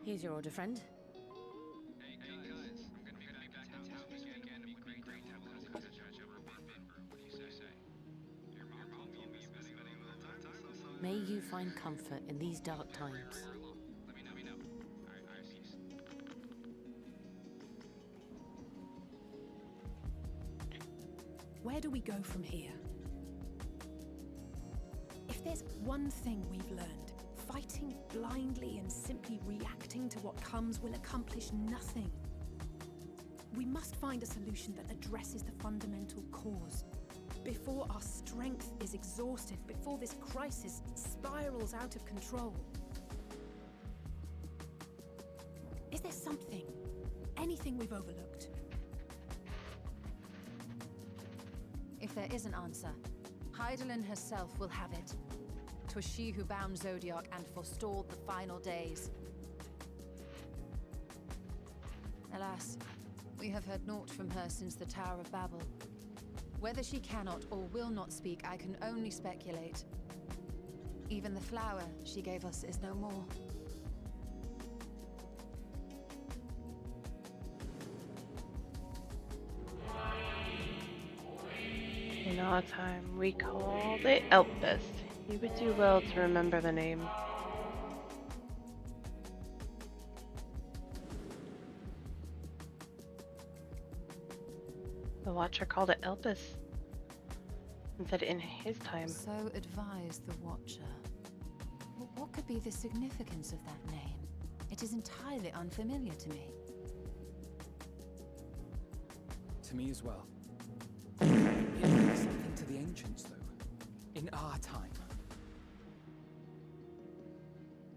Here's your order, friend. May you find comfort in these dark times. Where do we go from here? If there's one thing we've learned, fighting blindly and simply reacting to what comes will accomplish nothing. We must find a solution that addresses the fundamental cause. Before our strength is exhausted, before this crisis spirals out of control. Is there something, anything we've overlooked? If there is an answer, Hydaelyn herself will have it. 'Twas she who bound Zodiac and forestalled the final days. Alas, we have heard naught from her since the Tower of Babel. Whether she cannot or will not speak, I can only speculate. Even the flower she gave us is no more. In our time, we called it Elpis. You would do well to remember the name. The Watcher called it Elpis and said in his time. So advised the Watcher. could be the significance of that name? It is entirely unfamiliar to me. To me as well. It means something to the ancients, though. In our time.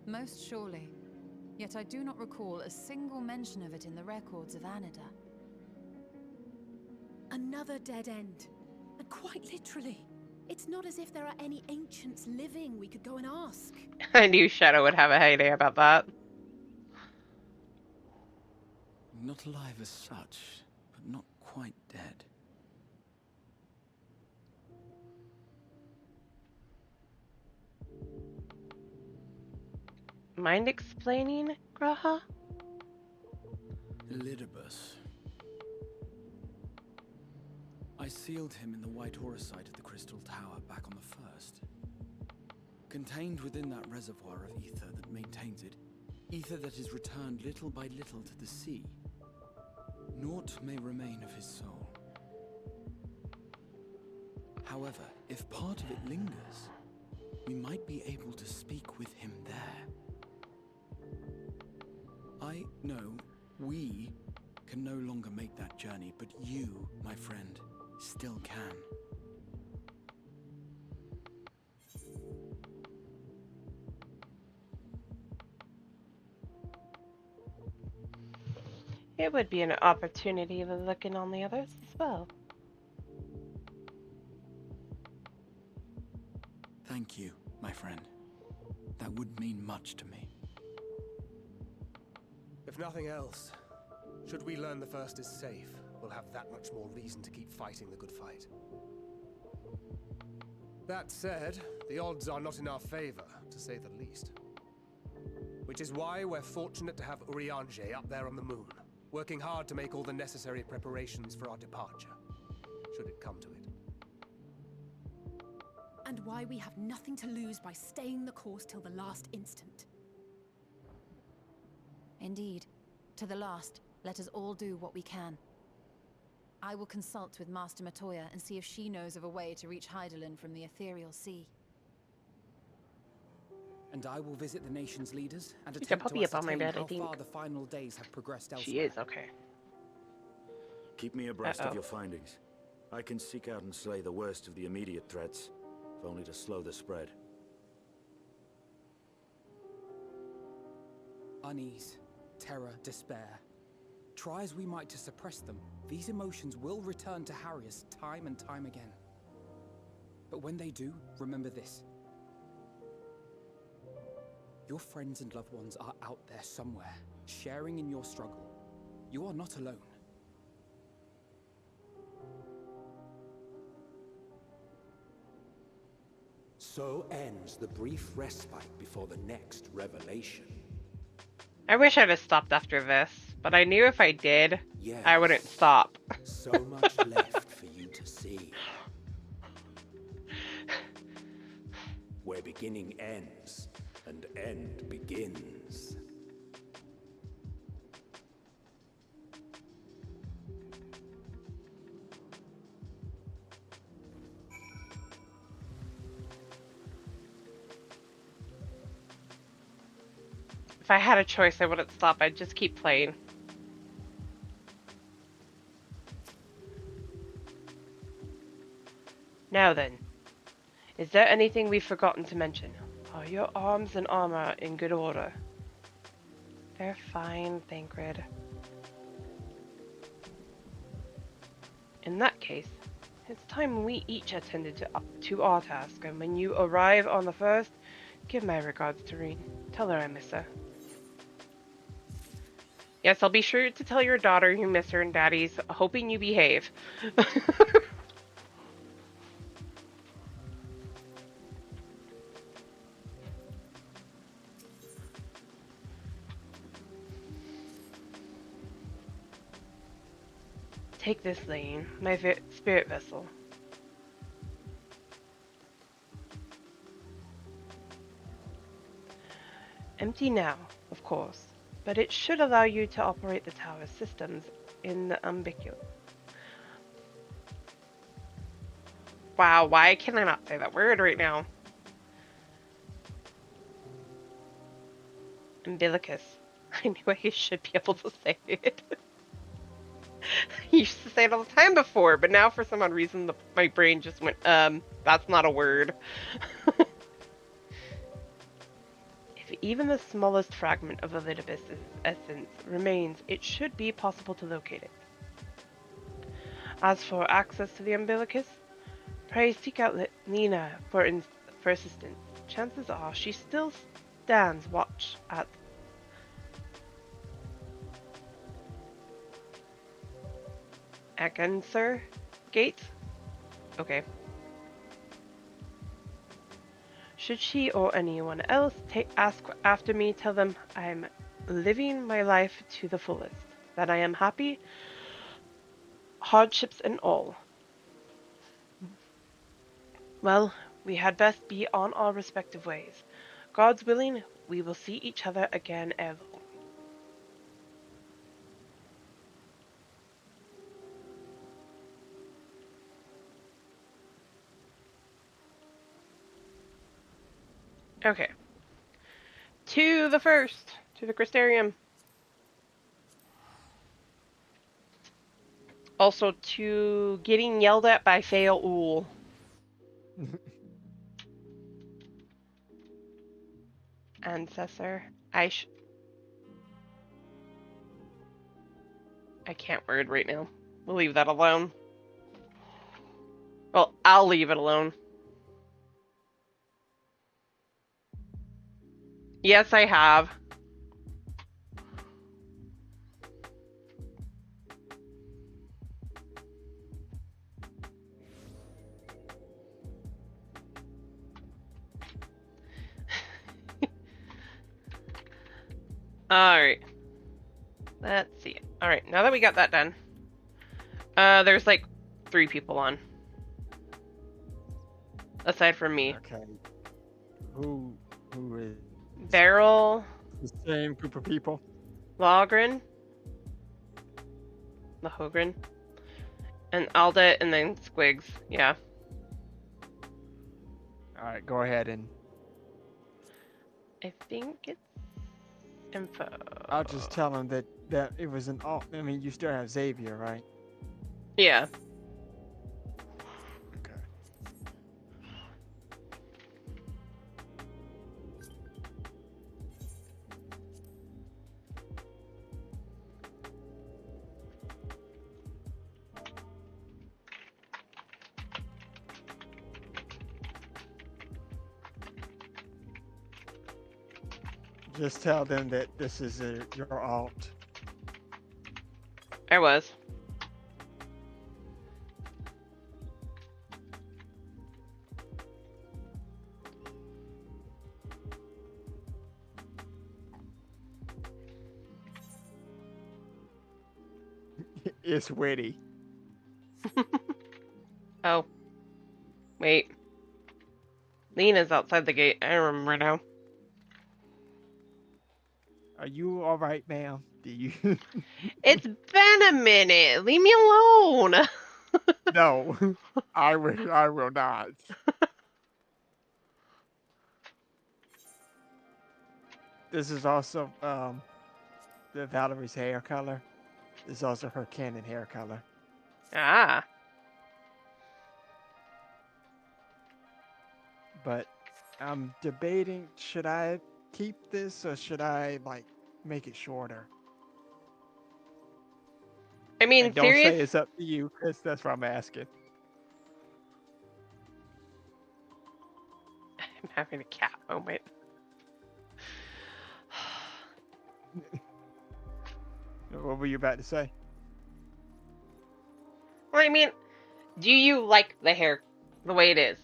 Most surely. Yet I do not recall a single mention of it in the records of Anida. Another dead end. And quite literally. It's not as if there are any ancients living we could go and ask. I knew Shadow would have a idea about that. Not alive as such, but not quite dead. Mind explaining, Graha? Elidibus. I sealed him in the white aurosite of the Crystal Tower back on the first. Contained within that reservoir of ether that maintains it, ether that is returned little by little to the sea. Naught may remain of his soul. However, if part of it lingers, we might be able to speak with him there. We can no longer make that journey, but you, my friend, still can. It would be an opportunity to look in on the others as well. Thank you, my friend. That would mean much to me. If nothing else, should we learn the first is safe, we'll have that much more reason to keep fighting the good fight. That said, the odds are not in our favor, to say the least. Which is why we're fortunate to have Urianger up there on the moon, working hard to make all the necessary preparations for our departure, should it come to it. And why we have nothing to lose by staying the course till the last instant. Indeed. To the last, let us all do what we can. I will consult with Master Matoya and see if she knows of a way to reach Hydaelyn from the ethereal sea. And I will visit the nation's leaders and There's a attempt to puppy up on my ascertain bed, I how think. far the final days have progressed elsewhere. She is, okay. Keep me abreast of your findings. I can seek out and slay the worst of the immediate threats, if only to slow the spread. Unease, terror, despair. Try as we might to suppress them, these emotions will return to harry us time and time again. But when they do, remember this. Your friends and loved ones are out there somewhere, sharing in your struggle. You are not alone. So ends the brief respite before the next revelation. I wish I'd have stopped after this, but I knew if I did, Yes. I wouldn't stop. So much left for you to see. Where beginning ends and end begins. If I had a choice, I wouldn't stop. I'd just keep playing. Now then, is there anything we've forgotten to mention? Are your arms and armor in good order? They're fine, Thancred. In that case, it's time we each attended to our task, and when you arrive on the first, give my regards to Reen. Tell her I miss her. Yes, I'll be sure to tell your daughter you miss her and Daddy's hoping you behave. Take this, Lane, my spirit vessel. Empty now, of course, but it should allow you to operate the tower's systems in the ambiguous. Wow, why can I not say that word right now? Umbilicus. I knew I should be able to say it. You used to say it all the time before, but now for some odd reason my brain just went, that's not a word. If even the smallest fragment of Elidibus' essence remains, it should be possible to locate it. As for access to the Umbilicus, pray seek out Nina for assistance. Chances are she still stands watch at Akenser Gate? Okay. Should she or anyone else ask after me, tell them I'm living my life to the fullest, that I am happy, hardships and all. Well, we had best be on our respective ways. God's willing, we will see each other again ere long. Okay. To the Crystarium. Also to getting yelled at by Fail Ool. Ancestor. I can't word right now. We'll leave that alone. Well, I'll leave it alone. Yes, I have. Alright. Let's see. Alright, now that we got that done. There's like 3 people on. Aside from me. Okay. Who is? Beryl. The same group of people. Logren. Lahogren. And Alda and then Squigs. Yeah. Alright, go ahead and... I think it's info. I'll just tell him that it was an alt. I mean, you still have Xavier, right? Yeah. Okay. Just tell them that this is your alt. I was. It's witty. Oh. Wait. Lena's outside the gate. I remember now. Are you all right, ma'am? Do you? It's been a minute. Leave me alone. No, I will not. This is also the Valerie's hair color. This is also her canon hair color. Ah. But I'm debating, should I keep this or should I like make it shorter? I mean, and don't say it's up to you, Chris. That's what I'm asking. I'm having a cat moment. What were you about to say? Well, I mean, do you like the hair the way it is?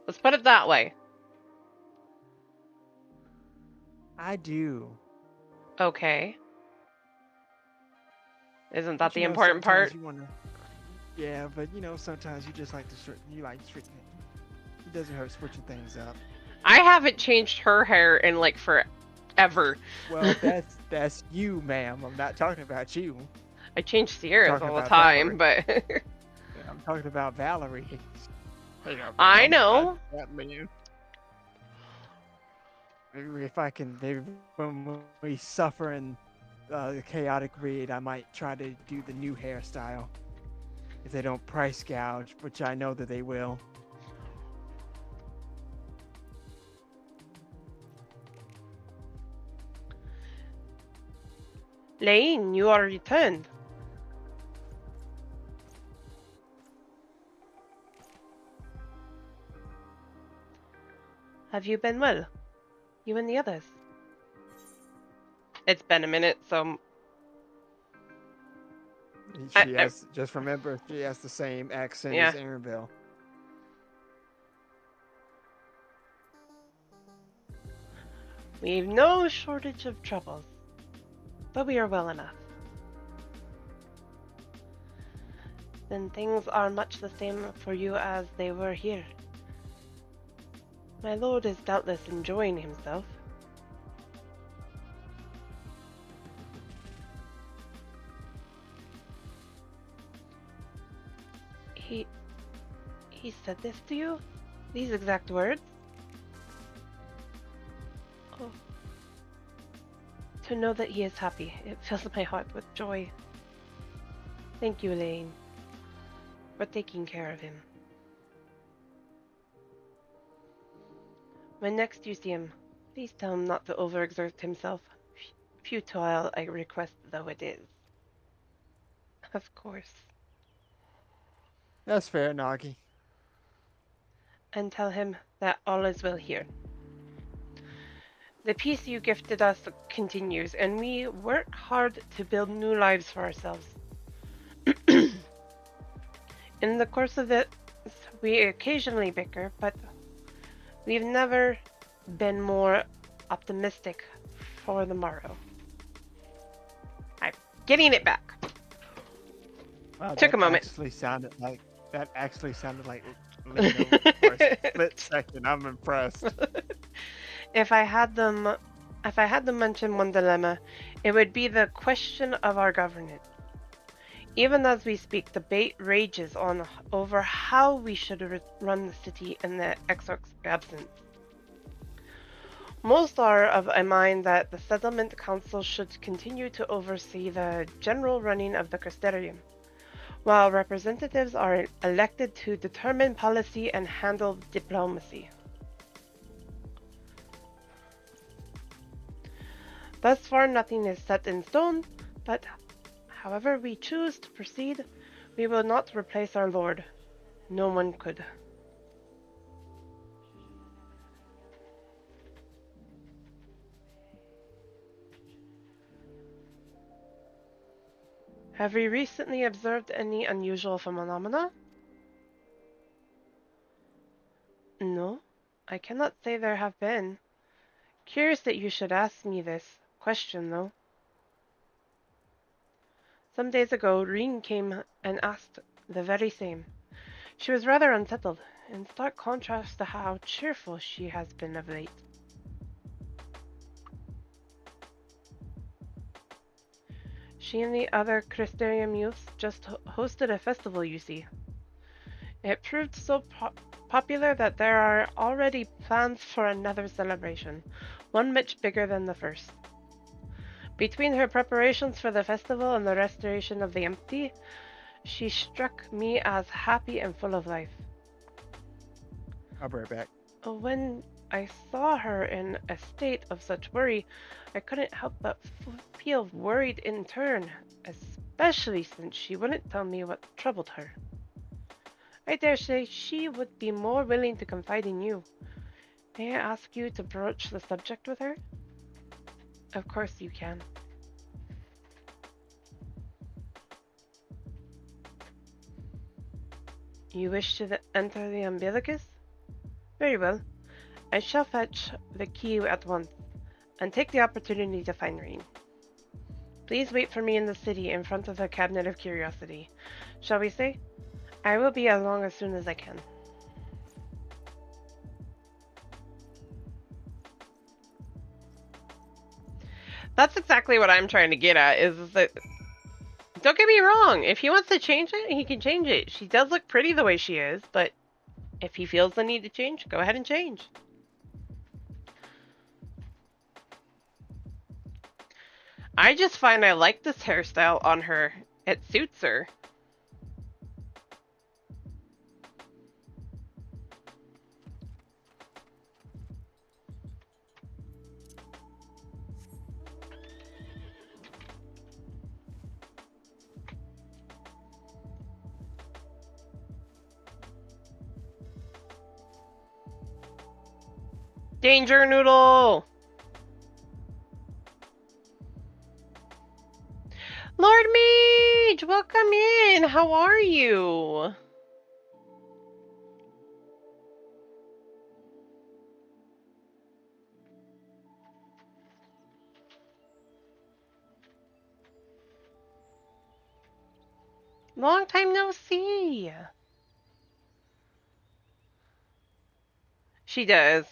Let's put it that way. I do. Okay. Isn't that But, the important part? Yeah, but sometimes you just like to straighten it. It doesn't hurt switching things up. I haven't changed her hair in like forever. Well, that's you, ma'am. I'm not talking about you. I change Sierra's all the time, Valerie. but Yeah, I'm talking about Valerie. I know. That man. Maybe if I can, maybe when we suffer in the chaotic raid, I might try to do the new hairstyle. If they don't price gouge, which I know that they will. Lane, you are returned. Have you been well? You and the others? It's been a minute, so... She has, just remember, she has the same accent as Aaronville. We've no shortage of troubles, but we are well enough. Then things are much the same for you as they were here. My lord is doubtless enjoying himself. He said this to you? These exact words? Oh. To know that he is happy, it fills my heart with joy. Thank you, Elaine, for taking care of him. When next you see him, please tell him not to overexert himself. Futile, I request though it is. Of course. That's fair, Nagi. And tell him that all is well here. The peace you gifted us continues, and we work hard to build new lives for ourselves. In the course of this, we occasionally bicker, but we've never been more optimistic for the morrow. I'm getting it back. Wow, Took a moment. That actually sounded like Lino for a split second. I'm impressed. If I had them mention one dilemma, it would be the question of our governance. Even as we speak, debate rages on over how we should run the city in the Exarch's absence. Most are of a mind that the settlement council should continue to oversee the general running of the Crystarium, while representatives are elected to determine policy and handle diplomacy. Thus far, nothing is set in stone, but however we choose to proceed, we will not replace our lord. No one could. Have we recently observed any unusual phenomena? No, I cannot say there have been. Curious that you should ask me this question, though. Some days ago, Reen came and asked the very same. She was rather unsettled, in stark contrast to how cheerful she has been of late. She and the other Crystarium youths just hosted a festival, you see. It proved so popular that there are already plans for another celebration, one much bigger than the first. Between her preparations for the festival and the restoration of the empty, she struck me as happy and full of life. I'll be right back. When I saw her in a state of such worry, I couldn't help but feel worried in turn, especially since she wouldn't tell me what troubled her. I dare say she would be more willing to confide in you. May I ask you to broach the subject with her? Of course you can. You wish to enter the umbilicus? Very well. I shall fetch the key at once, and take the opportunity to find Reen. Please wait for me in the city in front of the Cabinet of Curiosity. Shall we say? I will be along as soon as I can. That's exactly what I'm trying to get at, is that... Don't get me wrong, if he wants to change it, he can change it. She does look pretty the way she is, but if he feels the need to change, go ahead and change. I just find I like this hairstyle on her. It suits her. Danger Noodle! Lord Mage, welcome in. How are you? Long time no see. She does.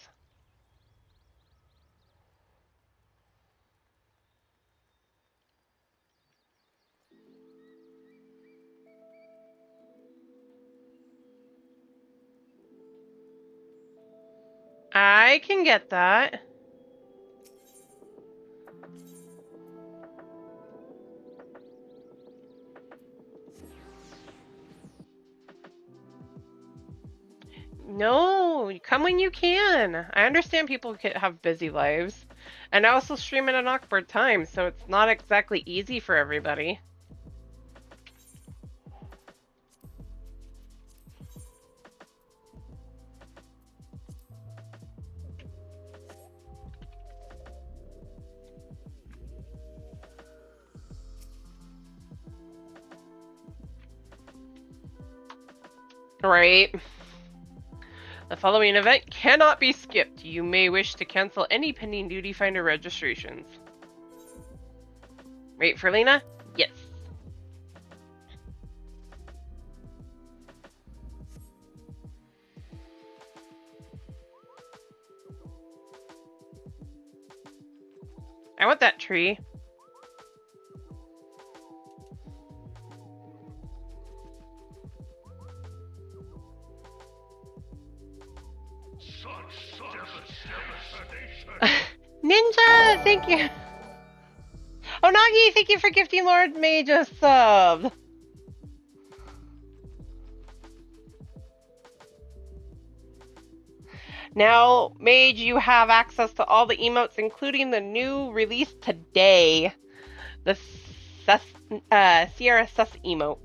I can get that. No, come when you can. I understand people have busy lives. And I also stream at an awkward time, so it's not exactly easy for everybody. Right. The following event cannot be skipped. You may wish to cancel any pending Duty Finder registrations. Wait for Lena? Yes. I want that tree. Ninja, thank you. Oh, Nagi, thank you for gifting Lord Mage a sub. Now, Mage, you have access to all the emotes, including the new release today, the Sierra Sus emote.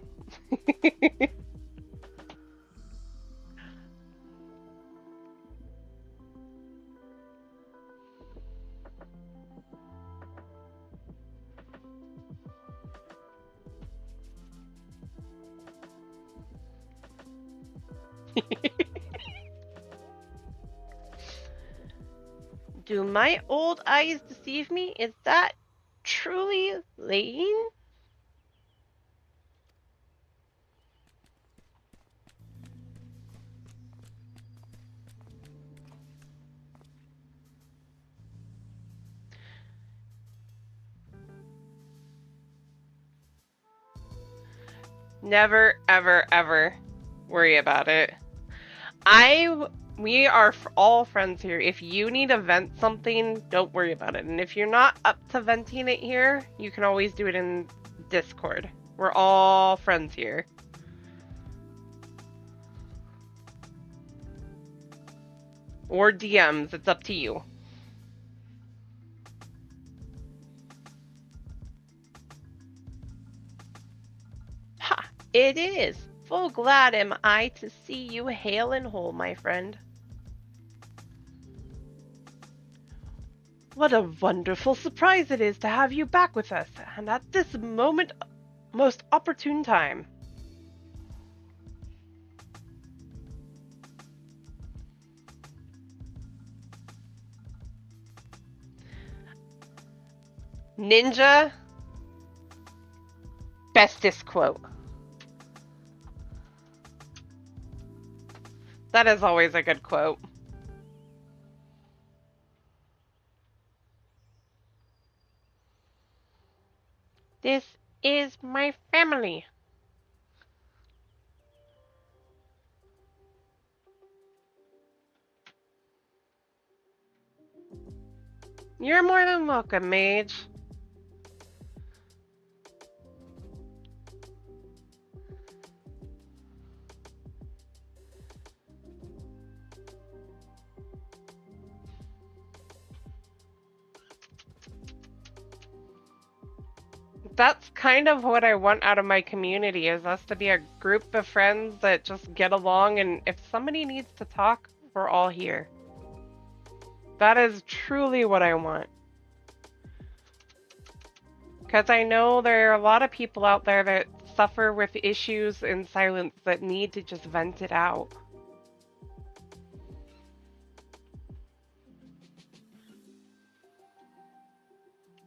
Do my old eyes deceive me? Is that truly Lane? Never, ever, ever worry about it. We are all friends here. If you need to vent something, don't worry about it. And if you're not up to venting it here, you can always do it in Discord. We're all friends here. Or DMs, it's up to you. Ha! It is! Full glad am I to see you hale and whole, my friend. What a wonderful surprise it is to have you back with us, and at this most opportune time. Ninja, bestest quote. That is always a good quote. This is my family. You're more than welcome, Mage. That's kind of what I want out of my community, is us to be a group of friends that just get along, and if somebody needs to talk, we're all here. That is truly what I want. Because I know there are a lot of people out there that suffer with issues in silence that need to just vent it out.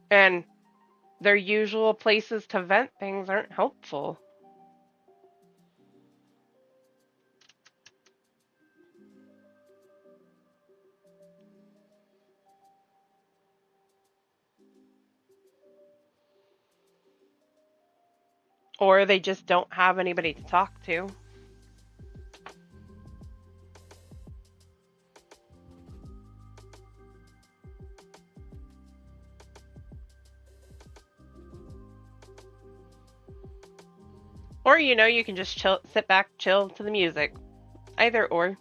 And their usual places to vent things aren't helpful. Or they just don't have anybody to talk to. Or, you know, you can just chill, sit back, chill to the music. Either or.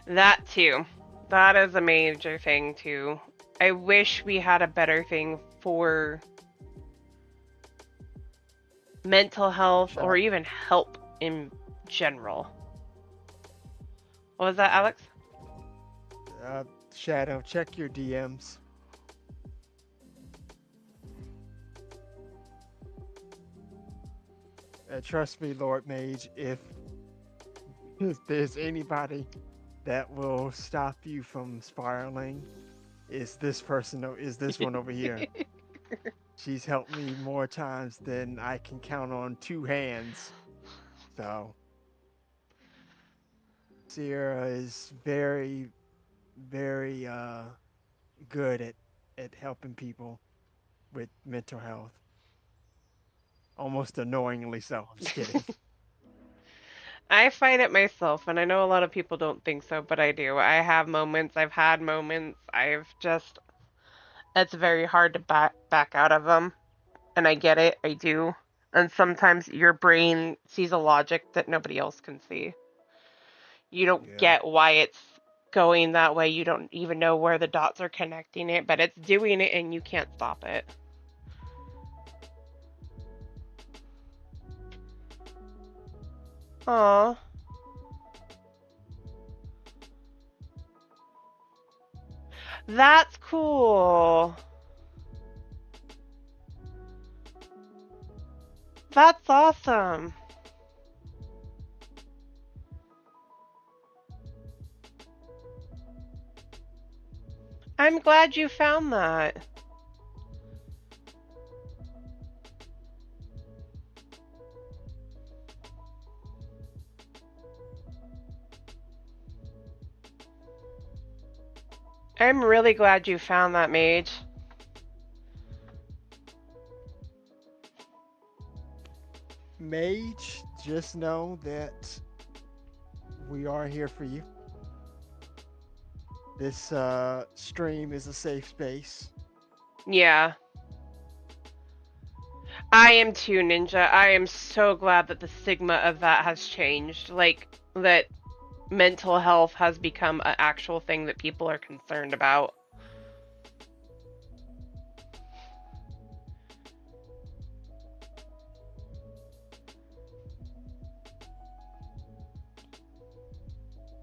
That too. That is a major thing too. I wish we had a better thing for mental health or even help in general. What was that, Alex? Shadow, check your DMs. Trust me, Lord Mage, if there's anybody that will stop you from spiraling, it's this person, is this one over here. She's helped me more times than I can count on two hands. So Sierra is very, very good at helping people with mental health. Almost annoyingly so. I'm just kidding. I fight it myself, and I know a lot of people don't think so, but I do. I have moments, I've had moments, it's very hard to back out of them, and I get it, I do. And sometimes your brain sees a logic that nobody else can see. You don't get why it's going that way, you don't even know where the dots are connecting it, but it's doing it and you can't stop it. Aww. That's cool. That's awesome. I'm glad you found that. I'm really glad you found that, Mage. Mage, just know that we are here for you. This stream is a safe space. Yeah. I am too, Ninja. I am so glad that the stigma of that has changed. Like, that mental health has become an actual thing that people are concerned about.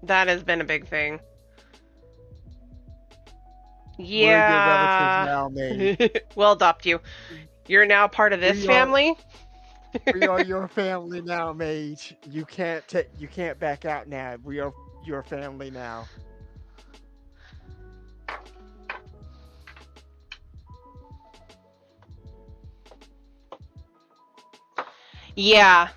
That has been a big thing. Yeah. We're your relatives now, Mage. We'll adopt you. You're now part of this family. We are your family now, Mage. You can't back out now. We are your family now. Yeah.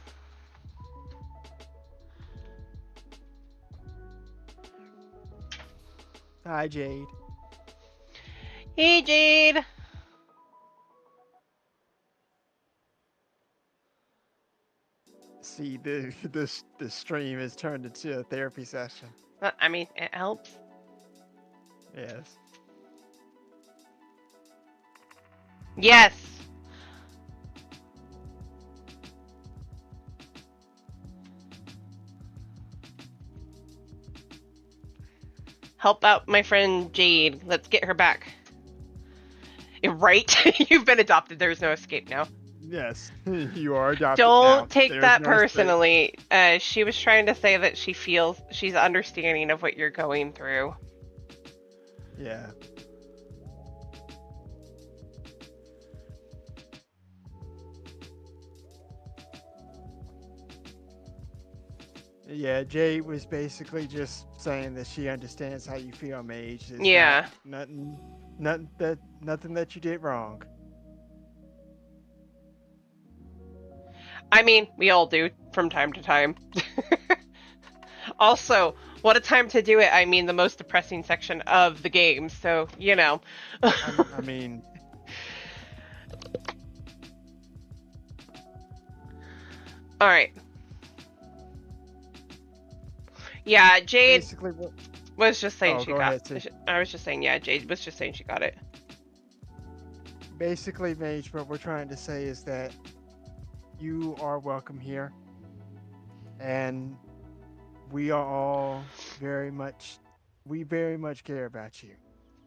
Hi, Jade. Hey, Jade. See, the stream has turned into a therapy session. I mean, it helps. Yes. Yes. help out my friend Jade. Let's get her back. Right? You've been adopted. There's no escape now. Yes, you are adopted Don't now. take There's that no escape. personally. She was trying to say that she's understanding of what you're going through. Yeah. Yeah, Jade was basically just saying that she understands how you feel, Mage. It's Yeah. nothing that you did wrong. I mean, we all do from time to time. Also, what a time to do it. I mean, the most depressing section of the game, so, you know. I mean... Alright. Yeah, Jade Basically, was just saying Oh, she go got ahead, Sid. I was just saying, yeah, Jade was just saying she got it. Basically, Mage, what we're trying to say is that you are welcome here. And we are all very much care about you.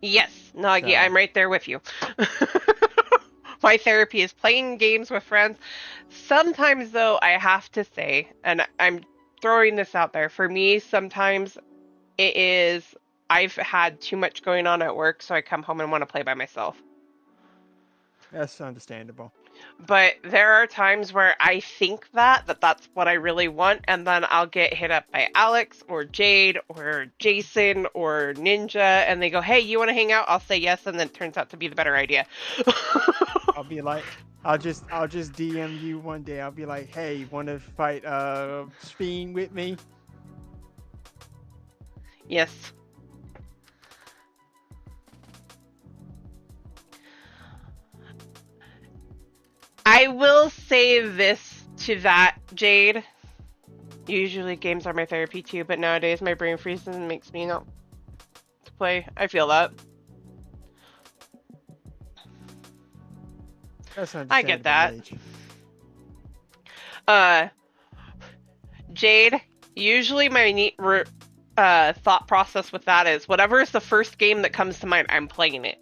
Yes, Nagi, So- I'm right there with you. My therapy is playing games with friends. Sometimes, though, I have to say, and I'm throwing this out there, for me, sometimes it is, I've had too much going on at work, so I come home and want to play by myself. That's understandable. But there are times where I think that's what I really want, and then I'll get hit up by Alex or Jade or Jason or Ninja, and they go, "Hey, you want to hang out?" I'll say yes, and then it turns out to be the better idea. I'll be like, I'll just DM you one day. I'll be like, "Hey, want to fight Speen with me?" Yes. I will say this to that, Jade. Usually games are my therapy too, but nowadays my brain freezes and makes me not to play. I feel that. That's I get understandable, that. Mage. Jade, usually my thought process with that is whatever is the first game that comes to mind, I'm playing it.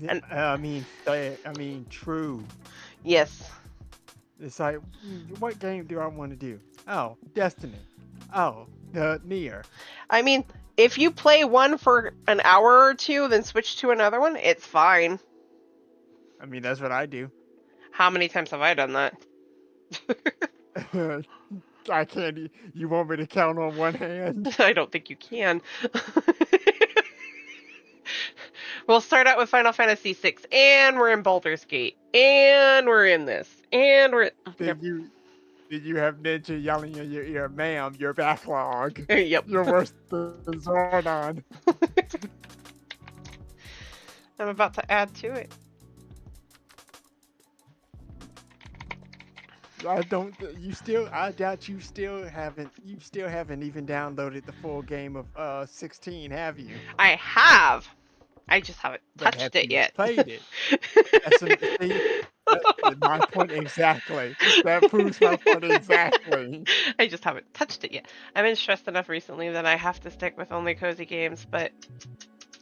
And I mean, true. Yes. It's like, what game do I want to do? Oh, Destiny. Oh, Nier. I mean, if you play one for an hour or two, then switch to another one, it's fine. I mean, that's what I do. How many times have I done that? I can't. You want me to count on one hand? I don't think you can. We'll start out with Final Fantasy VI, and we're in Baldur's Gate, and we're in this, and we're... Did you have Ninja yelling in your ear, "Ma'am, your backlog"? Yep. You're worse than Zordon. I'm about to add to it. I doubt you still haven't even downloaded the full game of 16, have you? I have. I just haven't But touched have it you yet. played it? That's my point exactly. That proves my point exactly. I just haven't touched it yet. I've been stressed enough recently that I have to stick with only cozy games, but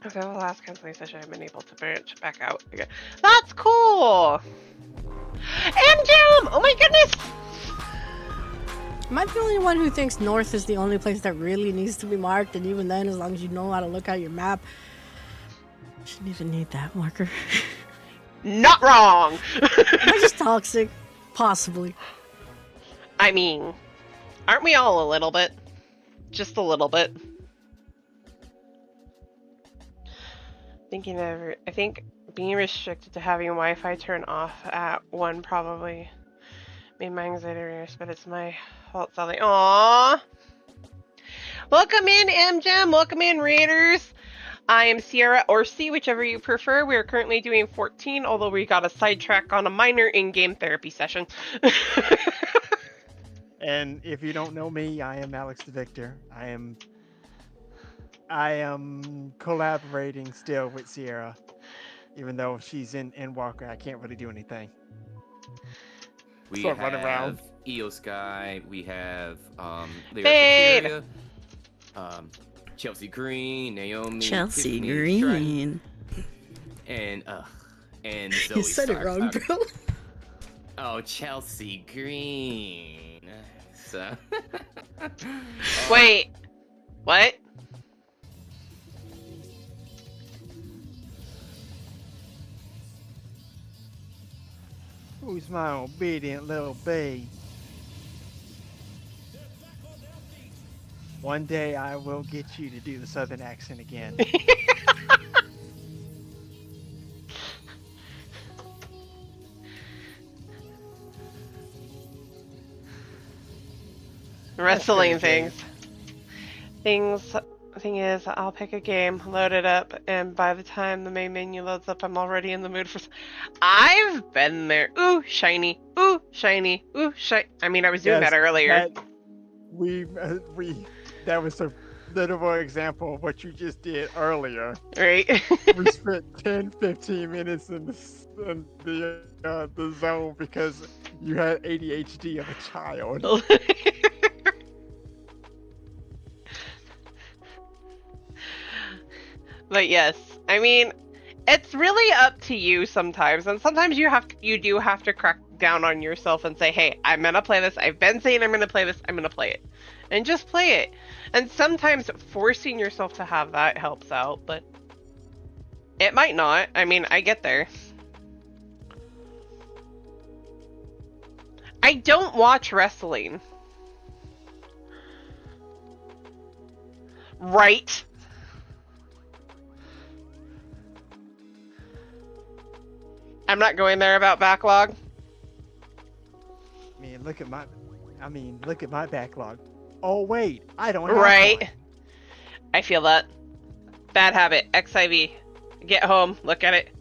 after the last counseling session, I've been able to branch back out again. That's cool! MGM! Oh my goodness! Am I the only one who thinks north is the only place that really needs to be marked? And even then, as long as you know how to look at your map, you shouldn't even need that marker. Not wrong! Am I just toxic? Possibly. I mean, aren't we all a little bit? Just a little bit. I think being restricted to having Wi-Fi turned off at 1 probably made my anxiety worse, but it's my fault. Aww! Welcome in, MGem! Welcome in, Raiders! I am Sierra, or C, whichever you prefer. We are currently doing 14, although we got a sidetrack on a minor in-game therapy session. And if you don't know me, I am AlexTheVIKTOR. I am collaborating still with Sierra, even though she's in Walker. I can't really do anything. We So run around. have Eosky, we have Fade. Cafeteria, Chelsea Green, Naomi, Chelsea Tiffany Green. Stratton, and Zoe You said it Stark. wrong, bro. Oh, Chelsea Green. So. Wait, what? Who's my obedient little bee? One day I will get you to do the southern accent again. Wrestling things. Thing is, I'll pick a game, load it up, and by the time the main menu loads up, I'm already in the mood for. I've been there. Ooh, shiny. Ooh, shiny. Ooh, shiny. I mean, I was doing that earlier. That was a literal example of what you just did earlier. Right. We spent 10-15 minutes in the zone because you had ADHD of a child. But yes, I mean, it's really up to you sometimes, and sometimes you do have to crack down on yourself and say, hey, I'm gonna play this. I've been saying I'm gonna play this. I'm gonna play it, and just play it. And sometimes forcing yourself to have that helps out, but it might not. I mean, I get there. I don't watch wrestling. Right. I'm not going there about backlog. I mean, look at my backlog. Oh wait, I don't have Right. one. I feel that. Bad habit. XIV. Get home. Look at it.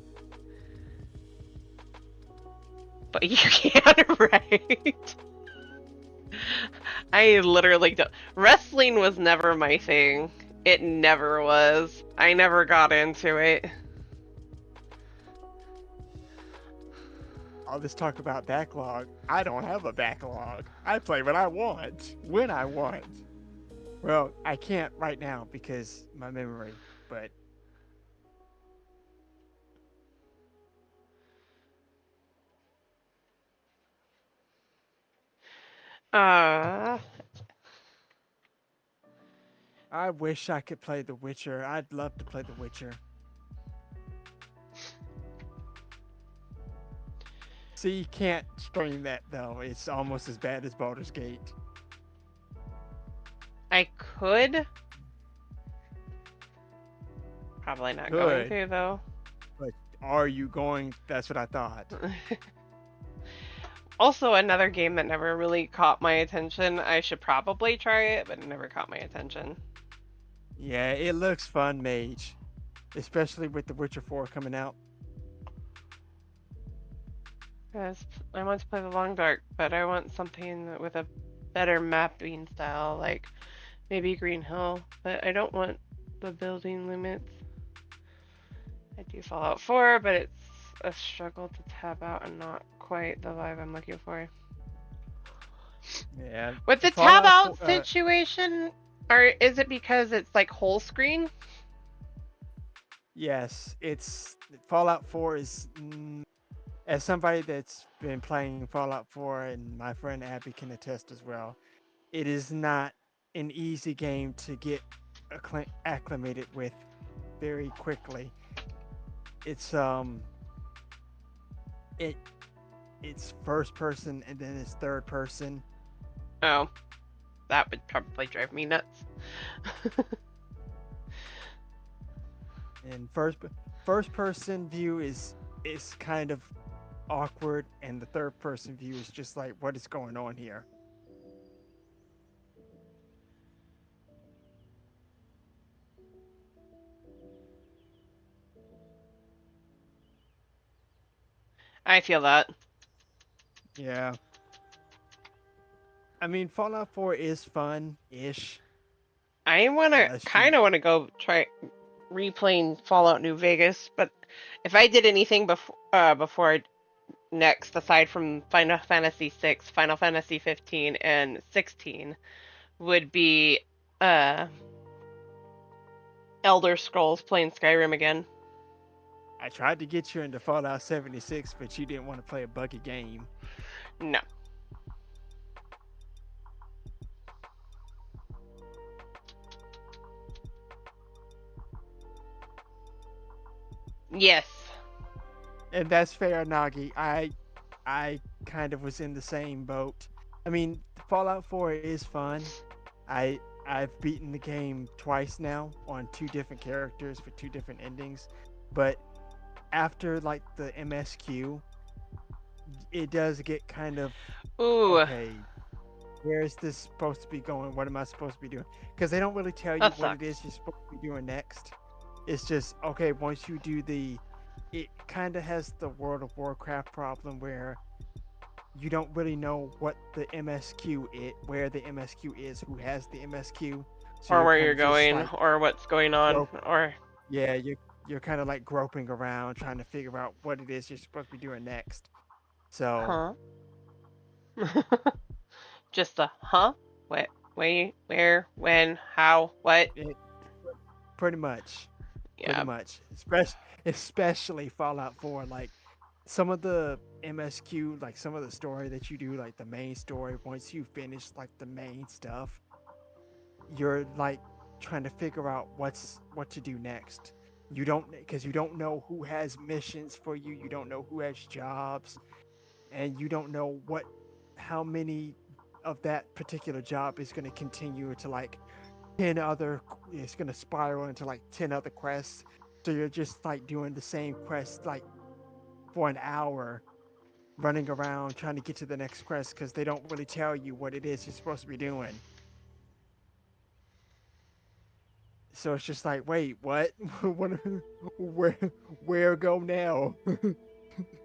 But you can't, right? I literally don't. Wrestling was never my thing. It never was. I never got into it. I'll just talk about backlog. I don't have a backlog. I play what I want, when I want. Well, I can't right now because my memory, but... I wish I could play The Witcher. I'd love to play The Witcher. See, you can't stream that though. It's almost as bad as Baldur's Gate. I could. Probably not going to, though. But are you going? That's what I thought. Also, another game that never really caught my attention. I should probably try it, but it never caught my attention. Yeah, it looks fun, Mage. Especially with The Witcher 4 coming out. Yes, I want to play the Long Dark, but I want something with a better mapping style, like maybe Green Hill. But I don't want the building limits. I do Fallout 4, but it's a struggle to tab out and not quite the vibe I'm looking for. Yeah. With the tab out situation, or is it because it's like whole screen? Yes, it's Fallout 4 is as somebody that's been playing Fallout 4 and my friend Abby can attest as well. It is not an easy game to get acclimated with very quickly. It's it's first person and then it's third person. Oh, that would probably drive me nuts. And first person view is kind of awkward, and the third person view is just like, what is going on here? I feel that. Yeah. I mean, Fallout 4 is fun-ish. I kind of want to go try replaying Fallout New Vegas, but if I did anything before next, aside from Final Fantasy 6, Final Fantasy 15, and 16, would be Elder Scrolls playing Skyrim again. I tried to get you into Fallout 76, but you didn't want to play a buggy game. No. Yes. And that's fair, Nagi. I kind of was in the same boat. I mean, Fallout 4 is fun. I've beaten the game twice now on 2 different characters for 2 different endings, but after like the MSQ, it does get kind of okay. Where is this supposed to be going? What am I supposed to be doing? Because they don't really tell you That what sucks. it is you're supposed to be doing next. It's just okay. Once you do it kind of has the World of Warcraft problem where you don't really know what the MSQ is, where the MSQ is, who has the MSQ. So Or where kinda you're just, going, like, or what's going on, or... Yeah, you're kind of like groping around trying to figure out what it is you're supposed to be doing next. So. Huh? Just a huh? What? Where? When? How? What? Pretty much. Yeah. Pretty much. Especially Fallout 4. Like, some of the MSQ, like some of the story that you do, like the main story, once you finish like the main stuff, you're like trying to figure out what to do next. You don't, because you don't know who has missions for you, you don't know who has jobs, and you don't know how many of that particular job is going to continue to like 10 other, it's going to spiral into like 10 other quests. So you're just like doing the same quest like for an hour, running around trying to get to the next quest because they don't really tell you what it is you're supposed to be doing. So it's just like, wait, what? What? Where go now?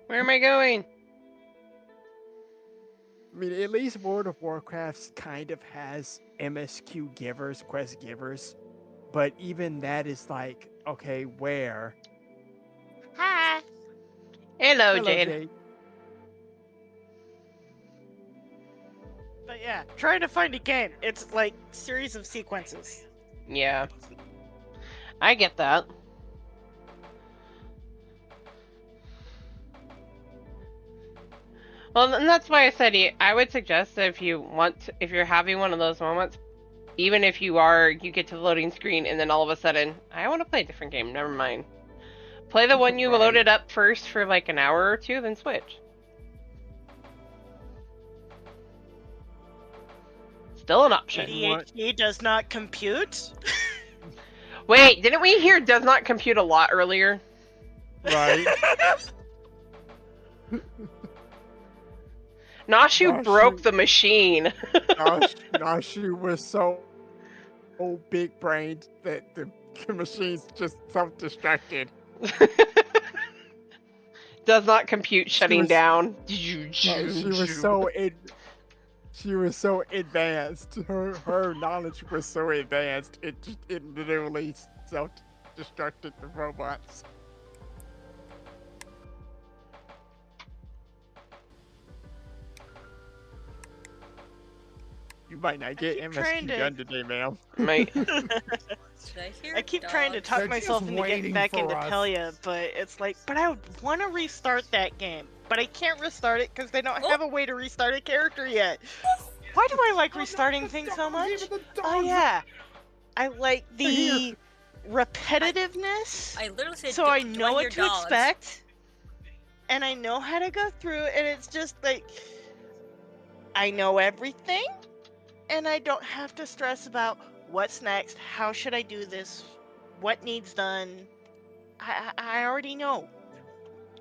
Where am I going? I mean, at least World of Warcraft kind of has MSQ givers, quest givers, but even that is like, okay, where? Hi. Hello, Jade. Jade. But yeah, trying to find a game. It's like series of sequences. Yeah. I get that. Well, and that's why I said I would suggest that if you're having one of those moments, even if you get to the loading screen and then all of a sudden, I want to play a different game, never mind. Play the one you Right. loaded up first for like an hour or two, then switch. Still an option. ADHD does not compute? Wait, didn't we hear does not compute a lot earlier? Right. Nashu broke the machine. Nashu was so big brained that the machine's just self-destructed. Does not compute shutting down. She was so advanced. Her knowledge was so advanced. It literally self-destructed the robots. You might not get MSQ done today, ma'am. Might. I keep trying to talk myself into getting back into Pelia, but it's like, but I want to restart that game, but I can't restart it because they don't have a way to restart a character yet. Why do I like restarting things so much? Oh yeah, I like the repetitiveness. I literally said, so I "Do know I what hear to dogs?" expect, and I know how to go through, and it's just like I know everything, and I don't have to stress about what's next, how should I do this, what needs done. I already know.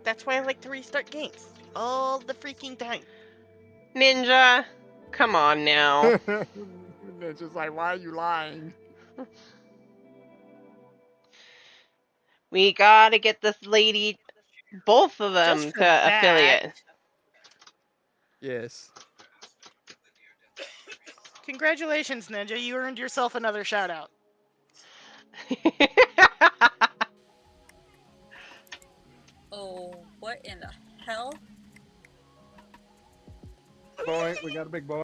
That's why I like to restart games all the freaking time. Ninja, come on now. Ninja's like, why are you lying? We gotta get this lady, both of them, Just for to that. affiliate. Yes. Congratulations, Ninja. You earned yourself another shout out. Oh, what in the hell? Boy, we got a big boy.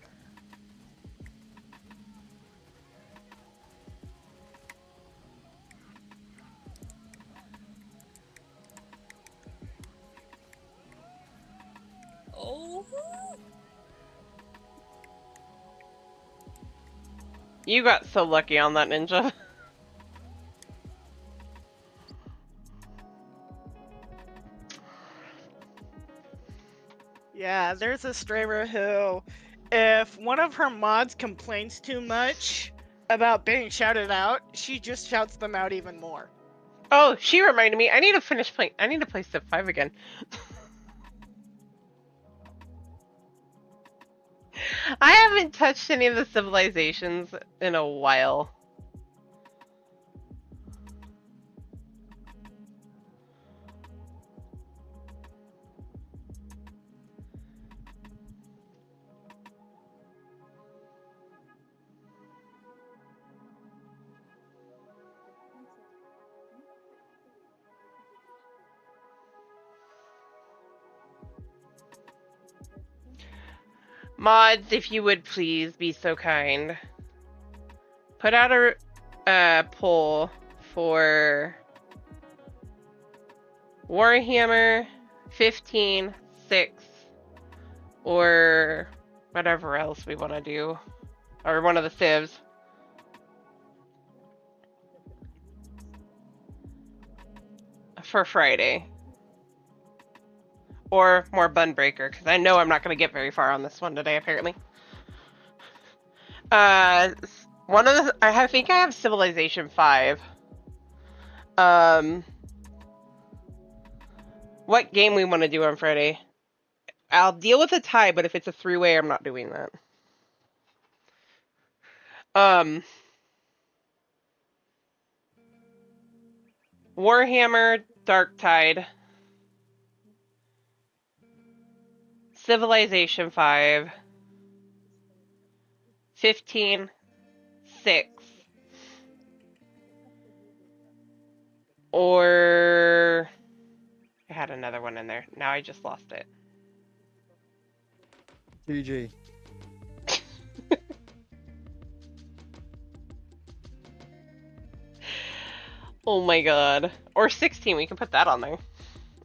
You got so lucky on that ninja. Yeah, there's a streamer who, if one of her mods complains too much about being shouted out, she just shouts them out even more. Oh, she reminded me. I need to finish playing. I need to play Civ 5 again. I haven't touched any of the civilizations in a while. Mods, if you would please be so kind. Put out a poll for Warhammer 15/6 or whatever else we want to do. Or one of the civs. For Friday. Or more Bunbreaker, because I know I'm not going to get very far on this one today, apparently. One of the... I think I have Civilization 5. What game we want to do on Friday? I'll deal with a tie, but if it's a three-way, I'm not doing that. Warhammer Darktide. Civilization 5. 15/6. Or... I had another one in there. Now I just lost it. GG. Oh my god. Or 16, we can put that on there.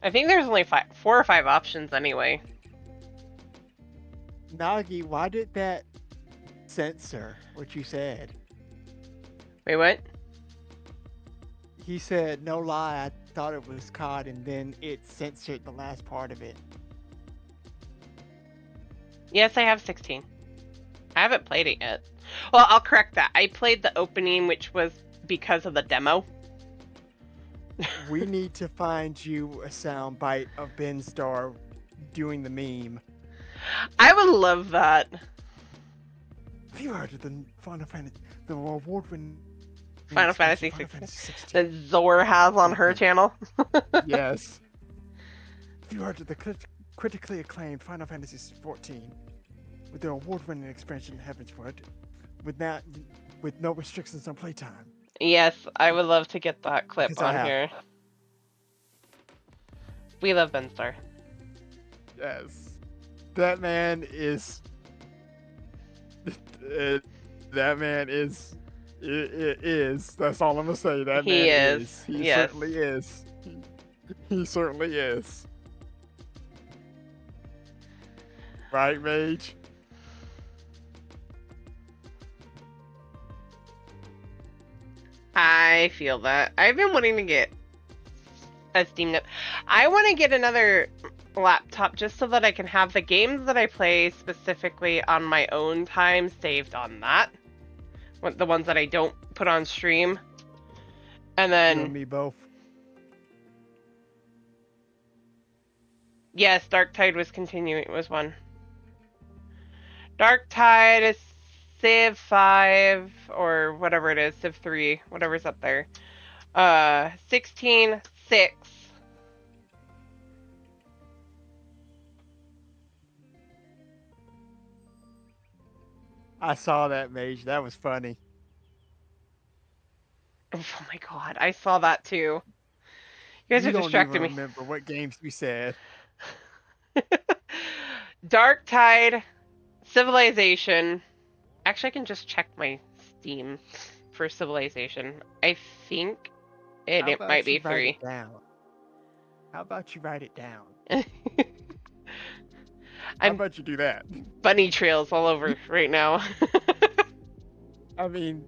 I think there's only 4 or 5 options anyway. Nagi, why did that censor what you said? Wait, what? He said, no lie, I thought it was COD, and then it censored the last part of it. Yes, I have 16. I haven't played it yet. Well, I'll correct that. I played the opening, which was because of the demo. We need to find you a soundbite of Ben Starr doing the meme. I would love that. Have you heard of the Final Fantasy, the award-winning Final Fantasy 16 that Zor has on her channel? Yes. Have you heard of the critically acclaimed Final Fantasy 14 with their award-winning expansion Heavensward with no restrictions on playtime? Yes, I would love to get that clip on here. We love Ben Starr. Yes. That man is... that man is... It is. That's all I'm gonna say. That he man is. He yes. certainly is. He certainly is. Right, Mage? I feel that. I've been wanting to get a Steam Deck. I want to get another laptop just so that I can have the games that I play specifically on my own time saved on that. The ones that I don't put on stream. And then... You and me both. Yes, Darktide was continuing. It was one. Darktide is Civ 5 or whatever it is, Civ 3, whatever's up there. 16/6. I saw that, Mage. That was funny. Oh my god, I saw that too. You guys are distracting me. I don't even remember what games we said. Darktide, Civilization. Actually, I can just check my Steam for Civilization. I think it might be 3. How about you write it down? How about you do that? Bunny trails all over right now. I mean,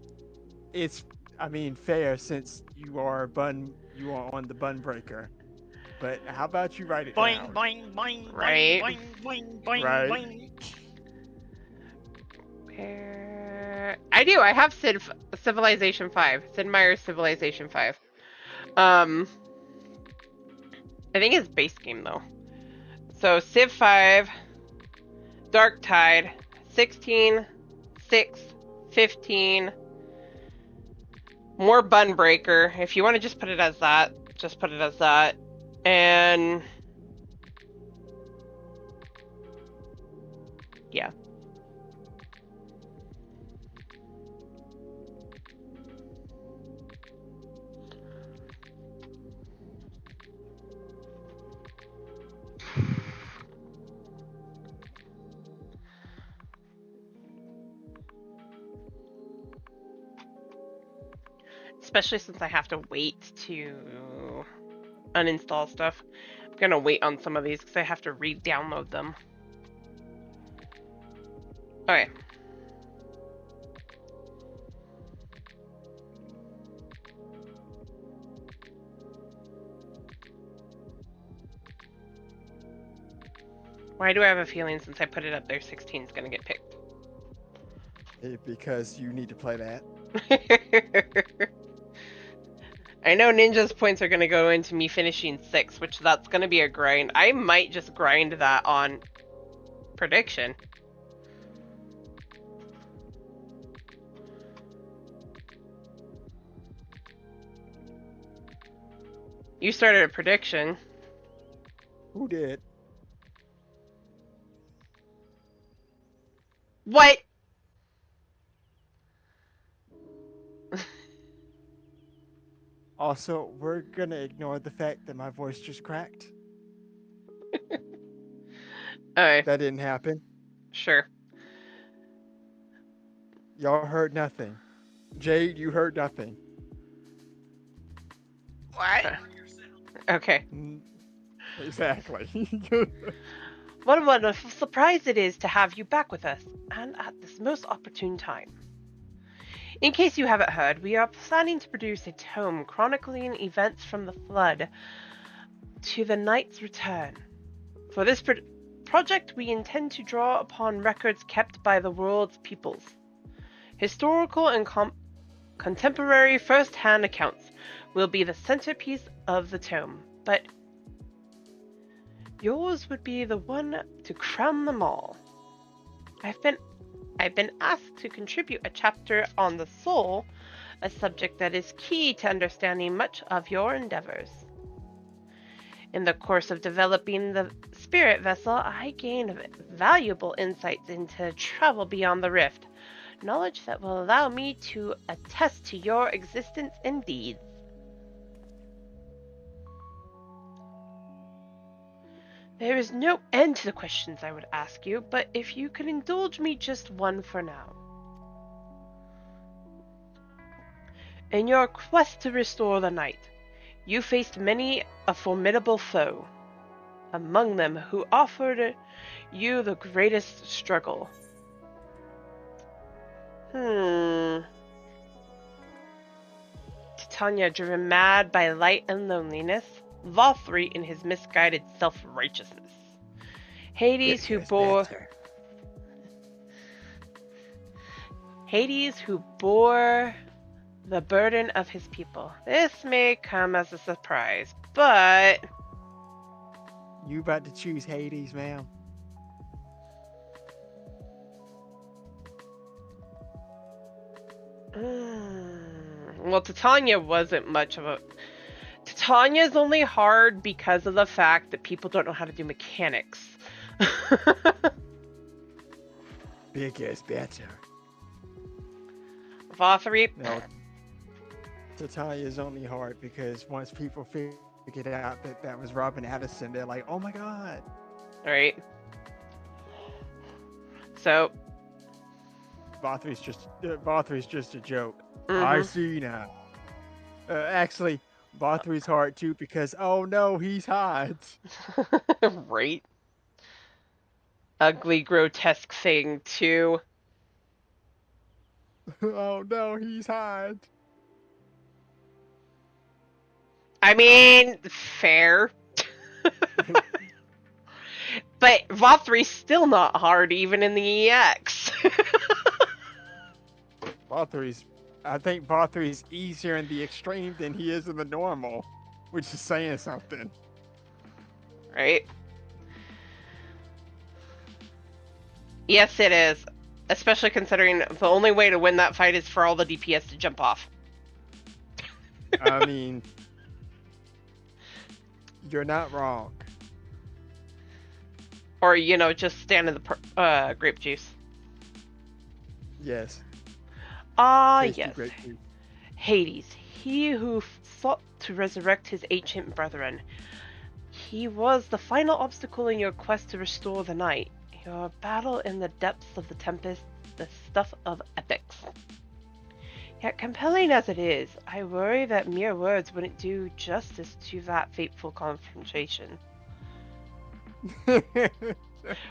fair since you are on the bun breaker. But how about you write it Boing, down? boing, boing, Right. boing, boing, boing, Right. boing. I do. I have Civilization 5. Sid Meier's Civilization 5. I think it's base game though. So Civ 5, Dark Tide, 16, 6, 15, more Bunbreaker. If you want to just put it as that, just put it as that. And yeah. Especially since I have to wait to uninstall stuff. I'm gonna wait on some of these because I have to re-download them. Okay. Why do I have a feeling since I put it up there, 16 is gonna get picked? Because you need to play that. I know Ninja's points are going to go into me finishing 6, which that's going to be a grind. I might just grind that on prediction. You started a prediction. Who did? What? Also, we're gonna ignore the fact that my voice just cracked. Alright. That didn't happen. Sure. Y'all heard nothing. Jade, you heard nothing. What? Okay. Exactly. What a wonderful surprise it is to have you back with us, and at this most opportune time. In case you haven't heard, we are planning to produce a tome chronicling events from the Flood to the Knight's return. For this project, we intend to draw upon records kept by the world's peoples. Historical and contemporary first-hand accounts will be the centerpiece of the tome, but yours would be the one to crown them all. I've been asked to contribute a chapter on the soul, a subject that is key to understanding much of your endeavors. In the course of developing the spirit vessel, I gained valuable insights into travel beyond the rift, knowledge that will allow me to attest to your existence and deeds. There is no end to the questions I would ask you, but if you could indulge me just one for now. In your quest to restore the night, you faced many a formidable foe, among them who offered you the greatest struggle. Titania driven mad by light and loneliness, Vothri in his misguided self-righteousness. Hades who bore the burden of his people. This may come as a surprise, but you about to choose Hades, ma'am? Well, Titania wasn't much of a... Titania's only hard because of the fact that people don't know how to do mechanics. Big is better. Vothri? No. Titania's only hard because once people figured out that that was Robin Addison, they're like, oh my god. Right. So... Vothri's just a joke. Mm-hmm. I see now. Actually, Vothri's hard too because, oh no, he's hot. Right. ugly, grotesque thing, too. Oh no, he's hot. I mean, fair. But Valtteri's still not hard, even in the EX. I think Valtteri's easier in the extreme than he is in the normal, which is saying something. Right? Yes, it is. Especially considering the only way to win that fight is for all the DPS to jump off. I mean, you're not wrong. Or, just stand in the grape juice. Yes. Yes. Grape juice. Hades, he who sought to resurrect his ancient brethren. He was the final obstacle in your quest to restore the night. Your battle in the depths of the tempest, the stuff of epics. Yet compelling as it is, I worry that mere words wouldn't do justice to that fateful confrontation.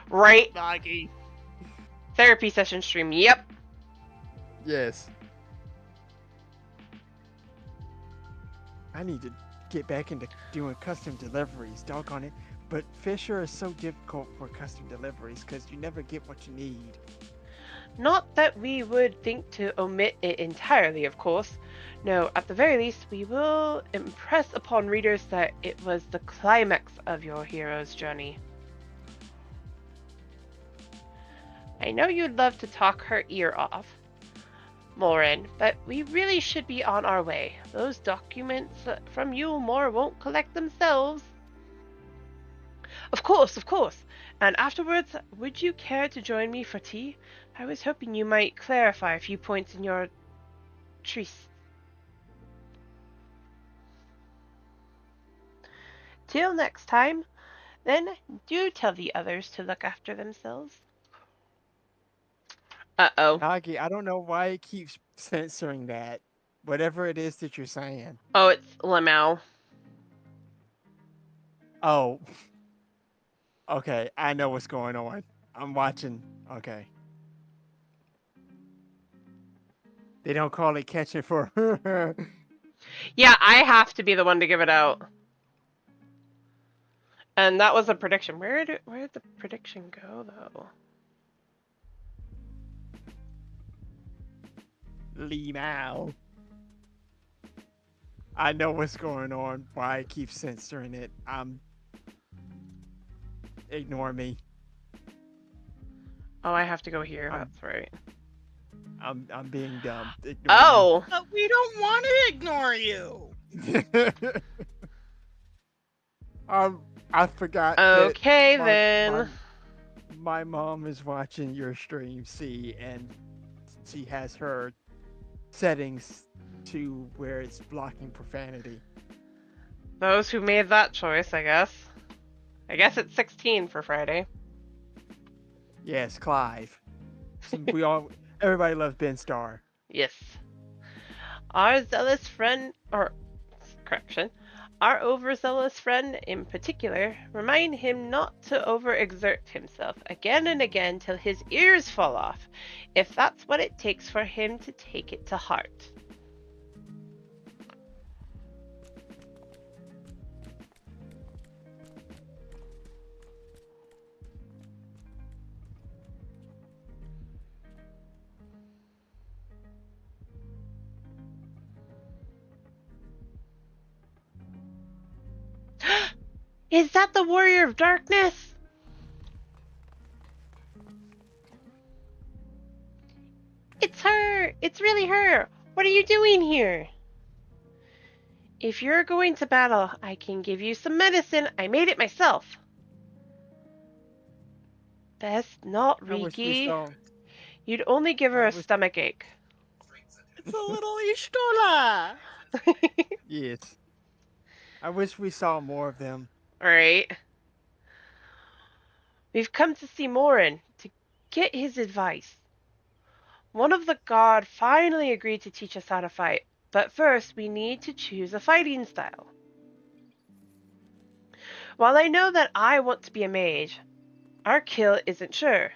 Right? Nagi. Therapy session stream, yep. Yes. I need to get back into doing custom deliveries, doggone it. But Fisher is so difficult for custom deliveries because you never get what you need. Not that we would think to omit it entirely, of course. No, at the very least, we will impress upon readers that it was the climax of your hero's journey. I know you'd love to talk her ear off, Morin, but we really should be on our way. Those documents from Yulmore won't collect themselves. Of course, of course. And afterwards, would you care to join me for tea? I was hoping you might clarify a few points in your treatise. Till next time, then do tell the others to look after themselves. Uh-oh. Nagi, I don't know why it keeps censoring that. Whatever it is that you're saying. Oh, it's Lamau. Oh. Okay, I know what's going on. I'm watching. Okay. They don't call it catching for. Yeah, I have to be the one to give it out. And that was a prediction. Where did the prediction go, though? Lee Mao. I know what's going on. Why I keep censoring it. Ignore me. Oh, I have to go here. That's right. I'm being dumb. Ignore Oh. But we don't want to ignore you. I forgot. Okay, that then. My mom is watching your stream, and she has her settings to where it's blocking profanity. Those who made that choice, I guess. I guess it's 16 for Friday. Yes, Clive. Everybody loves Ben Starr. Yes. Our zealous friend, our overzealous friend in particular, remind him not to overexert himself again and again till his ears fall off, if that's what it takes for him to take it to heart. Is that the Warrior of Darkness? It's her! It's really her! What are you doing here? If you're going to battle, I can give you some medicine. I made it myself. Best not, Riki. You'd only give her a stomachache. It's a little Ishtola. Yes. I wish we saw more of them. Alright. We've come to see Morin to get his advice. One of the god finally agreed to teach us how to fight, but first we need to choose a fighting style. While I know that I want to be a mage, Arkil isn't sure.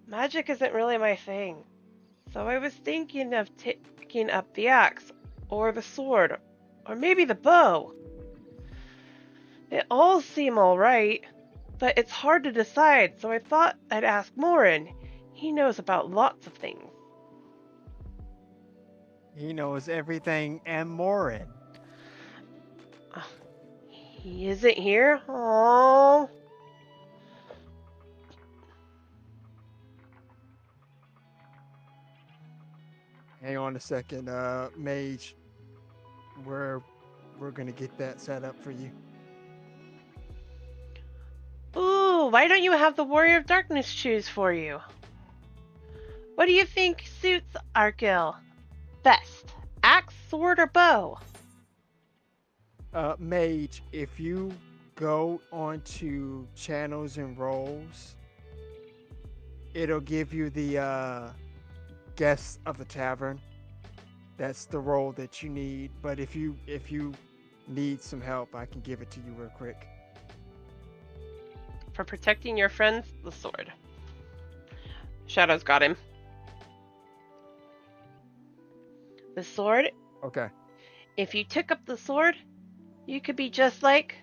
Magic isn't really my thing, so I was thinking of taking up the axe, or the sword, or maybe the bow. They all seem alright, but it's hard to decide, so I thought I'd ask Morin. He knows about lots of things. He knows everything and more in. He isn't here? Aww. Hang on a second, Mage. We're gonna get that set up for you. Ooh, why don't you have the Warrior of Darkness choose for you? What do you think suits Arkil best? Axe, sword, or bow? Mage, if you go onto channels and roles, it'll give you the guests of the tavern. That's the role that you need. But if you need some help, I can give it to you real quick. For protecting your friends, the sword. Shadow's got him. The sword? Okay. If you took up the sword, you could be just like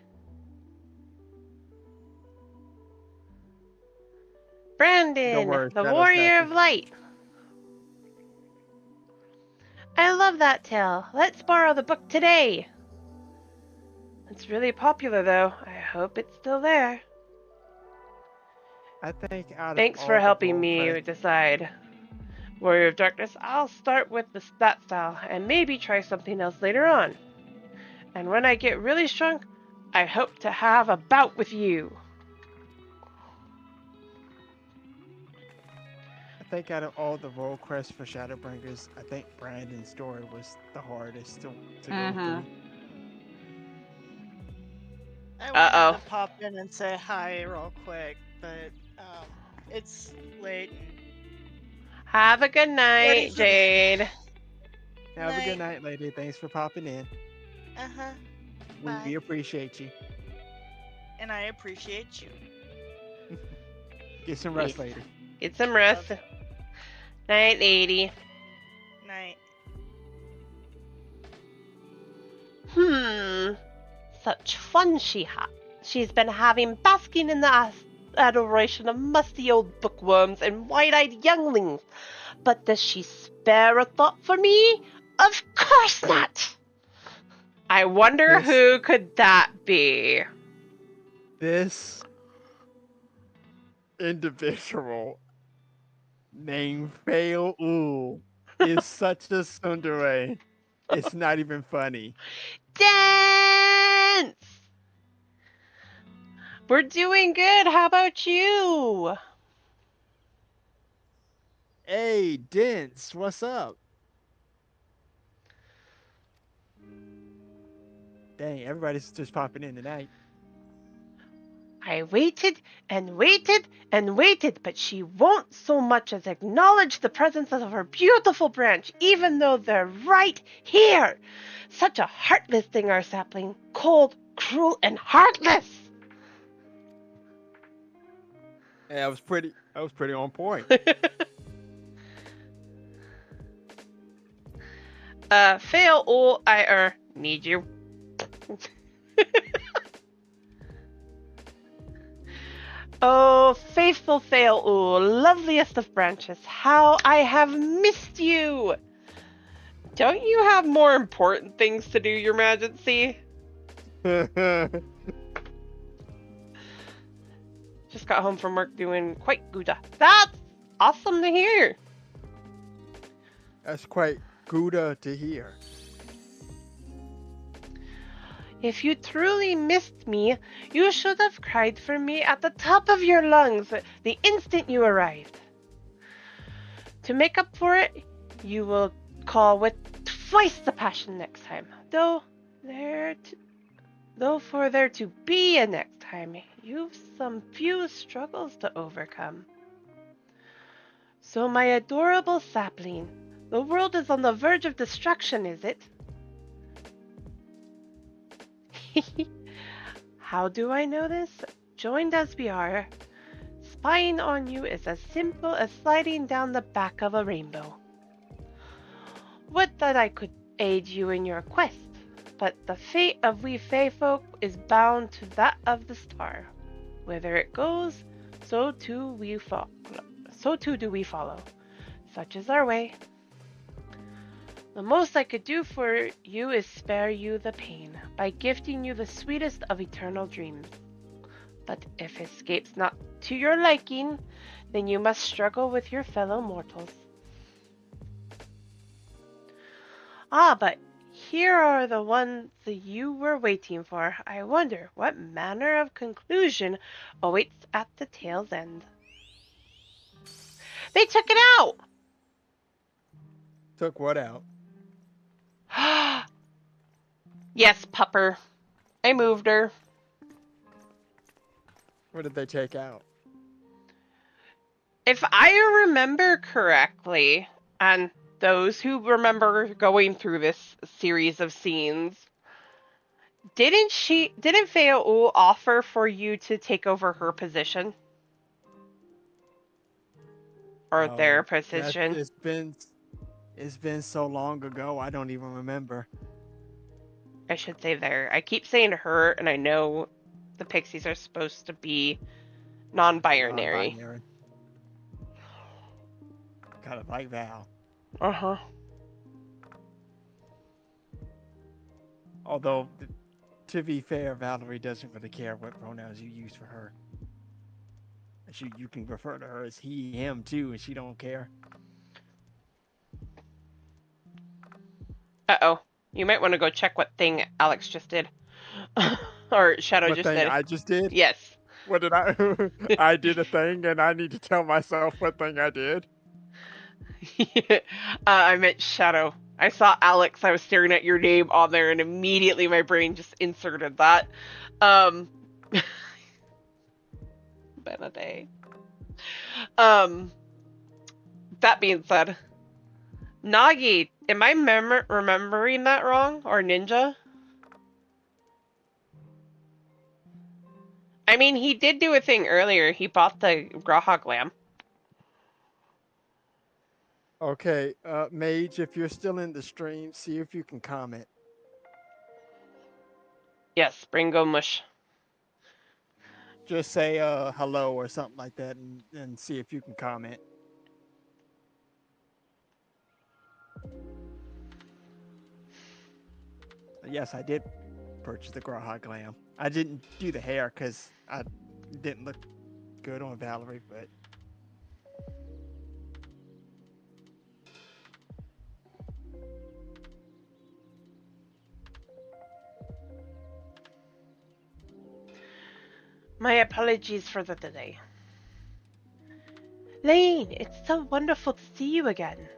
Brandon, the Warrior of Light. I love that tale. Let's borrow the book today. It's really popular, though. I hope it's still there. I think out of Thanks all for the helping role me play- decide. Warrior of Darkness, I'll start with that style and maybe try something else later on. And when I get really strong, I hope to have a bout with you. I think out of all the role quests for Shadowbringers, I think Brandon's story was the hardest to go through. I wanted to pop in and say hi real quick, but it's late. Have a good night, Jade. Have a good night, lady. Thanks for popping in. Uh-huh. We appreciate you. And I appreciate you. Get some rest, lady. Get some rest. Night, lady. Night. Such fun she's been having, basking in the adoration of musty old bookworms and wide-eyed younglings. But does she spare a thought for me? Of course not! I wonder who could that be? This individual named Fail Ooh is such a tsundere. It's not even funny. Dance! We're doing good. How about you? Hey, Dents, what's up? Dang, everybody's just popping in tonight. I waited and waited and waited, but she won't so much as acknowledge the presence of her beautiful branch, even though they're right here. Such a heartless thing, our sapling. Cold, cruel, and heartless. Yeah, I was pretty on point. Fail all I need you. Oh, faithful Fail, ooh, loveliest of branches, how I have missed you! Don't you have more important things to do, Your Majesty? Just got home from work doing quite good. That's awesome to hear. That's quite good to hear. If you truly missed me, you should have cried for me at the top of your lungs the instant you arrived. To make up for it, you will call with twice the passion next time. Though for there to be a next time, you've some few struggles to overcome. So, my adorable sapling, the world is on the verge of destruction, is it? How do I know this? joined as we are, spying on you is as simple as sliding down the back of a rainbow. Would that I could aid you in your quest, but the fate of we Fae folk is bound to that of the star. Whither it goes, so too do we follow. Such is our way. The most I could do for you is spare you the pain, by gifting you the sweetest of eternal dreams. But if escape's not to your liking, then you must struggle with your fellow mortals. Ah, but here are the ones that you were waiting for. I wonder what manner of conclusion awaits at the tale's end. They took it out! Took what out? Yes, pupper. I moved her. What did they take out? If I remember correctly, and those who remember going through this series of scenes, didn't Feaul offer for you to take over her position? Or their position? It's been so long ago, I don't even remember. I should say there. I keep saying her, and I know the pixies are supposed to be non-binary. Kind of like Val. Uh-huh. Although, to be fair, Valerie doesn't really care what pronouns you use for her. You can refer to her as he, him, too, and she don't care. Uh-oh. You might want to go check what thing Alex just did. Or Shadow What just thing did. I just did? Yes. What did I... I did a thing, and I need to tell myself what thing I did? I meant Shadow. I saw Alex, I was staring at your name on there, and immediately my brain just inserted that. Benedict. That being said, Nagi, am I remembering that wrong? Or Ninja? I mean, he did do a thing earlier. He bought the Grahog lamp. Okay, Mage, if you're still in the stream, see if you can comment. Yes, Bringo Mush. Just say hello or something like that and see if you can comment. Yes, I did purchase the Grahog lamp. I didn't do the hair because I didn't look good on Valerie, but... My apologies for the delay. Lane, it's so wonderful to see you again.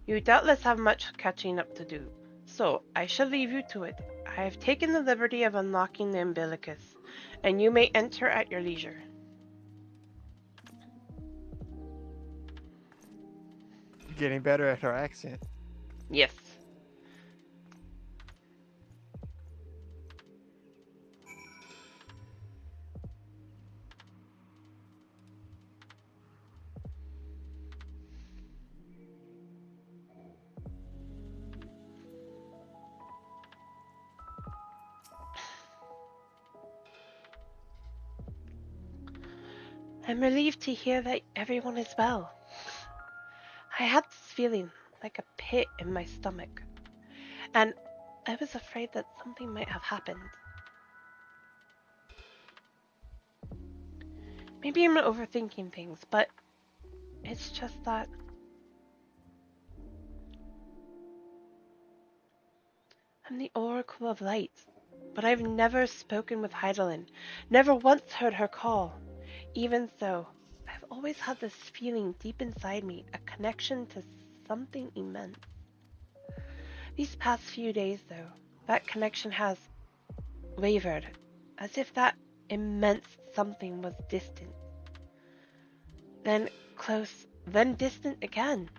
You doubtless have much catching up to do, so I shall leave you to it. I have taken the liberty of unlocking the umbilicus, and you may enter at your leisure. You're getting better at her accent. Yes. I'm relieved to hear that everyone is well. I had this feeling like a pit in my stomach, and I was afraid that something might have happened. Maybe I'm overthinking things, but it's just that I'm the Oracle of Light, but I've never spoken with Heidelin, never once heard her call. Even so, I've always had this feeling deep inside me, a connection to something immense. These past few days, though, that connection has wavered, as if that immense something was distant. Then close, then distant again.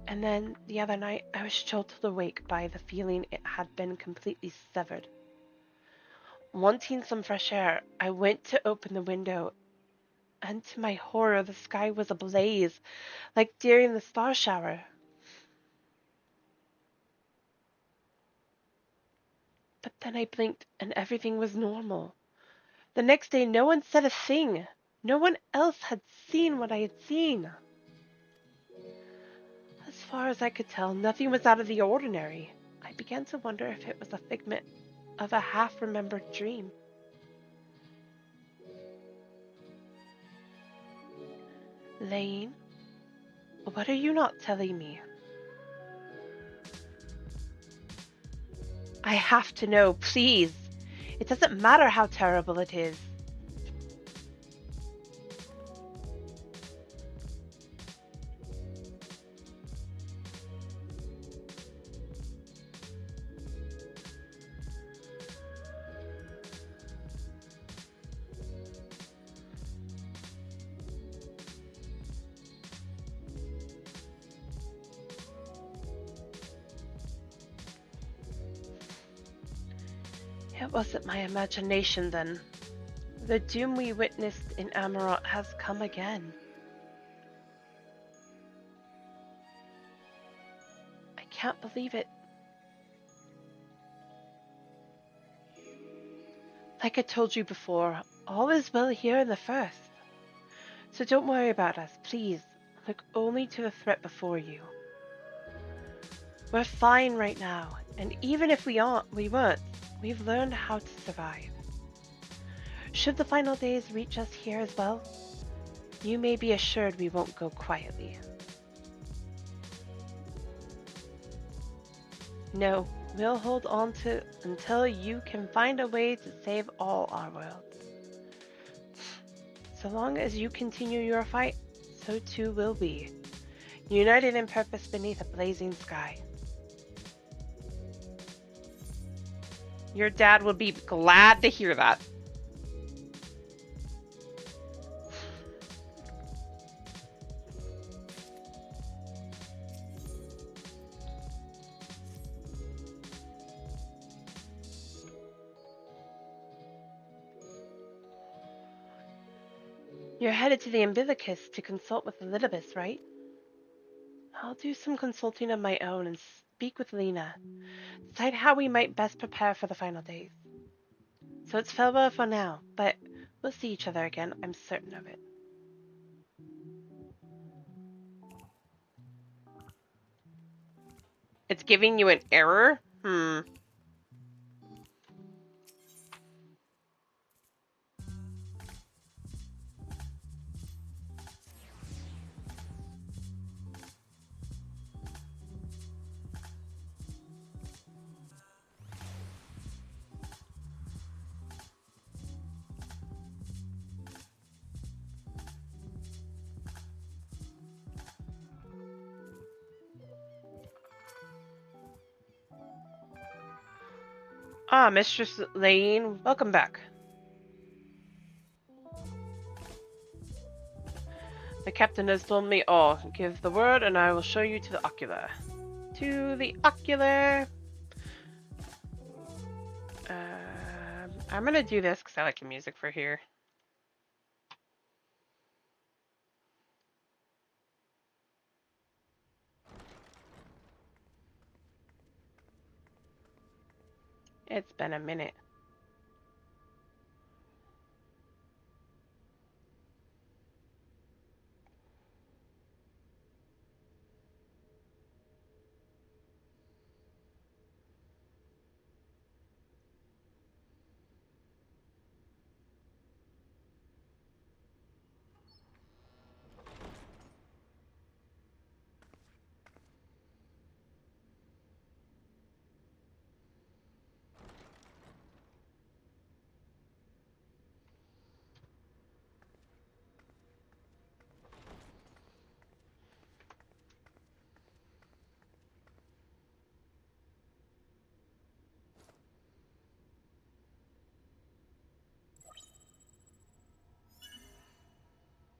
And then, the other night, I was jolted awake by the feeling it had been completely severed. Wanting some fresh air, I went to open the window, and to my horror, the sky was ablaze, like during the star shower. But then I blinked, and everything was normal. The next day, no one said a thing. No one else had seen what I had seen. As far as I could tell, nothing was out of the ordinary. I began to wonder if it was a figment of a half-remembered dream. Lane, what are you not telling me? I have to know, please. It doesn't matter how terrible it is. It wasn't my imagination then. The doom we witnessed in Amarant has come again. I can't believe it. Like I told you before, all is well here in the first. So don't worry about us, please. Look only to the threat before you. We're fine right now, and even if we weren't, we've learned how to survive. Should the final days reach us here as well, you may be assured we won't go quietly. No, we'll hold on to until you can find a way to save all our worlds. So long as you continue your fight, so too will we, united in purpose beneath a blazing sky. Your dad would be glad to hear that. You're headed to the Umbilicus to consult with Elidibus, right? I'll do some consulting of my own and speak with Lena. Decide how we might best prepare for the final days. So it's farewell for now, but we'll see each other again, I'm certain of it. It's giving you an error? Ah, Mistress Lane, welcome back. The captain has told me all. Give the word and I will show you to the ocular. To the ocular! I'm gonna do this because I like the music for here. It's been a minute.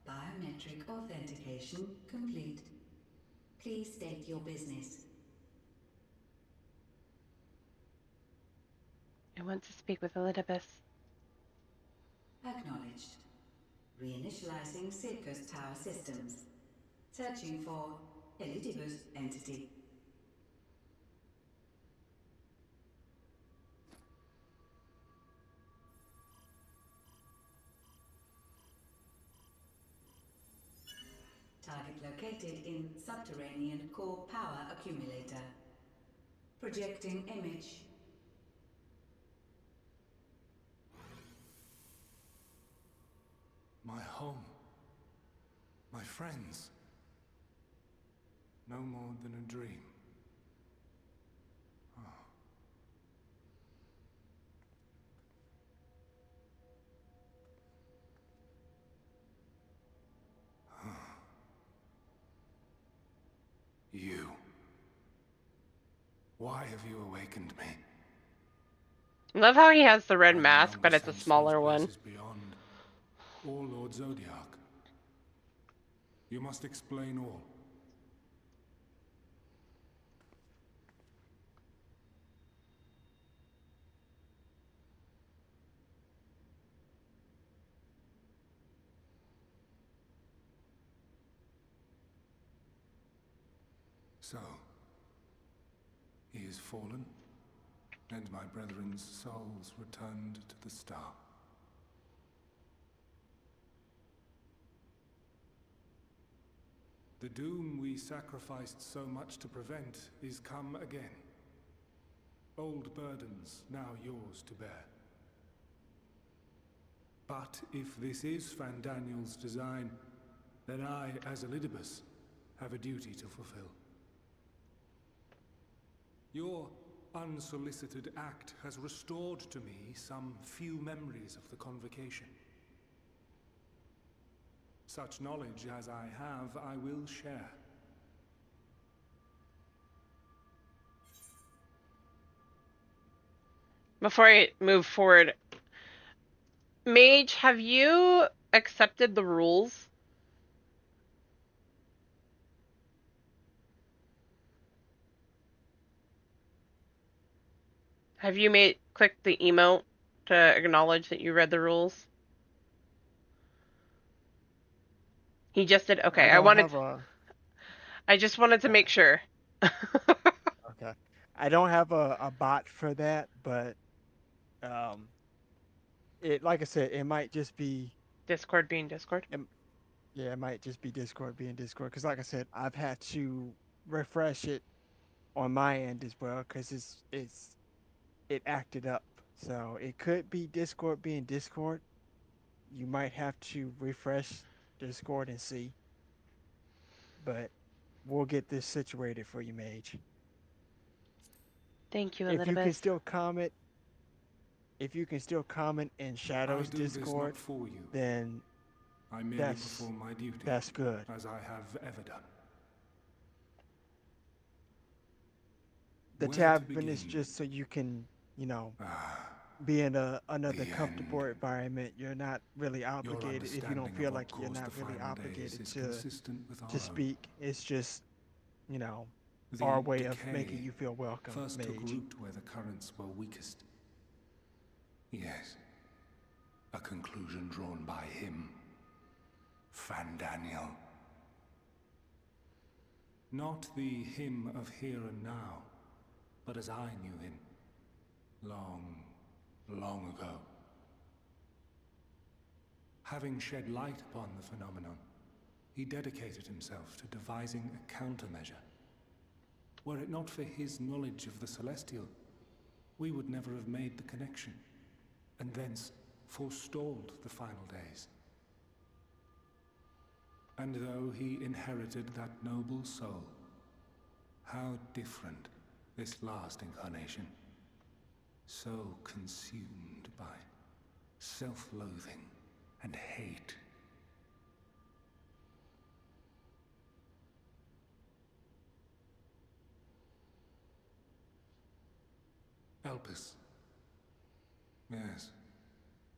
Biometric authentication complete. Please state your business. want to speak with Elizabeth. Acknowledged. Reinitializing Circus Tower systems. Searching for Elidibus entity. Target located in subterranean core power accumulator. Projecting image. My home. My friends. No more than a dream. You. Why have you awakened me? I love how he has the red mask, but it's a smaller one. Beyond all Lord Zodiac. You must explain all. So, he is fallen, and my brethren's souls returned to the star. The doom we sacrificed so much to prevent is come again. Old burdens now yours to bear. But if this is Fandaniel's design, then I, as Elidibus, have a duty to fulfill. Your unsolicited act has restored to me some few memories of the convocation. Such knowledge as I have, I will share. Before I move forward, Mage, have you accepted the rules? Have you clicked the emote to acknowledge that you read the rules? He just did. Okay, I just wanted to make sure. Okay. I don't have a bot for that, but it, like I said, it might just be Discord being Discord. Yeah, it might just be Discord being Discord. Because like I said, I've had to refresh it on my end as well because it acted up. So it could be Discord being Discord. You might have to refresh Discord and see. But we'll get this situated for you, Mage. Thank you, If you can Elizabeth. still comment, in Shadow's Discord, for you. then I merely perform my duty, that's good. as I have ever done. The Where to tavern is begin? just so you can, be in another comfortable environment. You're not really obligated if you don't feel like you're not really obligated to speak. It's just, our way of making you feel welcome, First took Mage. root where the currents were weakest. Yes. A conclusion drawn by him. Fandaniel. Not the him of here and now, but as I knew him. Long, long ago. Having shed light upon the phenomenon, he dedicated himself to devising a countermeasure. Were it not for his knowledge of the Celestial, we would never have made the connection, and thence forestalled the final days. And though he inherited that noble soul, how different this last incarnation. So consumed by self-loathing and hate. Elpis. Yes,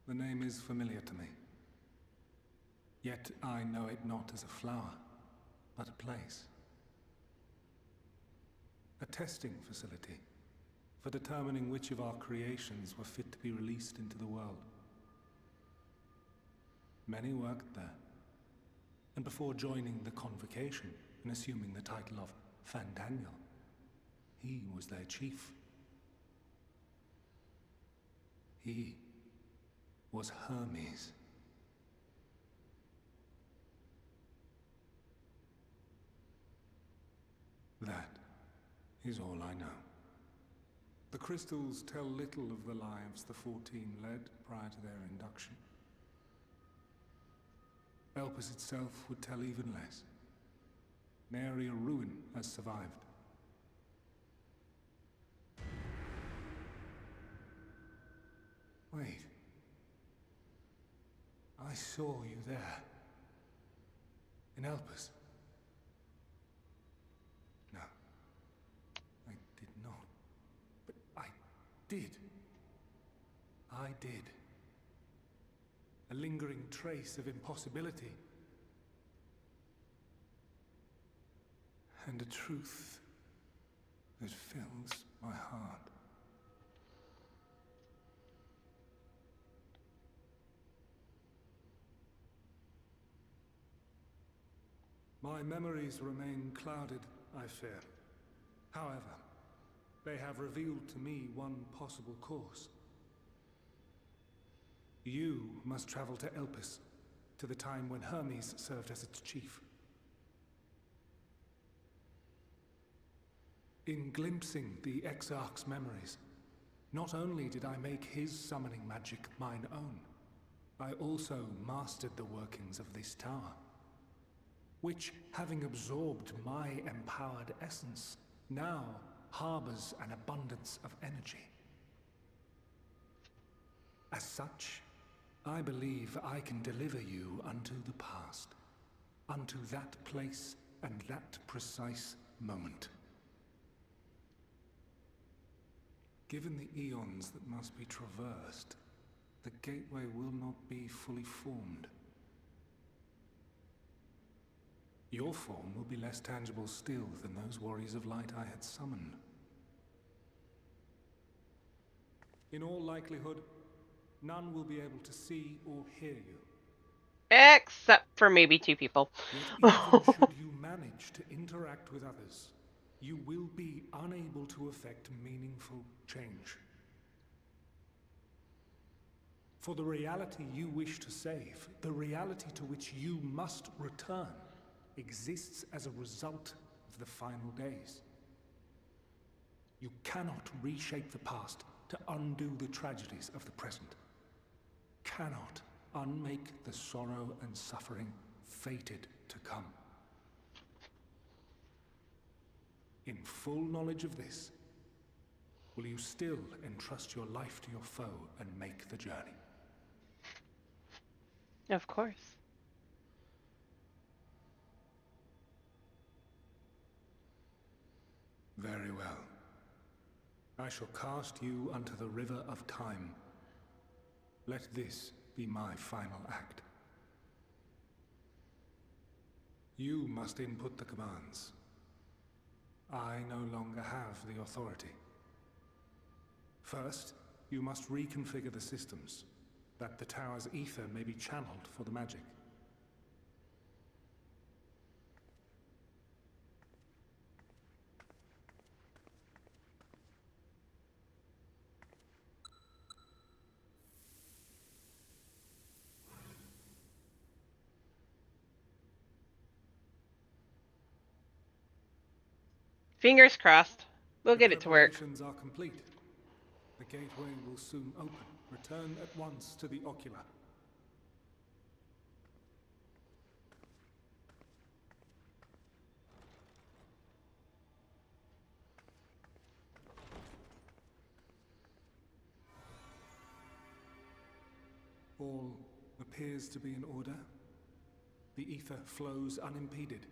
the name is familiar to me. Yet I know it not as a flower, but a place. A testing facility for determining which of our creations were fit to be released into the world. Many worked there, and before joining the convocation and assuming the title of Fandaniel, he was their chief. He was Hermes. That is all I know. The crystals tell little of the lives the 14 led prior to their induction. Elpis itself would tell even less. Nary a ruin has survived. Wait. I saw you there. In Elpis. No. I did not. But I did. I did. A lingering trace of impossibility. And a truth that fills my heart. My memories remain clouded, I fear. However, they have revealed to me one possible course. You must travel to Elpis, to the time when Hermes served as its chief. In glimpsing the Exarch's memories, not only did I make his summoning magic mine own, I also mastered the workings of this tower, which, having absorbed my empowered essence, now harbors an abundance of energy. As such, I believe I can deliver you unto the past, unto that place and that precise moment. Given the eons that must be traversed, the gateway will not be fully formed. Your form will be less tangible still than those warriors of light I had summoned. In all likelihood, none will be able to see or hear you. Except for maybe 2 people. Yet even should you manage to interact with others, you will be unable to effect meaningful change. For the reality you wish to save, the reality to which you must return, exists as a result of the final days. You cannot reshape the past to undo the tragedies of the present. Cannot unmake the sorrow and suffering fated to come. In full knowledge of this, will you still entrust your life to your foe and make the journey? Of course. Very well. I shall cast you unto the river of time. Let this be my final act. You must input the commands. I no longer have the authority. First, you must reconfigure the systems, that the tower's ether may be channeled for the magic. Fingers crossed. We'll get it to work. Preparations are complete. The gateway will soon open. Return at once to the ocular. All appears to be in order. The ether flows unimpeded.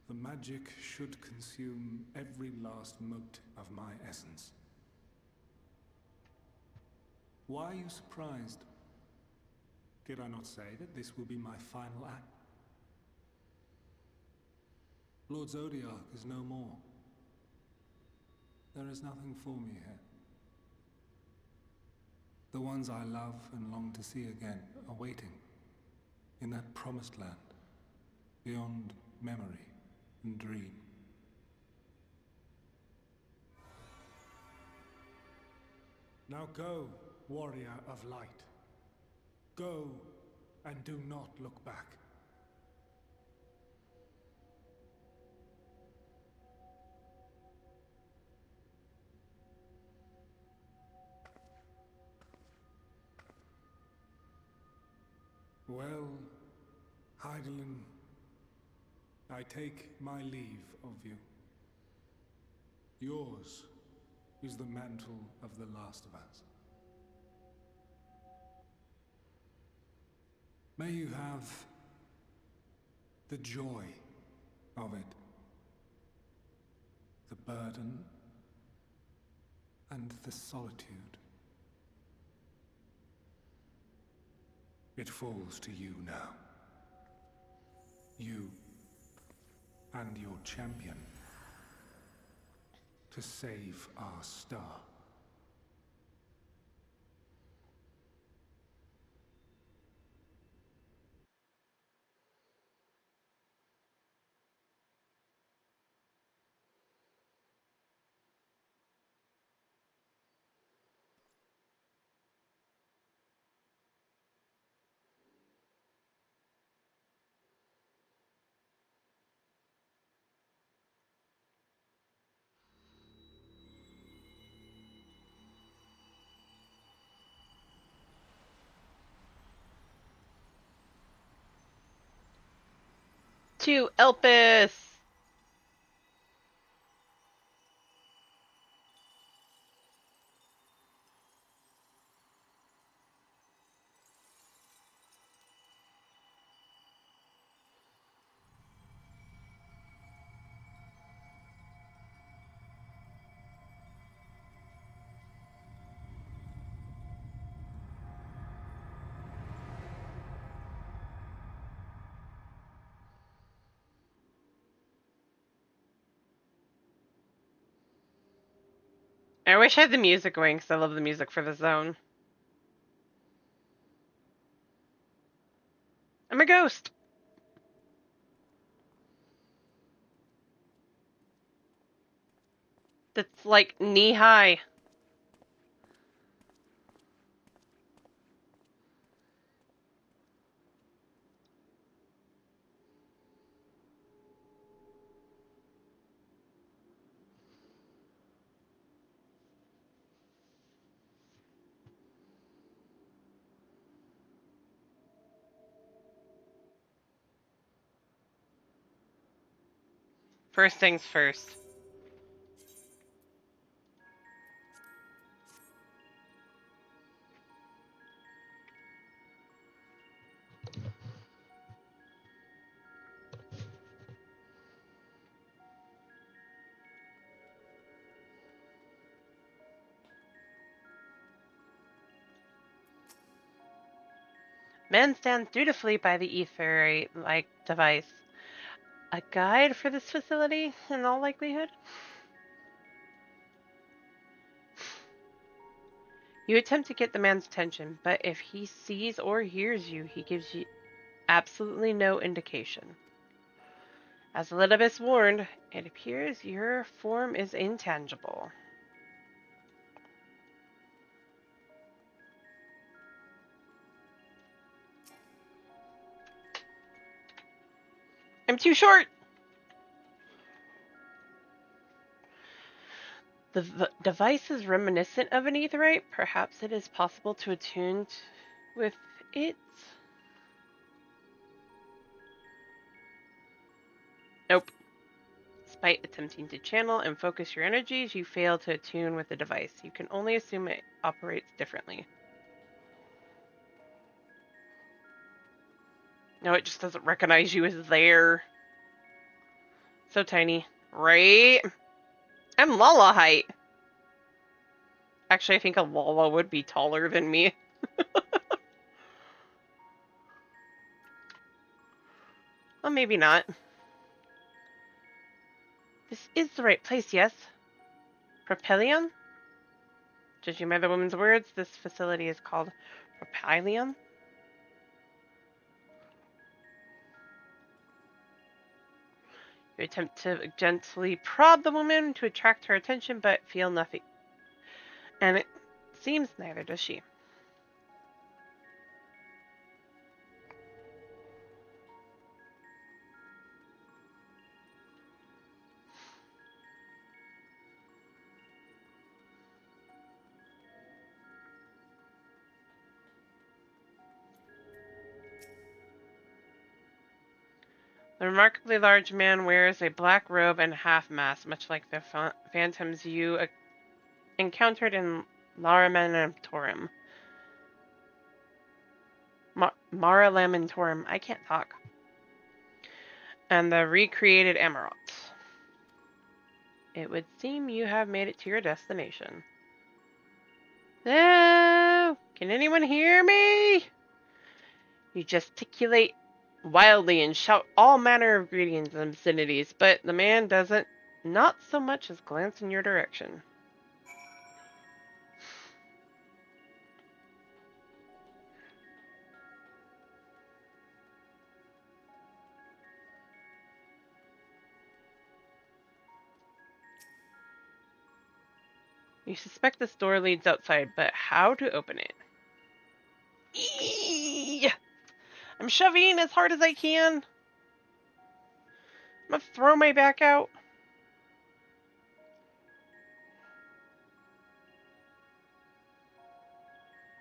The magic should consume every last mote of my essence. Why are you surprised? Did I not say that this will be my final act? Lord Zodiac is no more. there is nothing for me here. The ones I love and long to see again are waiting in that promised land, beyond memory and dream. Now go, warrior of light. Go, and do not look back. Well, Heidelin, I take my leave of you. Yours is the mantle of the last of us. May you have the joy of it, the burden and the solitude. It falls to you now. You and your champion to save our star. To Elpis! I wish I had the music going because I love the music for the zone. I'm a ghost. That's like knee high. First things first. Man stands dutifully by the ether-like device. A guide for this facility, in all likelihood? You attempt to get the man's attention, but if he sees or hears you, he gives you absolutely no indication. As Elizabeth warned, it appears your form is intangible. I'm too short! The device is reminiscent of an aetherite. Perhaps it is possible to attune with it. Nope. Despite attempting to channel and focus your energies, you fail to attune with the device. You can only assume it operates differently. No, it just doesn't recognize you as there. So tiny. Right? I'm Lala height. Actually, I think a Lala would be taller than me. Well, maybe not. This is the right place, yes? Propylium? Judging by the woman's words, this facility is called Propylium. You attempt to gently prod the woman to attract her attention, but feel nothing. And it seems neither does she. The remarkably large man wears a black robe and half-mask, much like the phantoms you encountered in Lara Lamentorum. Mara Lamentorum. I can't talk. And the recreated Emerald. It would seem you have made it to your destination. Oh, can anyone hear me? You gesticulate wildly and shout all manner of greetings and obscenities, but the man doesn't not so much as glance in your direction. You suspect this door leads outside, but how to open it? Eee! I'm shoving as hard as I can. I'm gonna throw my back out.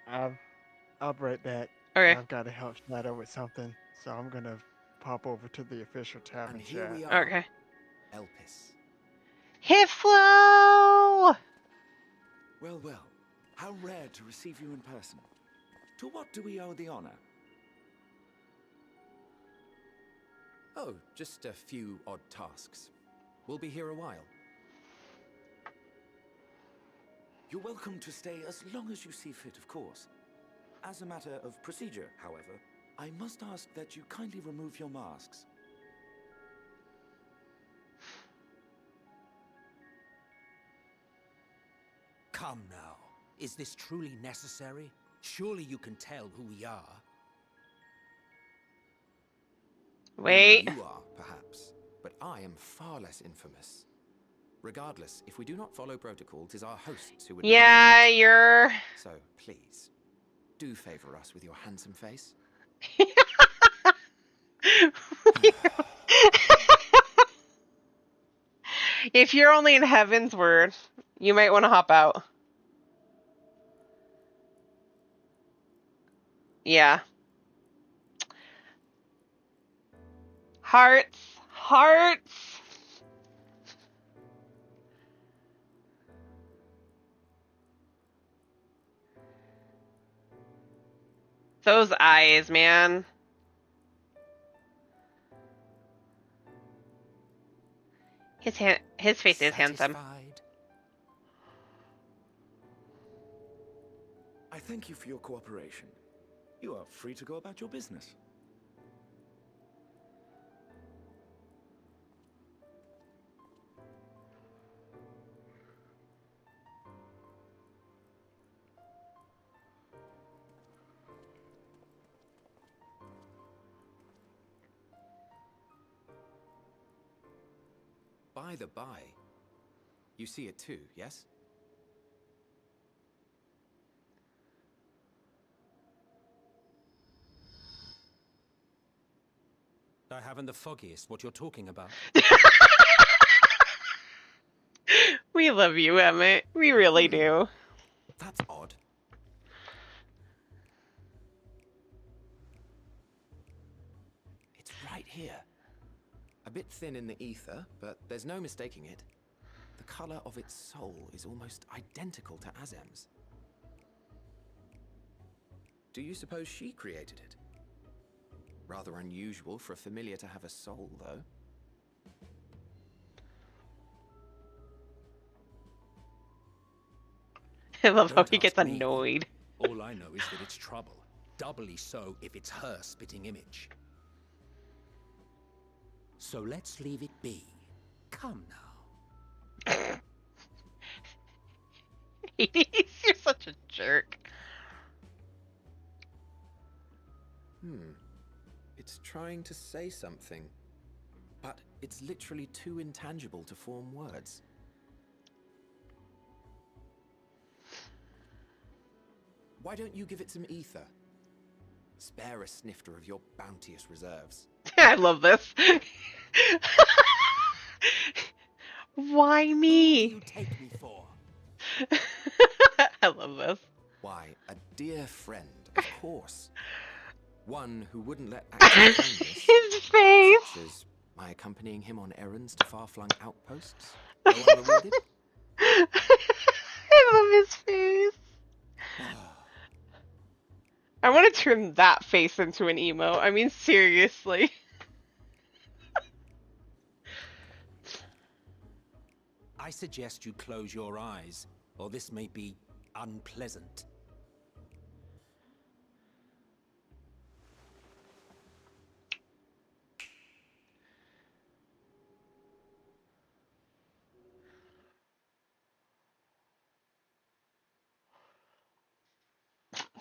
I'll be right back. Okay. I've got to help Shadow with something, so I'm gonna pop over to the official tavern And here chat. we are. Okay. Elpis. Hiflo! Well, well. How rare to receive you in person. To what do we owe the honor? Oh, just a few odd tasks. We'll be here a while. You're welcome to stay as long as you see fit, of course. As a matter of procedure, however, I must ask that you kindly remove your masks. Come now. Is this truly necessary? Surely you can tell who we are. Wait. You are, perhaps, but I am far less infamous. Regardless, if we do not follow protocol, 'tis our hosts who would... Yeah, you're... So, please, do favor us with your handsome face. If you're only in Heaven's Word, you might want to hop out. Yeah. Hearts. Hearts. Those eyes, man. His face is handsome. I thank you for your cooperation. You are free to go about your business. By the by, you see it too, yes? I haven't the foggiest what you're talking about. We love you, Emmett. We really do. That's odd. It's right here. A bit thin in the ether, but there's no mistaking it. The color of its soul is almost identical to Azem's. Do you suppose she created it? Rather unusual for a familiar to have a soul, though. I love how Don't he gets ask me. annoyed. All I know is that it's trouble. Doubly so if it's her spitting image. So let's leave it be. Come now. Hades, you're such a jerk. It's trying to say something, but it's literally too intangible to form words. Why don't you give it some ether? Spare a snifter of your bounteous reserves. I love this. Why me? Who do you take me for? I love this. Why, a dear friend, of course. One who wouldn't let acts of kindness, His face. such as my accompanying him on errands to far-flung outposts, go unrewarded. I love his face. I want to turn that face into an emo. I mean, seriously. I suggest you close your eyes, or this may be unpleasant.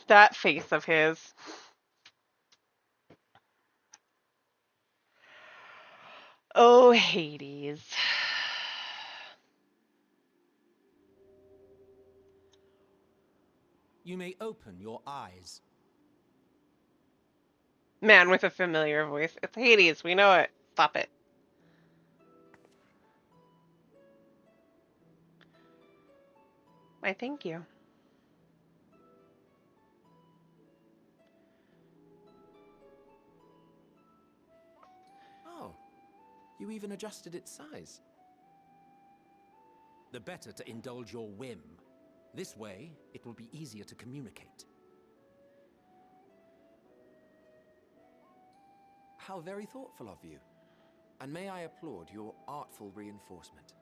That face of his. Oh, Hades. You may open your eyes. Man with a familiar voice. It's Hades, we know it. Stop it. Why, thank you. Oh, you even adjusted its size. The better to indulge your whim. This way, it will be easier to communicate. How very thoughtful of you. And may I applaud your artful reinforcement.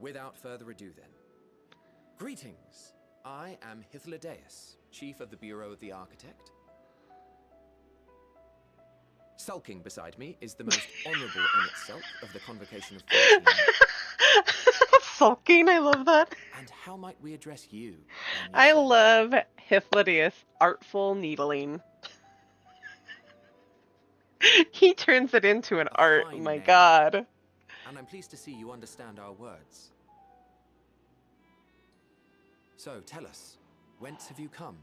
Without further ado then. Greetings. I am Hythlodaeus, Chief of the Bureau of the Architect. Sulking beside me is the most honourable Emmett Sulk of the Convocation of 14. Sulking, I love that. And how might we address you? I love Hythlodaeus' artful needling. He turns it into an art, oh my god. And I'm pleased to see you understand our words. So, tell us, whence have you come?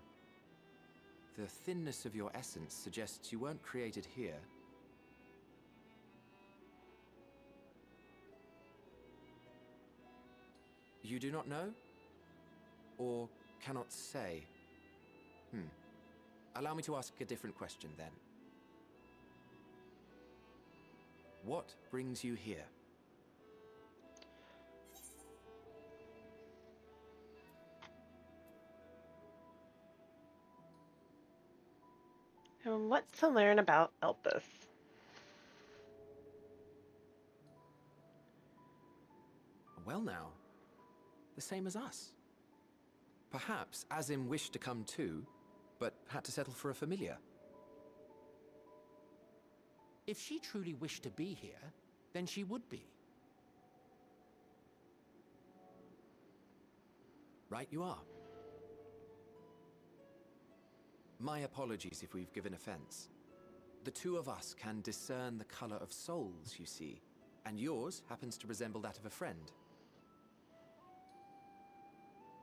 The thinness of your essence suggests you weren't created here. You do not know? Or cannot say? Allow me to ask a different question then. What brings you here? And what to learn about Elpis? Well now, the same as us. Perhaps Azim wished to come too, but had to settle for a familiar. If she truly wished to be here, then she would be. Right you are. My apologies if we've given offense. The two of us can discern the color of souls, you see, and yours happens to resemble that of a friend.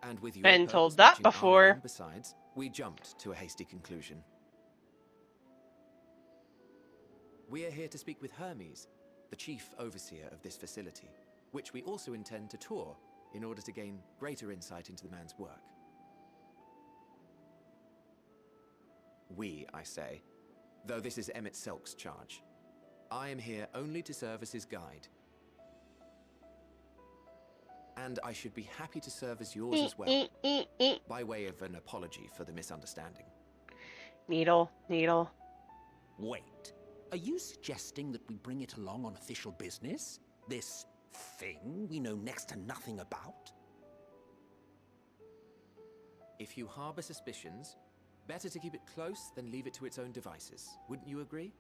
And with your Been told purpose that matching our before. own, besides, we jumped to a hasty conclusion. We are here to speak with Hermes, the chief overseer of this facility, which we also intend to tour in order to gain greater insight into the man's work. We, I say, though this is Emmett Selk's charge. I am here only to serve as his guide. And I should be happy to serve as yours as well, by way of an apology for the misunderstanding. Needle. Wait, are you suggesting that we bring it along on official business? This thing we know next to nothing about? If you harbor suspicions, better to keep it close than leave it to its own devices. Wouldn't you agree?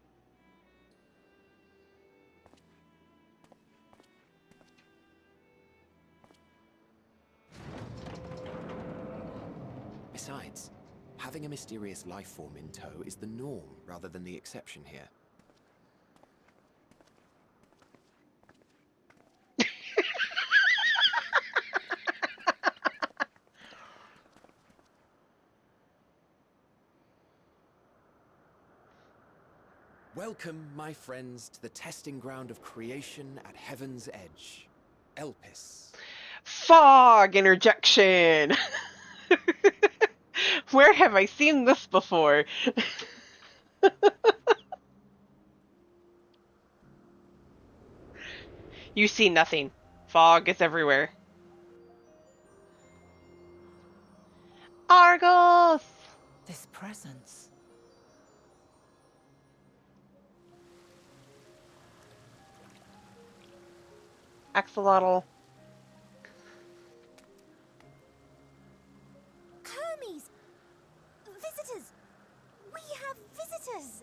Besides, having a mysterious life form in tow is the norm rather than the exception here. Welcome, my friends, to the testing ground of creation at Heaven's Edge, Elpis. Fog interjection! Where have I seen this before? You see nothing. Fog is everywhere. Argos! This presence. Axolotl. Hermes! Visitors! We have visitors!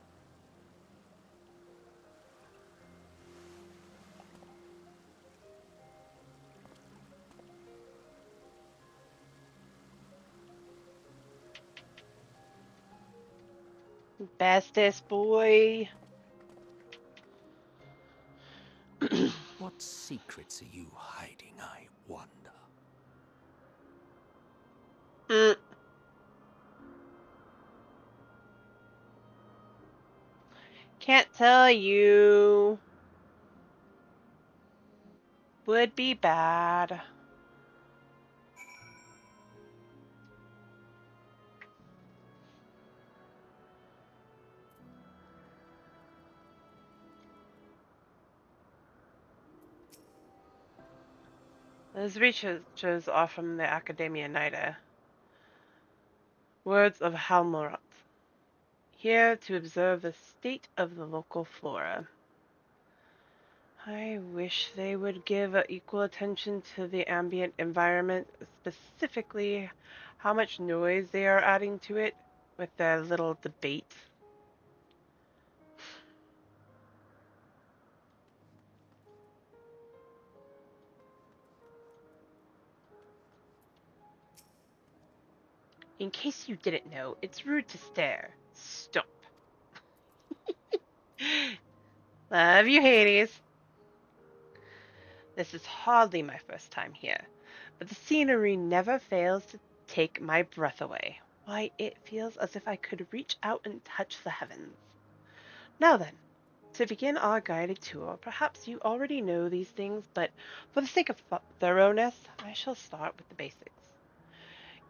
Bestest boy. What secrets are you hiding, I wonder? Can't tell you. Would be bad. Those researchers are from the Academia Nida. Words of Halmorat. Here to observe the state of the local flora. I wish they would give equal attention to the ambient environment, specifically how much noise they are adding to it with their little debate. In case you didn't know, it's rude to stare. Stop. Love you, Hades. This is hardly my first time here, but the scenery never fails to take my breath away. Why, it feels as if I could reach out and touch the heavens. Now then, to begin our guided tour, perhaps you already know these things, but for the sake of thoroughness, I shall start with the basics.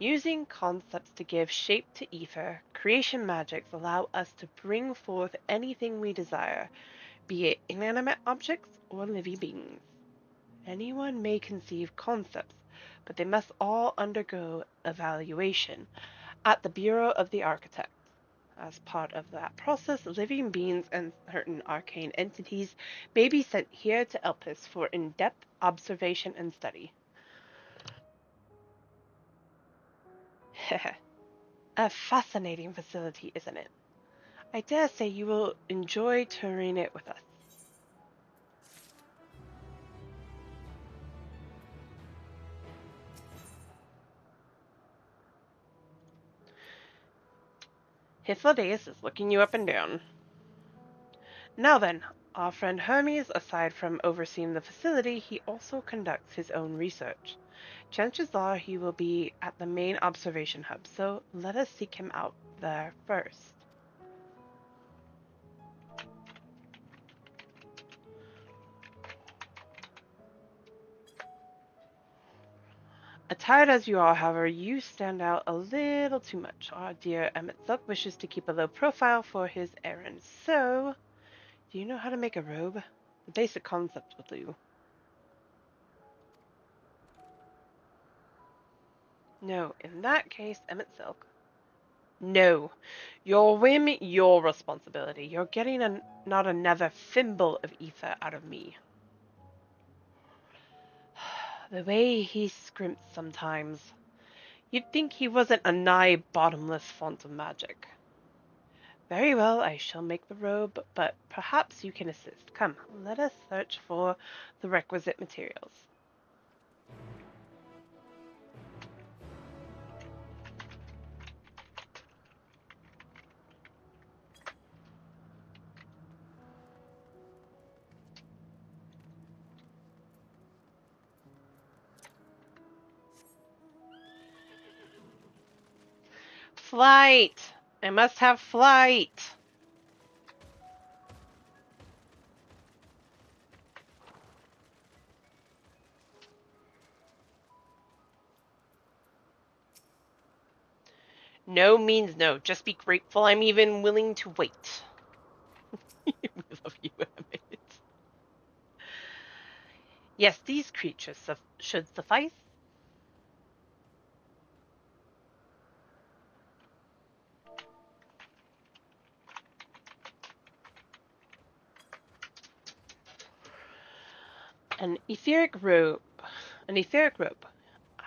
Using concepts to give shape to ether, creation magics allow us to bring forth anything we desire, be it inanimate objects or living beings. Anyone may conceive concepts, but they must all undergo evaluation at the Bureau of the Architect. As part of that process, living beings and certain arcane entities may be sent here to Elpis for in-depth observation and study. A fascinating facility, isn't it? I dare say you will enjoy touring it with us. Hythlodaeus is looking you up and down. Now then, our friend Hermes, aside from overseeing the facility, he also conducts his own research. Chances are he will be at the main observation hub, so let us seek him out there first. Attired as you are, however, you stand out a little too much. Our dear Emmett Silk wishes to keep a low profile for his errands, so do you know how to make a robe? The basic concept will do. No, in that case, Emmett Silk. No. Your whim, your responsibility. You're getting not another thimble of ether out of me. The way he scrimps sometimes. You'd think he wasn't a nigh bottomless font of magic. Very well, I shall make the robe, but perhaps you can assist. Come, let us search for the requisite materials. Flight! I must have flight! No means no. Just be grateful I'm even willing to wait. We love you, Emmett. Yes, these creatures should suffice. An etheric rope. An etheric rope.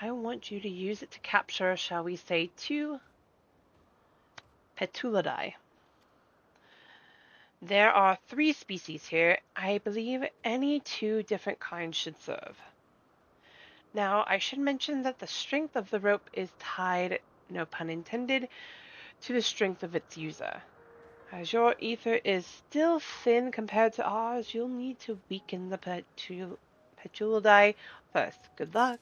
I want you to use it to capture, shall we say, 2 Petulidae. There are 3 species here. I believe any 2 different kinds should serve. Now, I should mention that the strength of the rope is tied, no pun intended, to the strength of its user. As your ether is still thin compared to ours, you'll need to weaken the Petulidae first. Good luck.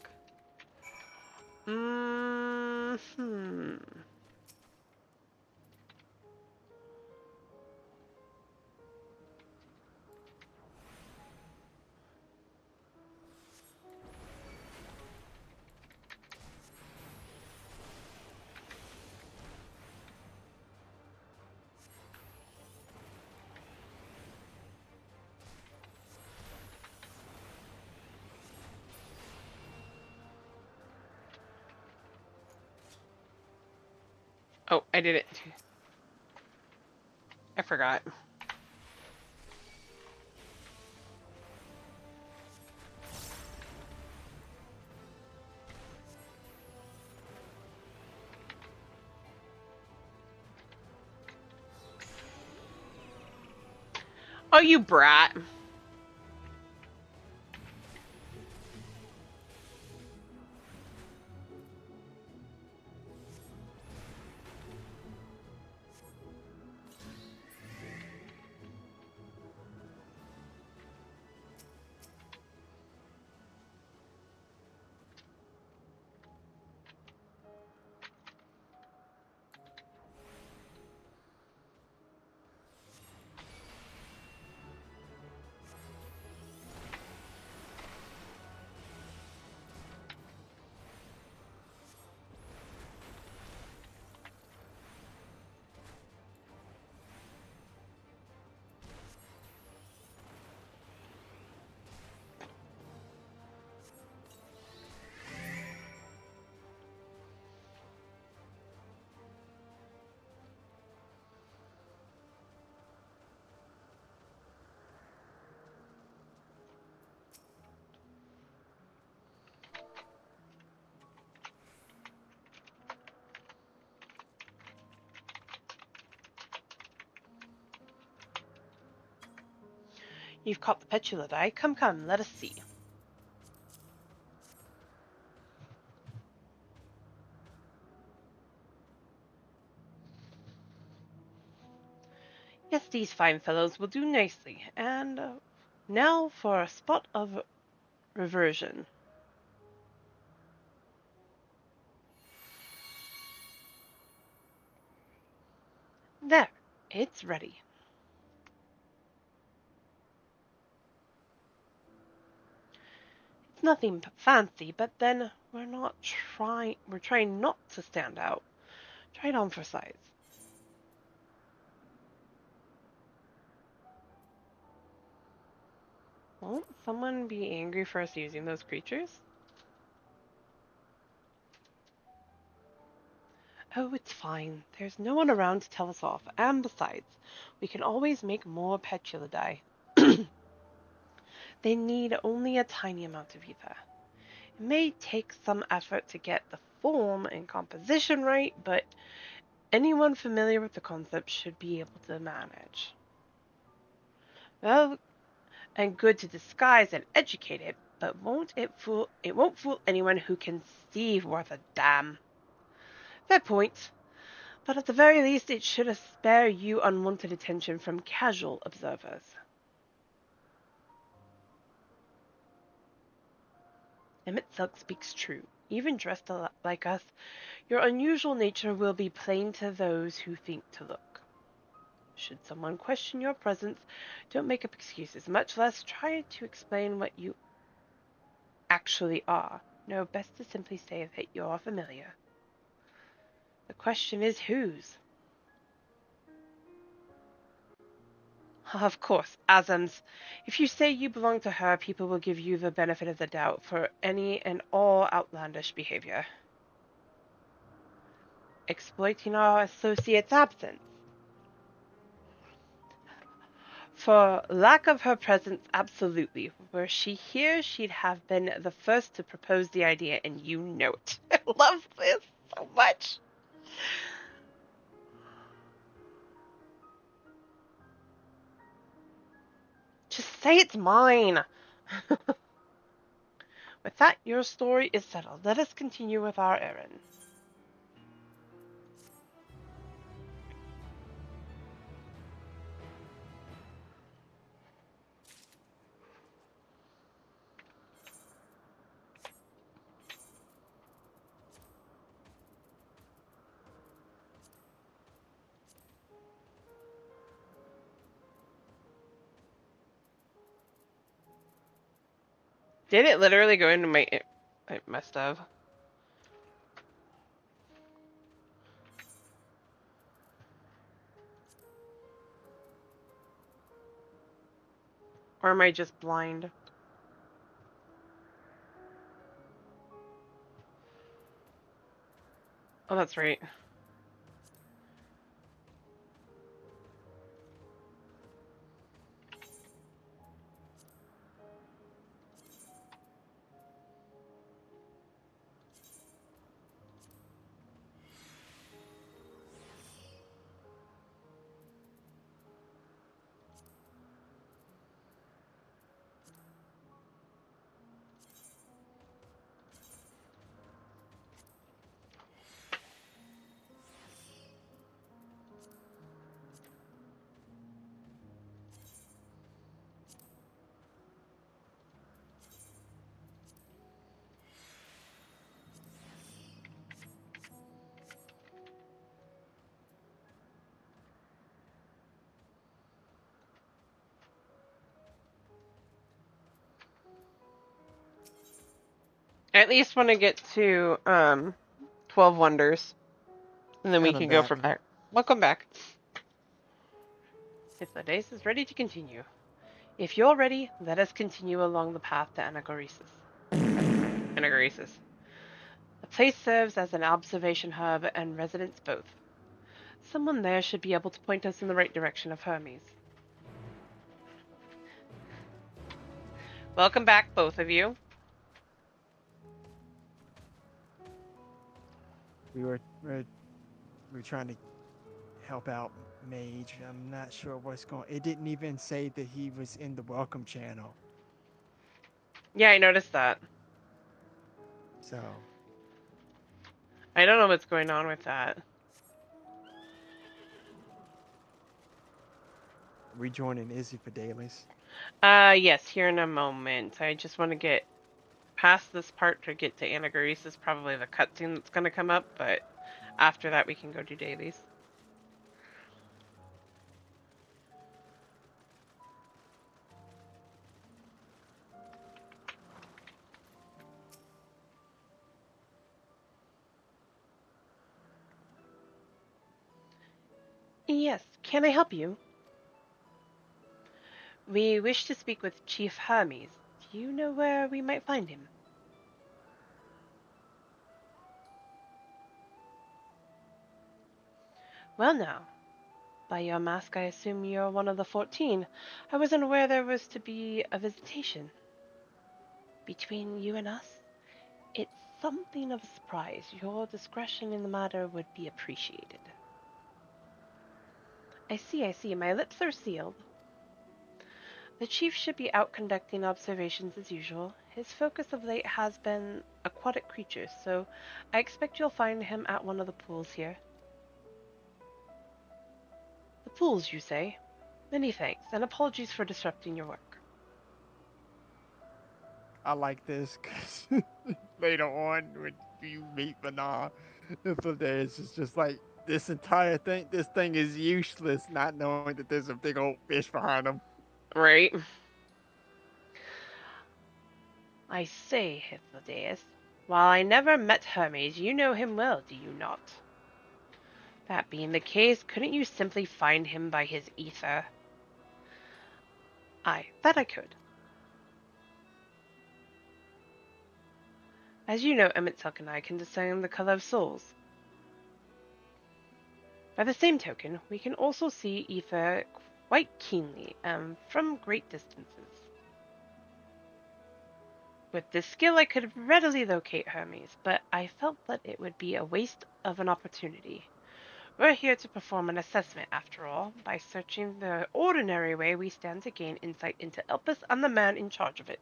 Oh, I did it. I forgot. Oh, you brat. You've caught the Petulidae. Come, come, let us see. Yes, these fine fellows will do nicely. And now for a spot of reversion. There, it's ready. It's nothing fancy, but then we're trying not to stand out. Try it on for size. Won't someone be angry for us using those creatures? Oh, it's fine. There's no one around to tell us off. And besides, we can always make more Petulidae. They need only a tiny amount of ether. It may take some effort to get the form and composition right, but anyone familiar with the concept should be able to manage. Well, and good to disguise and educate it, but it won't fool anyone who can see worth a damn. Fair point. But at the very least, it should spare you unwanted attention from casual observers. Emmett Silk speaks true. Even dressed like us, your unusual nature will be plain to those who think to look. Should someone question your presence, don't make up excuses, much less try to explain what you actually are. No, best to simply say that you are familiar. The question is whose? Of course, Azam's. If you say you belong to her, people will give you the benefit of the doubt for any and all outlandish behavior. Exploiting our associate's absence. For lack of her presence, absolutely. Were she here, she'd have been the first to propose the idea, and you know it. I love this so much. Just say it's mine. With that, your story is settled. Let us continue with our errand. Did it literally go into my... It must have. Or am I just blind? Oh, that's right. I at least want to get to 12 Wonders. And then we And I'm can go back. from there. Welcome back. If the dace is ready to continue. If you're ready, let us continue along the path to Anagoresis. The place serves as an observation hub and residence both. Someone there should be able to point us in the right direction of Hermes. Welcome back, both of you. We're trying to help out Mage. I'm not sure what's going. It didn't even say that he was in the welcome channel. Yeah, I noticed that. So I don't know what's going on with that. rejoining Izzy for dailies. Yes, here in a moment. I just want to get past this part to get to Anagoresis, probably the cutscene that's going to come up, but after that we can go do dailies. Yes, can I help you? We wish to speak with Chief Hermes. Do you know where we might find him? Well now, by your mask I assume you're one of the 14. I wasn't aware there was to be a visitation. Between you and us, it's something of a surprise. Your discretion in the matter would be appreciated. I see. My lips are sealed. The chief should be out conducting observations as usual. His focus of late has been aquatic creatures, so I expect you'll find him at one of the pools here. The pools, you say? Many thanks, and apologies for disrupting your work. I like this because later on when you meet Vanar, it's just like this entire thing. This thing is useless, not knowing that there's a big old fish behind him. Right? I say, Hythlodaeus, while I never met Hermes, you know him well, do you not? That being the case, couldn't you simply find him by his ether? Aye, that I could. As you know, Emet and I can discern the color of souls. By the same token, we can also see ether quite keenly and from great distances. With this skill, I could readily locate Hermes, but I felt that it would be a waste of an opportunity. We're here to perform an assessment, after all. By searching the ordinary way, we stand to gain insight into Elpis and the man in charge of it.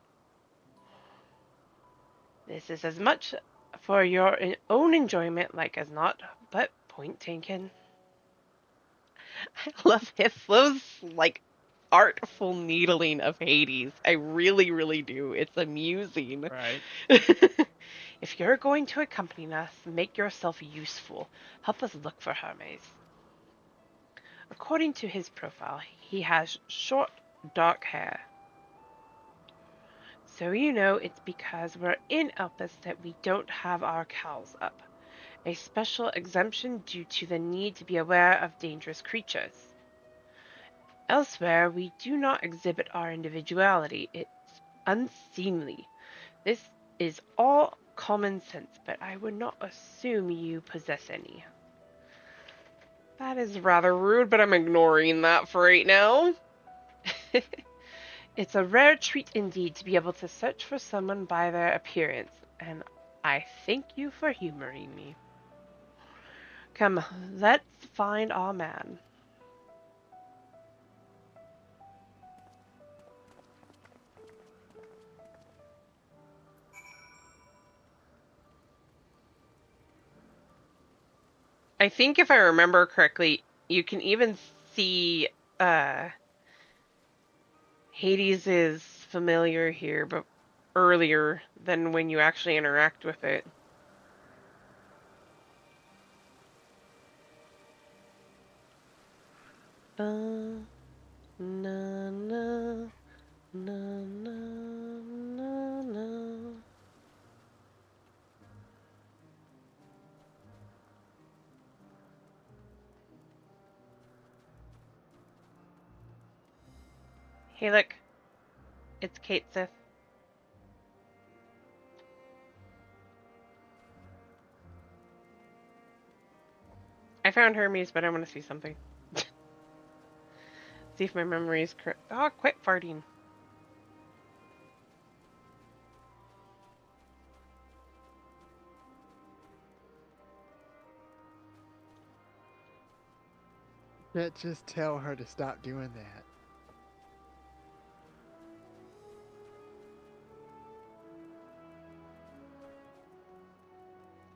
This is as much for your own enjoyment, like as not, but point taken. I love Hythlo's, like, artful needling of Hades. I really, really do. It's amusing. Right. If you're going to accompany us, make yourself useful. Help us look for Hermes. According to his profile, he has short, dark hair. So you know it's because we're in Elpis that we don't have our cowls up. A special exemption due to the need to be aware of dangerous creatures. Elsewhere, we do not exhibit our individuality. It's unseemly. This is all common sense, but I would not assume you possess any. That is rather rude, but I'm ignoring that for right now. It's a rare treat indeed to be able to search for someone by their appearance, and I thank you for humoring me. Come, let's find our man. I think if I remember correctly, you can even see Hades is familiar here, but earlier than when you actually interact with it. Na, na, na, na, na, na. Hey, look. It's Kate Sith. I found Hermes, but I want to see something. See if my memory is correct. Oh, quit farting. Can't just tell her to stop doing that.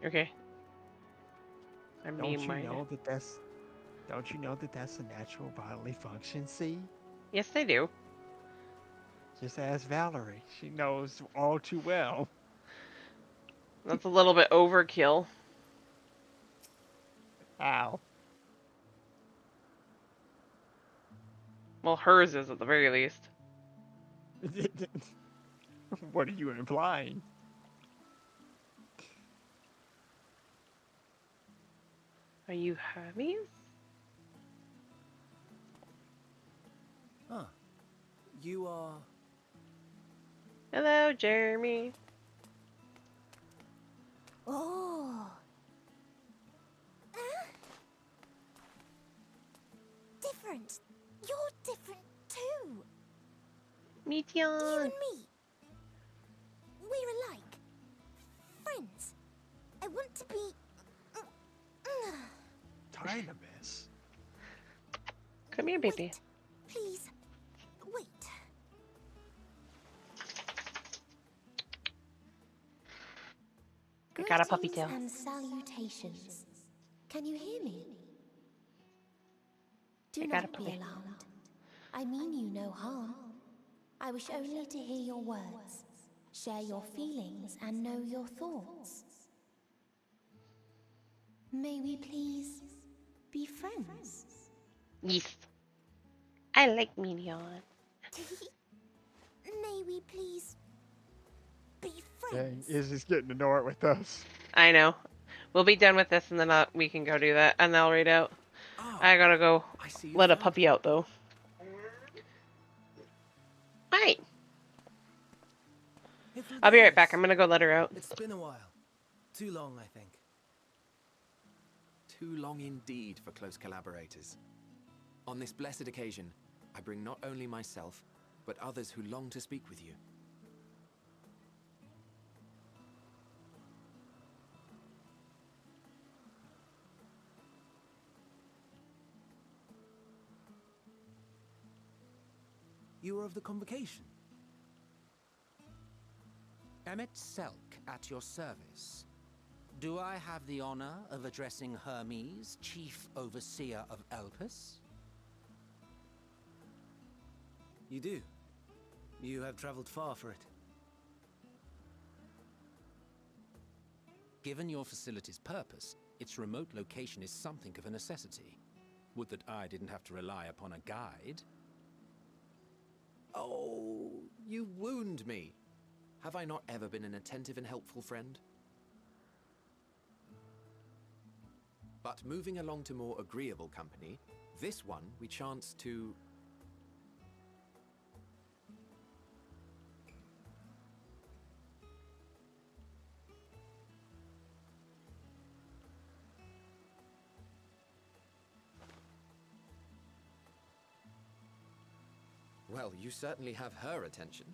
Okay. I'm being Don't you minded. know that that's Don't you know that that's a natural bodily function? See, Yes, they do. just ask Valerie. She knows all too well. That's a little bit overkill. Ow. Well, hers is at the very least. What are you implying? Are you Hermes? Huh. You are... Hello, Jeremy. Oh. Different. You're different too. Meet You Jan. and me. We're alike. Friends. I want to be... Dynamis. Come here, baby. Wait, please. Wait. I got a puppy tail. And salutations. Can you hear me? Do I got a not be puppy. alarmed. I mean you no harm. I wish only to hear your words. share your feelings, and know your thoughts. May we please be friends? Yes. I like Minion. May we please be Dang, friends? Izzy's getting to know it with us. I know. We'll be done with this and then we can go do that and I'll read out. I gotta go let a puppy out though. Hi. I'll be right back. I'm gonna go let her out. It's been a while. Too long, I think. Too long indeed for close collaborators. On this blessed occasion, I bring not only myself, but others who long to speak with you. You are of the convocation. Emmett Selk at your service. Do I have the honor of addressing Hermes, Chief Overseer of Elpis? You do. You have traveled far for it. Given your facility's purpose, its remote location is something of a necessity. Would that I didn't have to rely upon a guide. Oh, you wound me. Have I not ever been an attentive and helpful friend? But moving along to more agreeable company, this one we chance to... Well, you certainly have her attention.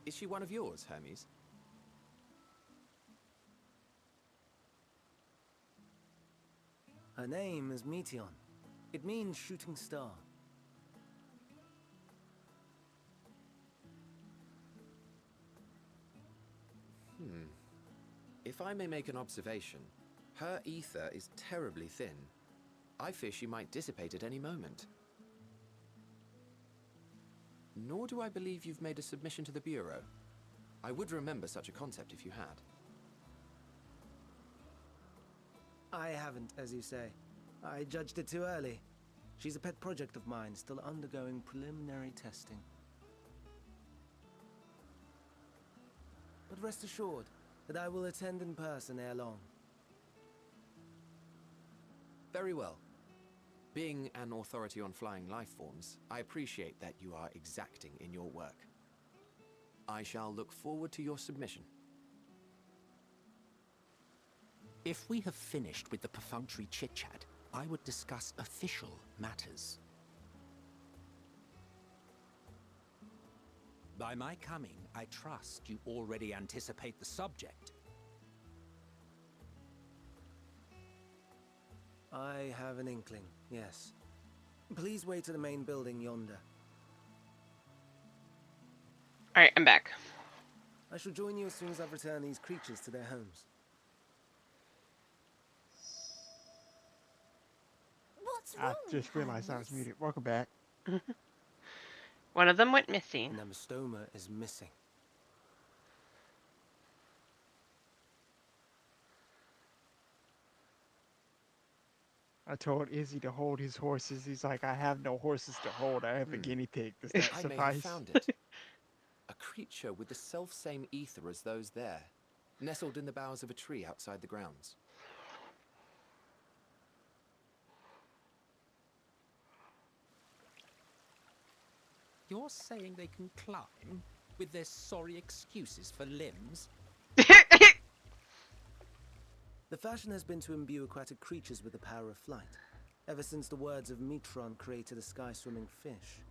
Is she one of yours, Hermes? Her name is Meteon. It means shooting star. If I may make an observation, her ether is terribly thin. I fear she might dissipate at any moment. Nor do I believe you've made a submission to the Bureau. I would remember such a concept if you had. I haven't, as you say. I judged it too early. She's a pet project of mine, still undergoing preliminary testing. But rest assured that I will attend in person ere long. Very well. Being an authority on flying life forms, I appreciate that you are exacting in your work. I shall look forward to your submission. If we have finished with the perfunctory chit-chat, I would discuss official matters. By my coming, I trust you already anticipate the subject. I have an inkling, yes. Please wait to the main building yonder. Alright, I'm back. I shall join you as soon as I've returned these creatures to their homes. What's I just realized I was muted. Welcome back. One of them went missing. An amistoma is missing. I told Izzy to hold his horses. He's like, I have no horses to hold. I have a guinea pig. Does that I may have suffice? found it. A creature with the self-same ether as those there, nestled in the boughs of a tree outside the grounds. You're saying they can climb with their sorry excuses for limbs? The fashion has been to imbue aquatic creatures with the power of flight, ever since the words of Metron created a sky-swimming fish.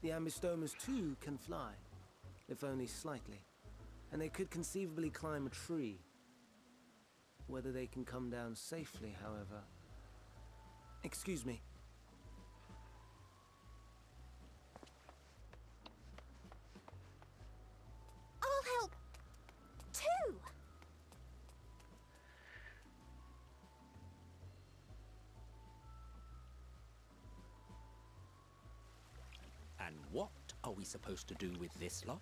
The ambistomas too can fly, if only slightly, and they could conceivably climb a tree. Whether they can come down safely, however... Excuse me. I'll help too. And what are we supposed to do with this lot?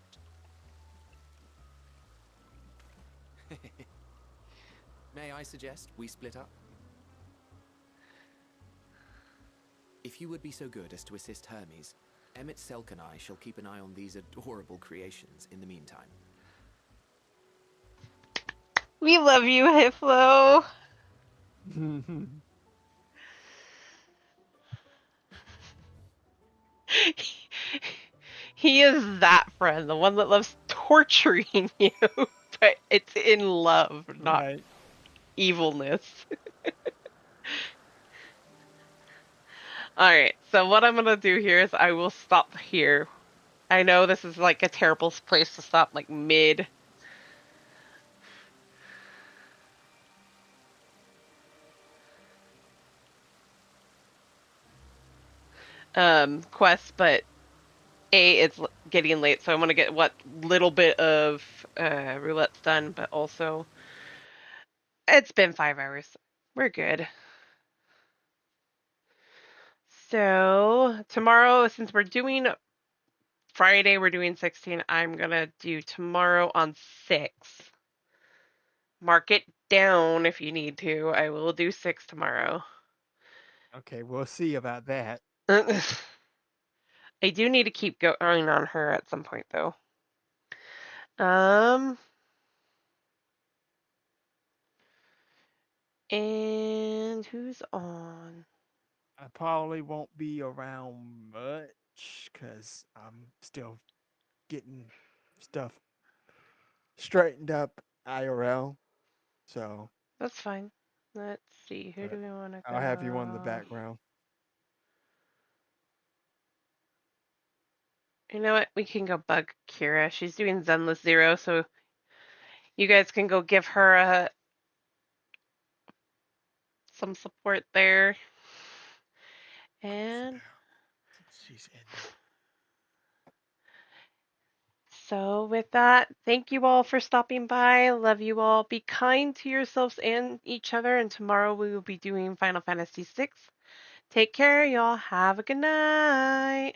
May I suggest we split up? If you would be so good as to assist Hermes, Emmett, Selk, and I shall keep an eye on these adorable creations in the meantime. We love you, Hiflo. He is that friend, the one that loves torturing you, but it's in love, not Right. evilness. Alright, so what I'm gonna do here is I will stop here. I know this is like a terrible place to stop, like mid. Quest, but it's getting late, so I want to get what little bit of roulette's done, but also it's been 5 hours. We're good. So tomorrow, since we're doing Friday, we're doing 16. I'm gonna do tomorrow on 6. Mark it down if you need to. I will do 6 tomorrow. Okay, we'll see about that. I do need to keep going on her at some point, though. And who's on? I probably won't be around much because I'm still getting stuff straightened up IRL. So That's fine. Let's see. Who but do we want to go? I'll have you on the background. You know what? We can go bug Kira. She's doing Zenless Zero, so you guys can go give her some support there. And she's ended. So with that, thank you all for stopping by. Love you all. Be kind to yourselves and each other. And tomorrow we will be doing Final Fantasy VI. Take care, y'all. Have a good night.